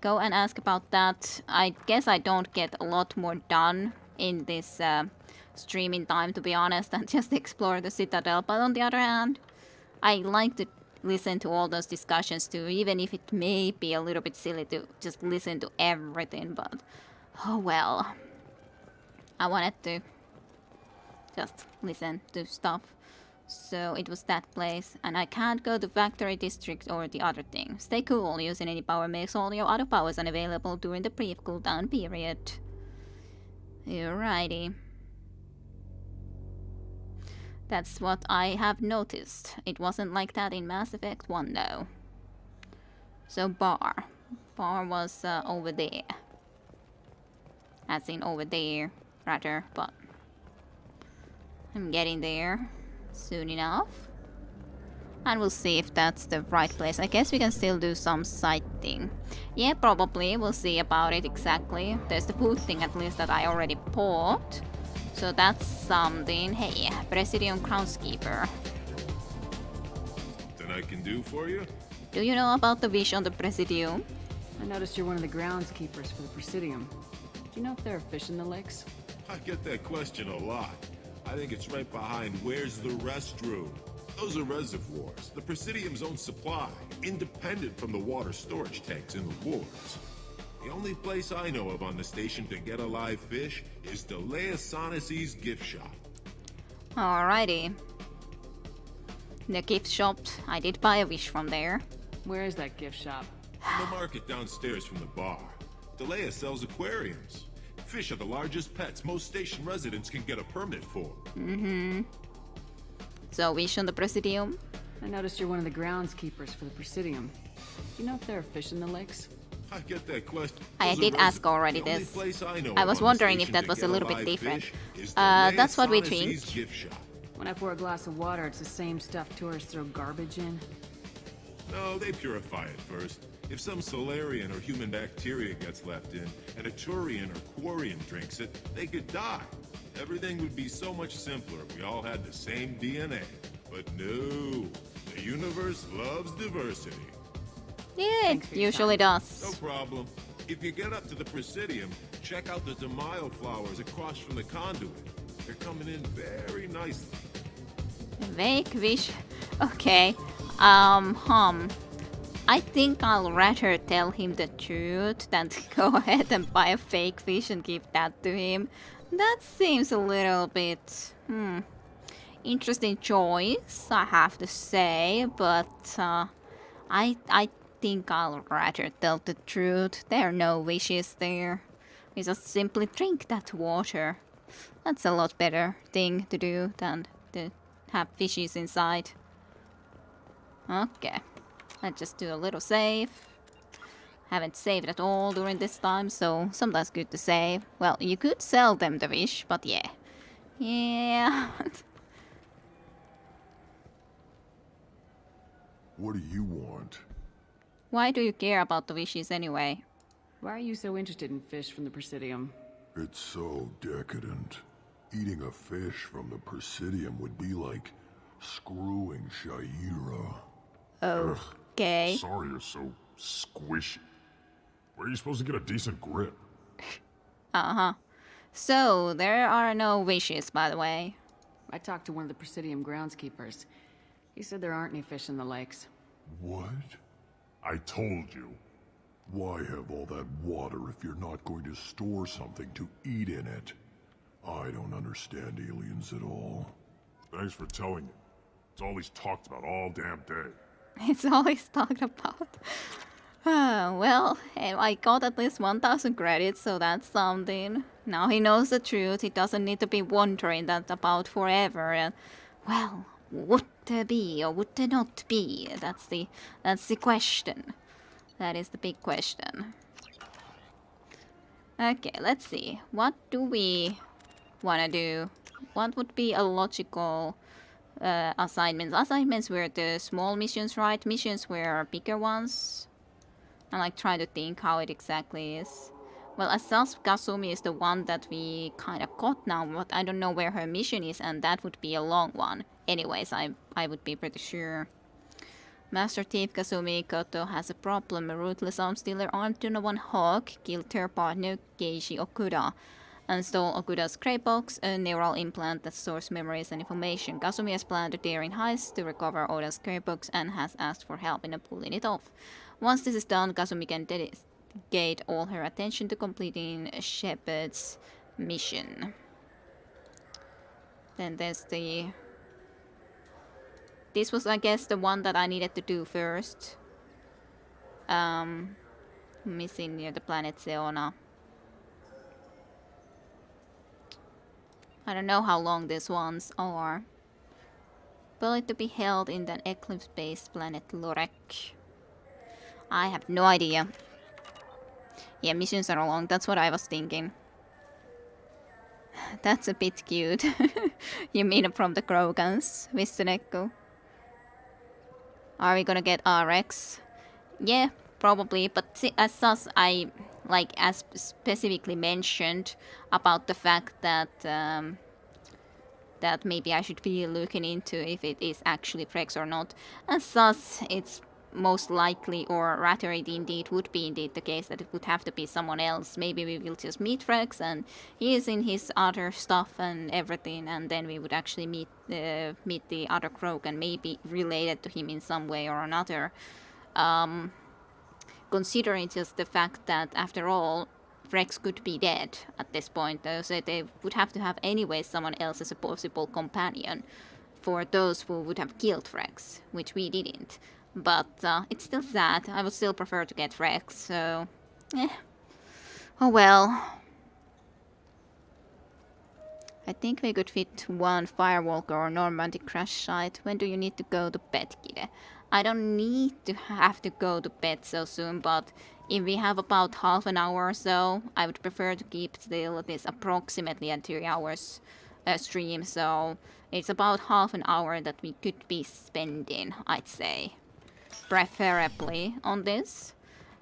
go and ask about that. I guess I don't get a lot more done in this streaming time, to be honest, than just explore the Citadel. But on the other hand, I like to listen to all those discussions too, even if it may be a little bit silly to just listen to everything, but oh well. I wanted to just listen to stuff. So it was that place, and I can't go to Factory District or the other thing. Stay cool, using any power makes all your other powers unavailable during the brief cooldown period. Alrighty. That's what I have noticed. It wasn't like that in Mass Effect 1 though. So bar. Bar was over there. As in over there, rather, but I'm getting there soon enough. And we'll see if that's the right place. I guess we can still do some sighting. Yeah, probably. We'll see about it exactly. There's the food thing at least that I already bought. So that's something. Hey, Presidium Groundskeeper. Something I can do for you? Do you know about the wish on the Presidium? I noticed you're one of the groundskeepers for the Presidium. Do you know if there are fish in the lakes? I get that question a lot. I think it's right behind where's the restroom. Those are reservoirs, the Presidium's own supply, independent from the water storage tanks in the wards. The only place I know of on the station to get a live fish is Delea Sonesi's gift shop. Alrighty. The gift shop, I did buy a wish from there. Where is that gift shop? In the market downstairs from the bar. Delea sells aquariums. Fish are the largest pets most station residents can get a permit for. So wish on the Presidium? I noticed you're one of the groundskeepers for the Presidium. Do you know if there are fish in the lakes? I get that question. I did ask already this. I was wondering if that was a little bit different. That's what we think. When I pour a glass of water, it's the same stuff tourists throw garbage in? No, they purify it first. If some Solarian or human bacteria gets left in, and a Turian or Quarian drinks it, they could die. Everything would be so much simpler if we all had the same DNA. But no, the universe loves diversity. Yeah, it usually does. No problem. If you get up to the Presidium, check out the Demaio flowers across from the conduit. They're coming in very nicely. Fake wish. Okay. I think I'll rather tell him the truth than to go ahead and buy a fake fish and give that to him. That seems a little bit, interesting choice, I have to say, but I think I'll rather tell the truth. There are no wishes there. We just simply drink that water. That's a lot better thing to do than to have fishes inside. Okay. Let's just do a little save. Haven't saved at all during this time, so sometimes good to save. Well, you could sell them the fish, but yeah. Yeah. What do you want? Why do you care about the fishes anyway? Why are you so interested in fish from the Presidium? It's so decadent. Eating a fish from the Presidium would be like screwing Shaira. Okay. Sorry you're so squishy. Where are you supposed to get a decent grip? Uh-huh. So, there are no wishes, by the way. I talked to one of the Presidium groundskeepers. He said there aren't any fish in the lakes. What? I told you. Why have all that water if you're not going to store something to eat in it? I don't understand aliens at all. Thanks for telling me. It's all he's talked about all damn day. It's all he's talked about. Well, I got at least 1,000 credits, so that's something. Now he knows the truth. He doesn't need to be wondering that about forever. And, well, would there be or would there not be? That's the question. That is the big question. Okay, let's see. What do we want to do? What would be a logical assignments? Assignments were the small missions, right? Missions were bigger ones. I'm like trying to think how it exactly is. Well, Asas Kasumi is the one that we kind of got now, but I don't know where her mission is, and that would be a long one. Anyways, I would be pretty sure. Master Thief Kasumi Koto has a problem. A ruthless arms dealer armed to one hawk killed her partner Geishi Okuda and stole Okuda's crate box, a neural implant that stores memories and information. Kasumi has planned a daring heist to recover Oda's crate box and has asked for help in pulling it off. Once this is done, Kasumi can dedicate all her attention to completing Shepard's mission. Then there's the... This was, I guess, the one that I needed to do first. Missing near the planet Seona. I don't know how long these ones are. Believed to be held in the eclipse-based planet Lorek. I have no idea. Yeah, missions are long. That's what I was thinking. That's a bit cute. You mean from the Krogans, Mr. Neko? Are we gonna get RX? Yeah, probably. But as such, I as specifically mentioned about the fact that that maybe I should be looking into if it is actually Frex or not. As such, it's most likely, or rather it indeed would be indeed the case that it would have to be someone else. Maybe we will just meet Frex and he is in his other stuff and everything, and then we would actually meet the other Croak and maybe related to him in some way or another. Considering just the fact that after all Frex could be dead at this point, though, so they would have to have anyway someone else as a possible companion for those who would have killed Frex, which we didn't. But it's still sad. I would still prefer to get Rex, so... Oh well. I think we could fit one Firewalker or Normandy crash site. When do you need to go to bed, Kide? I don't need to have to go to bed so soon, but if we have about half an hour or so, I would prefer to keep still this approximately a 3 hours stream, so it's about half an hour that we could be spending, I'd say. Preferably on this,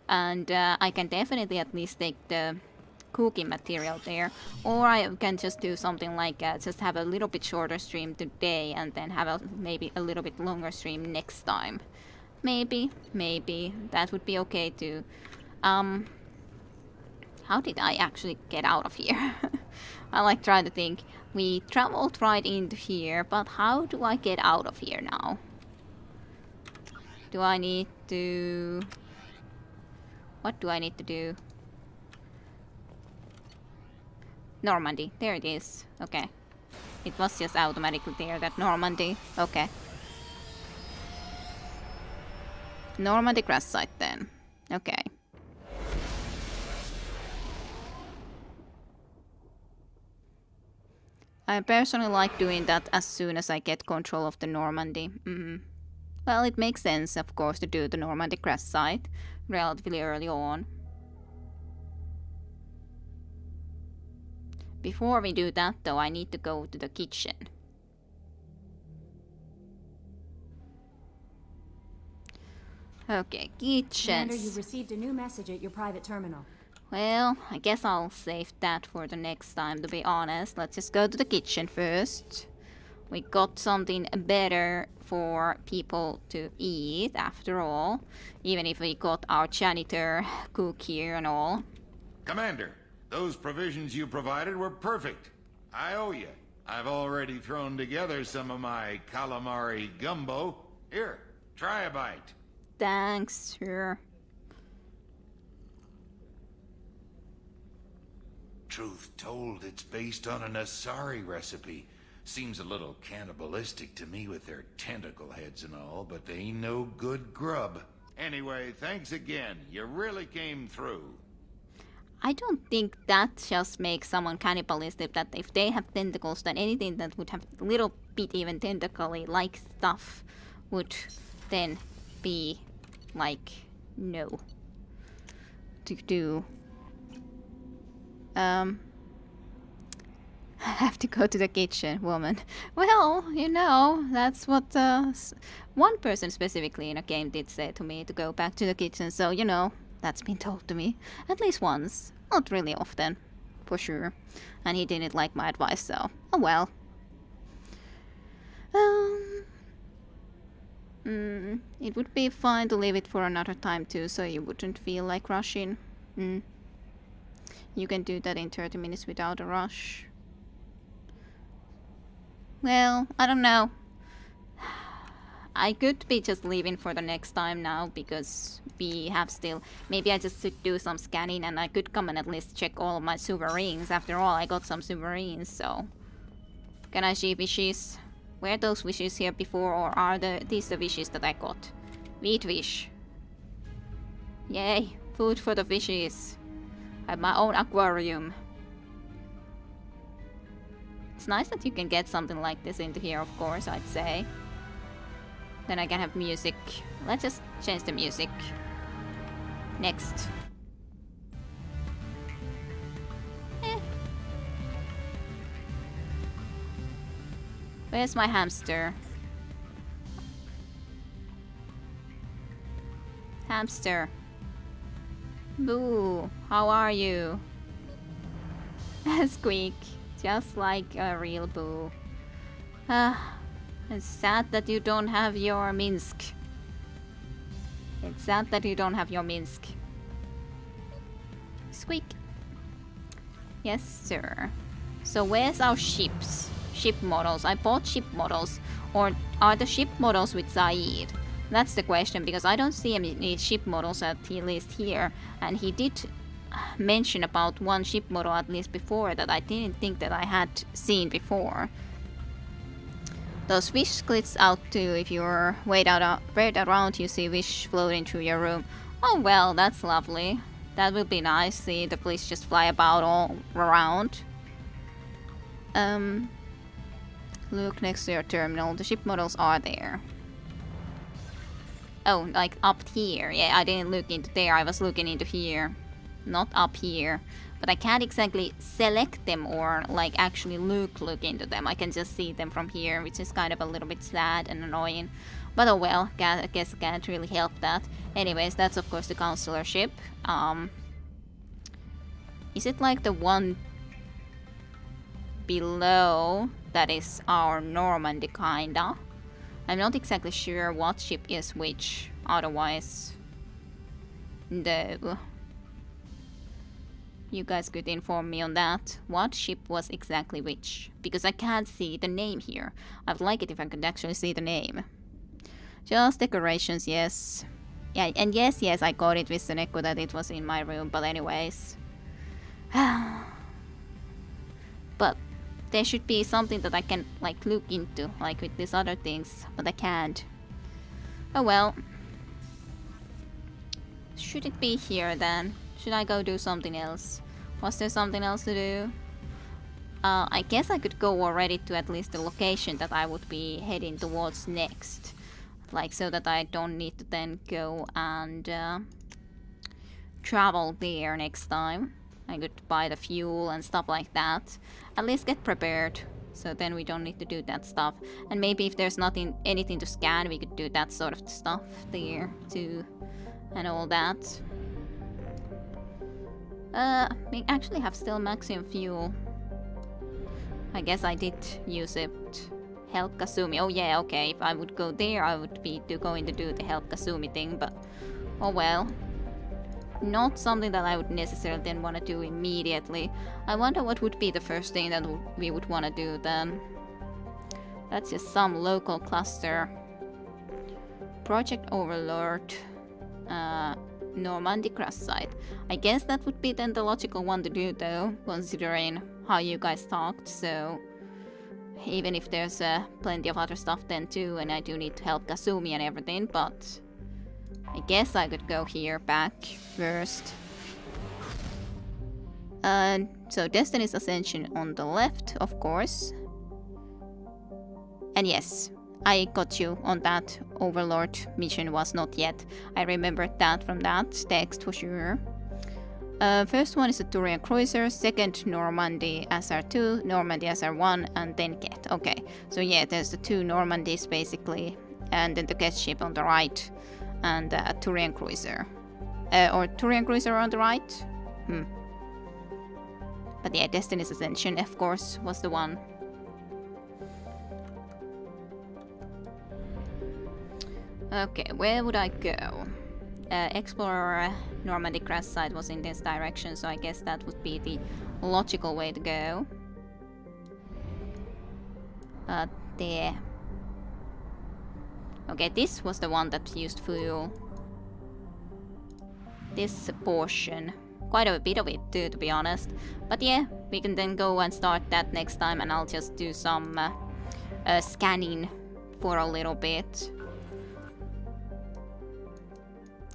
and I can definitely at least take the cooking material there, or I can just do something like just have a little bit shorter stream today and then have maybe a little bit longer stream next time. Maybe that would be okay too. How did I actually get out of here? I try to think. We traveled right into here, but how do I get out of here now? Do I need to... What do I need to do? Normandy. There it is. Okay. It was just automatically there, that Normandy. Okay. Normandy crash site then. Okay. I personally like doing that as soon as I get control of the Normandy. Well, it makes sense, of course, to do the Normandy crash site relatively early on. Before we do that, though, I need to go to the kitchen. Okay, kitchens. Commander, you received a new message at your private terminal. Well, I guess I'll save that for the next time, to be honest. Let's just go to the kitchen first. We got something better for people to eat, after all. Even if we got our janitor cook here and all. Commander, those provisions you provided were perfect. I owe you. I've already thrown together some of my calamari gumbo. Here, try a bite. Thanks, sure. Truth told, it's based on an Asari recipe. Seems a little cannibalistic to me with their tentacle heads and all, but they ain't no good grub. Anyway, thanks again. You really came through. I don't think that just makes someone cannibalistic, that if they have tentacles, then anything that would have a little bit even tentacle-like stuff would then be like, no. To do. I have to go to the kitchen, woman. Well, you know, that's what one person specifically in a game did say to me, to go back to the kitchen, so, you know, that's been told to me at least once. Not really often, for sure. And he didn't like my advice, so, oh well. It would be fine to leave it for another time too, so you wouldn't feel like rushing. You can do that in 30 minutes without a rush. Well, I don't know. I could be just leaving for the next time now, because we have still... Maybe I just should do some scanning and I could come and at least check all of my sovereigns. After all, I got some sovereigns, so... Can I see wishes? Were those wishes here before, or are these the wishes that I got? Wheat wish. Yay, food for the fishes. I have my own aquarium. It's nice that you can get something like this into here, of course, I'd say. Then I can have music. Let's just change the music. Next. Where's my hamster? Hamster. Boo, how are you? Squeak, just like a real boo. It's sad that you don't have your Minsk. It's sad that you don't have your Minsk. Squeak. Yes, sir. So where's our ships? Ship models. I bought ship models. Or are the ship models with Zaid? That's the question, because I don't see any ship models at least here. And he did mention about one ship model at least before that I didn't think that I had seen before. Those wish glitch out too. If you're wait around, you see wish floating through your room. Oh well, that's lovely. That would be nice. See the police just fly about all around. Look next to your terminal. The ship models are there. Oh, like up here. Yeah, I didn't look into there. I was looking into here. Not up here. But I can't exactly select them or like actually look into them. I can just see them from here, which is kind of a little bit sad and annoying. But oh well, I guess I can't really help that. Anyways, that's of course the counselor ship. Is it like the one below that is our Normandy kinda? I'm not exactly sure what ship is which, otherwise no. You guys could inform me on that. What ship was exactly which? Because I can't see the name here. I would like it if I could actually see the name. Just decorations, yes. Yeah, and yes, I got it with Seneko that it was in my room, but anyways. But there should be something that I can like look into, like with these other things, but I can't. Oh well. Should it be here then? Should I go do something else? Was there something else to do? I guess I could go already to at least the location that I would be heading towards next. Like, so that I don't need to then go and travel there next time. I could buy the fuel and stuff like that. At least get prepared. So then we don't need to do that stuff. And maybe if there's anything to scan, we could do that sort of stuff there too. And all that. We actually have still maximum fuel. I guess I did use it. Help Kasumi. Oh yeah, okay. If I would go there, I would be going to do the Help Kasumi thing, but oh well. Not something that I would necessarily then want to do immediately. I wonder what would be the first thing that we would want to do then. That's just some local cluster. Project Overlord. Normandy crash site. I guess that would be then the logical one to do though, considering how you guys talked, so even if there's plenty of other stuff then too, and I do need to help Kasumi and everything, but I guess I could go here back first. So Destiny's Ascension on the left, of course. And yes, I got you on that. Overlord mission was not yet. I remembered that from that text for sure. First one is the Turian Cruiser, second Normandy SR2, Normandy SR1, and then Ket. Okay, so yeah, there's the two Normandys basically, and then the Ket ship on the right, and a Turian Cruiser. Or Turian Cruiser on the right? But yeah, Destiny's Ascension, of course, was the one. Okay, where would I go? Explorer Normandy crash site was in this direction, so I guess that would be the logical way to go. There. Okay, this was the one that used fuel. This portion. Quite a bit of it too, to be honest. But yeah, we can then go and start that next time, and I'll just do some scanning for a little bit.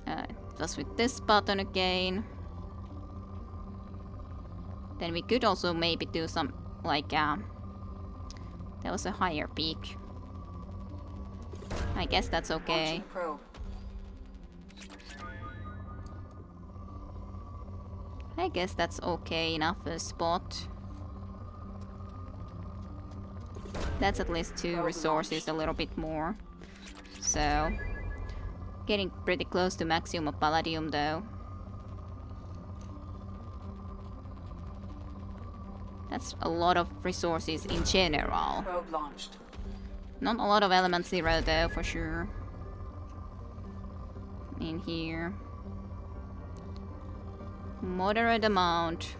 It was with this button again. Then we could also maybe do some, like, there was a higher peak. I guess that's okay. I guess that's okay enough a spot. That's at least 2 resources, a little bit more. So getting pretty close to maximum palladium though. That's a lot of resources in general. Probe launched. Not a lot of element 0 though, for sure. In here. Moderate amount.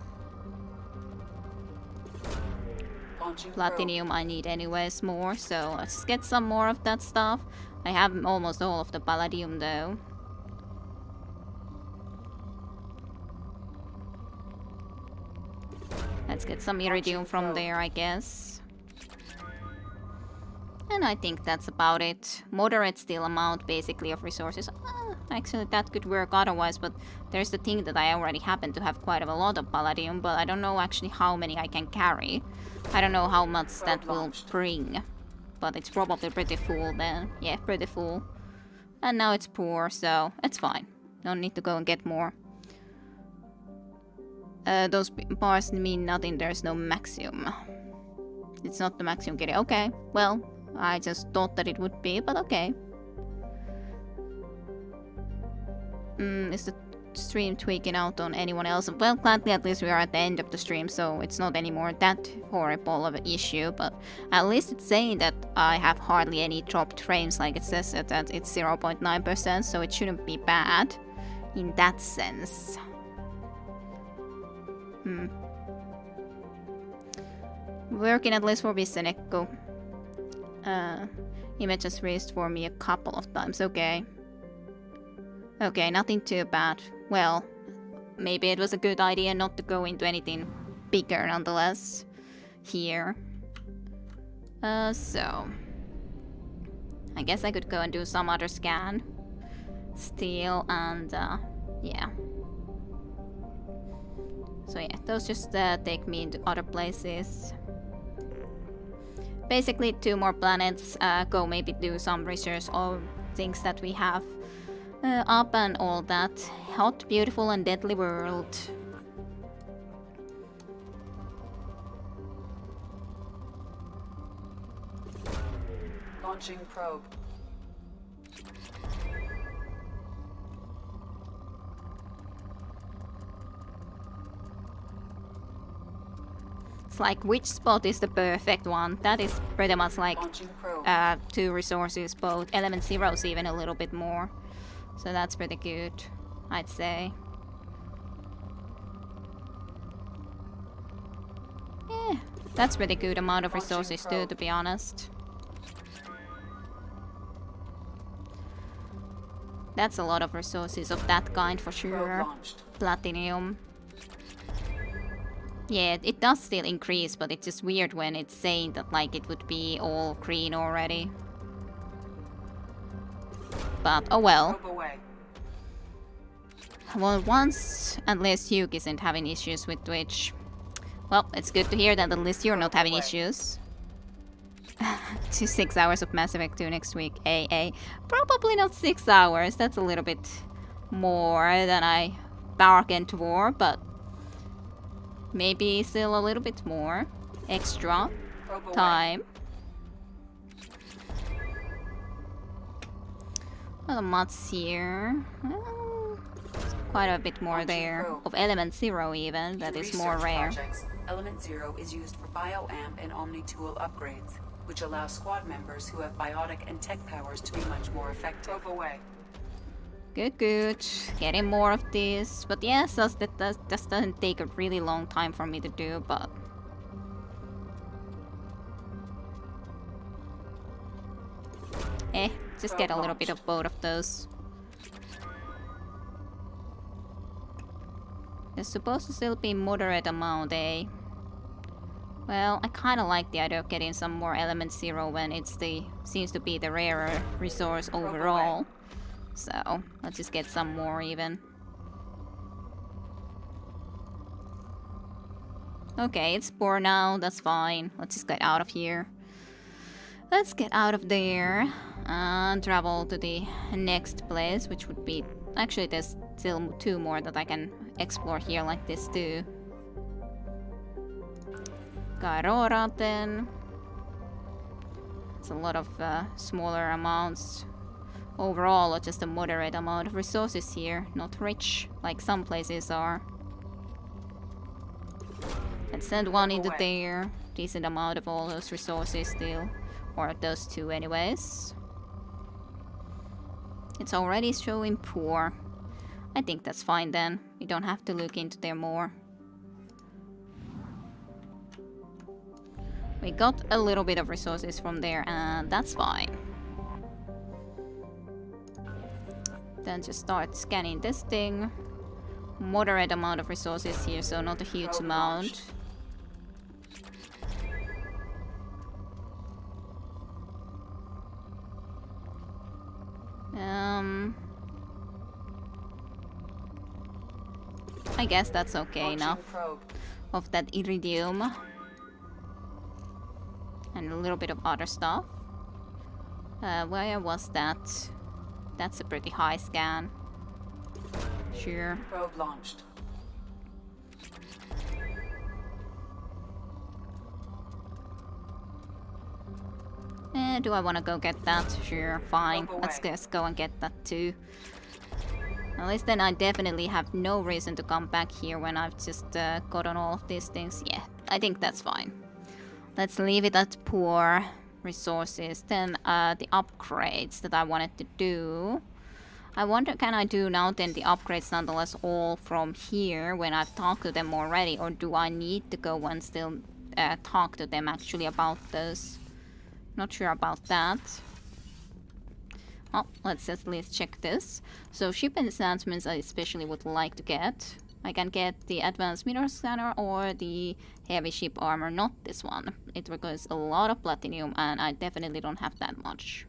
Platinum I need anyways more, so let's get some more of that stuff. I have almost all of the palladium though. Let's get some iridium from there, I guess. And I think that's about it. Moderate still amount basically of resources. Actually that could work otherwise, but there's the thing that I already happen to have quite a lot of palladium, but I don't know actually how many I can carry. I don't know how much that will bring. But it's probably pretty full then. Yeah, pretty full. And now it's poor, so it's fine. Don't need to go and get more. Those bars mean nothing, there's no maximum. It's not the maximum getting. Okay, well, I just thought that it would be, but okay. Is the stream tweaking out on anyone else? Well, gladly at least we are at the end of the stream, so it's not anymore that horrible of an issue, but at least it's saying that I have hardly any dropped frames, like it says that it's 0.9%, so it shouldn't be bad in that sense. Working at least for Viseneko. Image has raised for me a couple of times, okay. Okay, nothing too bad. Well, maybe it was a good idea not to go into anything bigger nonetheless here. So I guess I could go and do some other scan still, and yeah. So yeah, those just take me into other places. basically 2 more planets, go maybe do some research or things that we have up and all that. Hot, beautiful and deadly world. Launching probe. It's like, which spot is the perfect one? That is pretty much like 2 resources, both element zeros, even a little bit more. So that's pretty good, I'd say. Yeah, that's pretty good amount of resources too, to be honest. That's a lot of resources of that kind for sure. Platinum. Yeah, it does still increase, but it's just weird when it's saying that like it would be all green already. But oh well. Well, once at least Hugh isn't having issues with Twitch. Well, it's good to hear that at least you're not having issues. To 6 hours of Mass Effect 2 next week. Probably not 6 hours. That's a little bit more than I bargained for, but maybe still a little bit more extra time. Well, mods here. Quite a bit more there. Of Element Zero even, that is more rare. Element Zero is used for bioamp and Omni-tool upgrades, which allow squad members who have biotic and tech powers to be much more effective. Good, good. Getting more of this. But yes, that doesn't take a really long time for me to do, but... just get a little bit of both of those. There's supposed to still be moderate amount, Well, I kinda like the idea of getting some more Element Zero when it's seems to be the rarer resource overall. So, let's just get some more even. Okay, it's poor now, that's fine. Let's just get out of here. Let's get out of there and travel to the next place, which would be... Actually, there's still 2 more that I can explore here like this too. Garora then. It's a lot of smaller amounts. Overall, just a moderate amount of resources here. Not rich, like some places are. Let's send one into there. Decent amount of all those resources still. Or those 2 anyways. It's already showing poor. I think that's fine then. We don't have to look into there more. We got a little bit of resources from there and that's fine. Then just start scanning this thing. Moderate amount of resources here, so not a huge amount. I guess that's okay enough of that iridium. And a little bit of other stuff. Where was that? That's a pretty high scan. Sure. Probe launched. Do I want to go get that? Sure, fine. Let's just go and get that too. At least then I definitely have no reason to come back here when I've just gotten all of these things. Yeah, I think that's fine. Let's leave it at poor resources. Then the upgrades that I wanted to do. I wonder, can I do now then the upgrades nonetheless all from here when I've talked to them already? Or do I need to go and still talk to them actually about those? Not sure about that. Oh, let's at least check this. So ship enhancements I especially would like to get. I can get the advanced mirror scanner or the heavy ship armor, not this one. It requires a lot of platinum and I definitely don't have that much.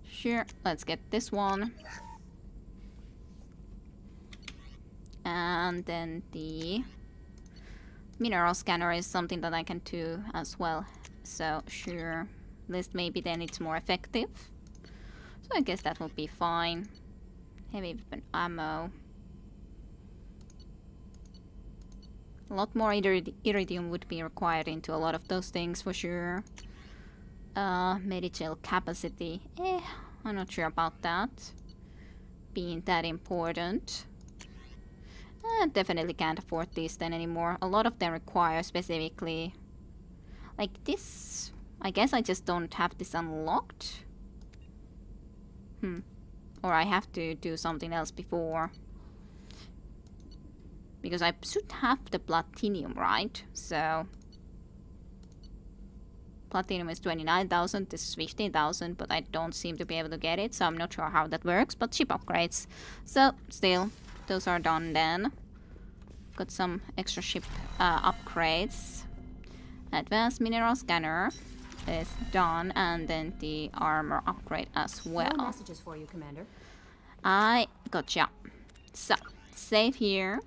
Sure, let's get this one. And then the Mineral scanner is something that I can do as well. So sure, at least maybe then it's more effective. So I guess that will be fine. Heavy weapon ammo. A lot more iridium would be required into a lot of those things for sure. Medicel capacity. I'm not sure about that being that important. Definitely can't afford these then anymore. A lot of them require specifically like this. I guess I just don't have this unlocked. Or I have to do something else before. Because I should have the platinum, right? So platinum is 29,000, this is 15,000, but I don't seem to be able to get it, so I'm not sure how that works, but ship upgrades. So, still, those are done then. Got some extra ship upgrades. Advanced mineral scanner is done, and then the armor upgrade as well. No messages for you, Commander. I gotcha. So, save here.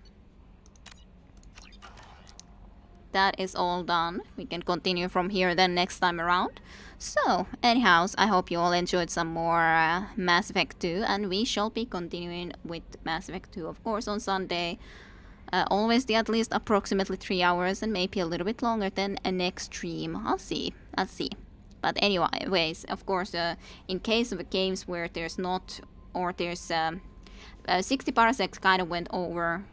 That is all done. We can continue from here then next time around. So, anyhow, I hope you all enjoyed some more Mass Effect 2, and we shall be continuing with Mass Effect 2, of course, on Sunday. Always at least approximately 3 hours, and maybe a little bit longer than a next stream. I'll see. But anyways, of course, in case of games where there's not, or there's 60 parsecs kind of went over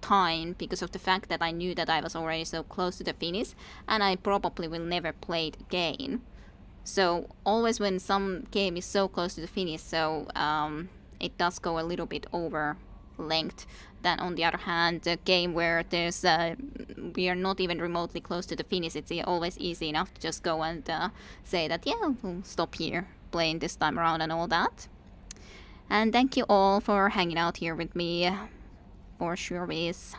time because of the fact that I knew that I was already so close to the finish, and I probably will never play it again. So always when some game is so close to the finish, so it does go a little bit over length. Then on the other hand, a game where there's we are not even remotely close to the finish, it's always easy enough to just go and say that yeah, we'll stop here playing this time around and all that. And thank you all for hanging out here with me. For sure is.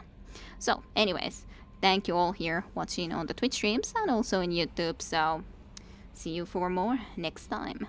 So anyways, thank you all here watching on the Twitch streams and also in YouTube. So see you for more next time.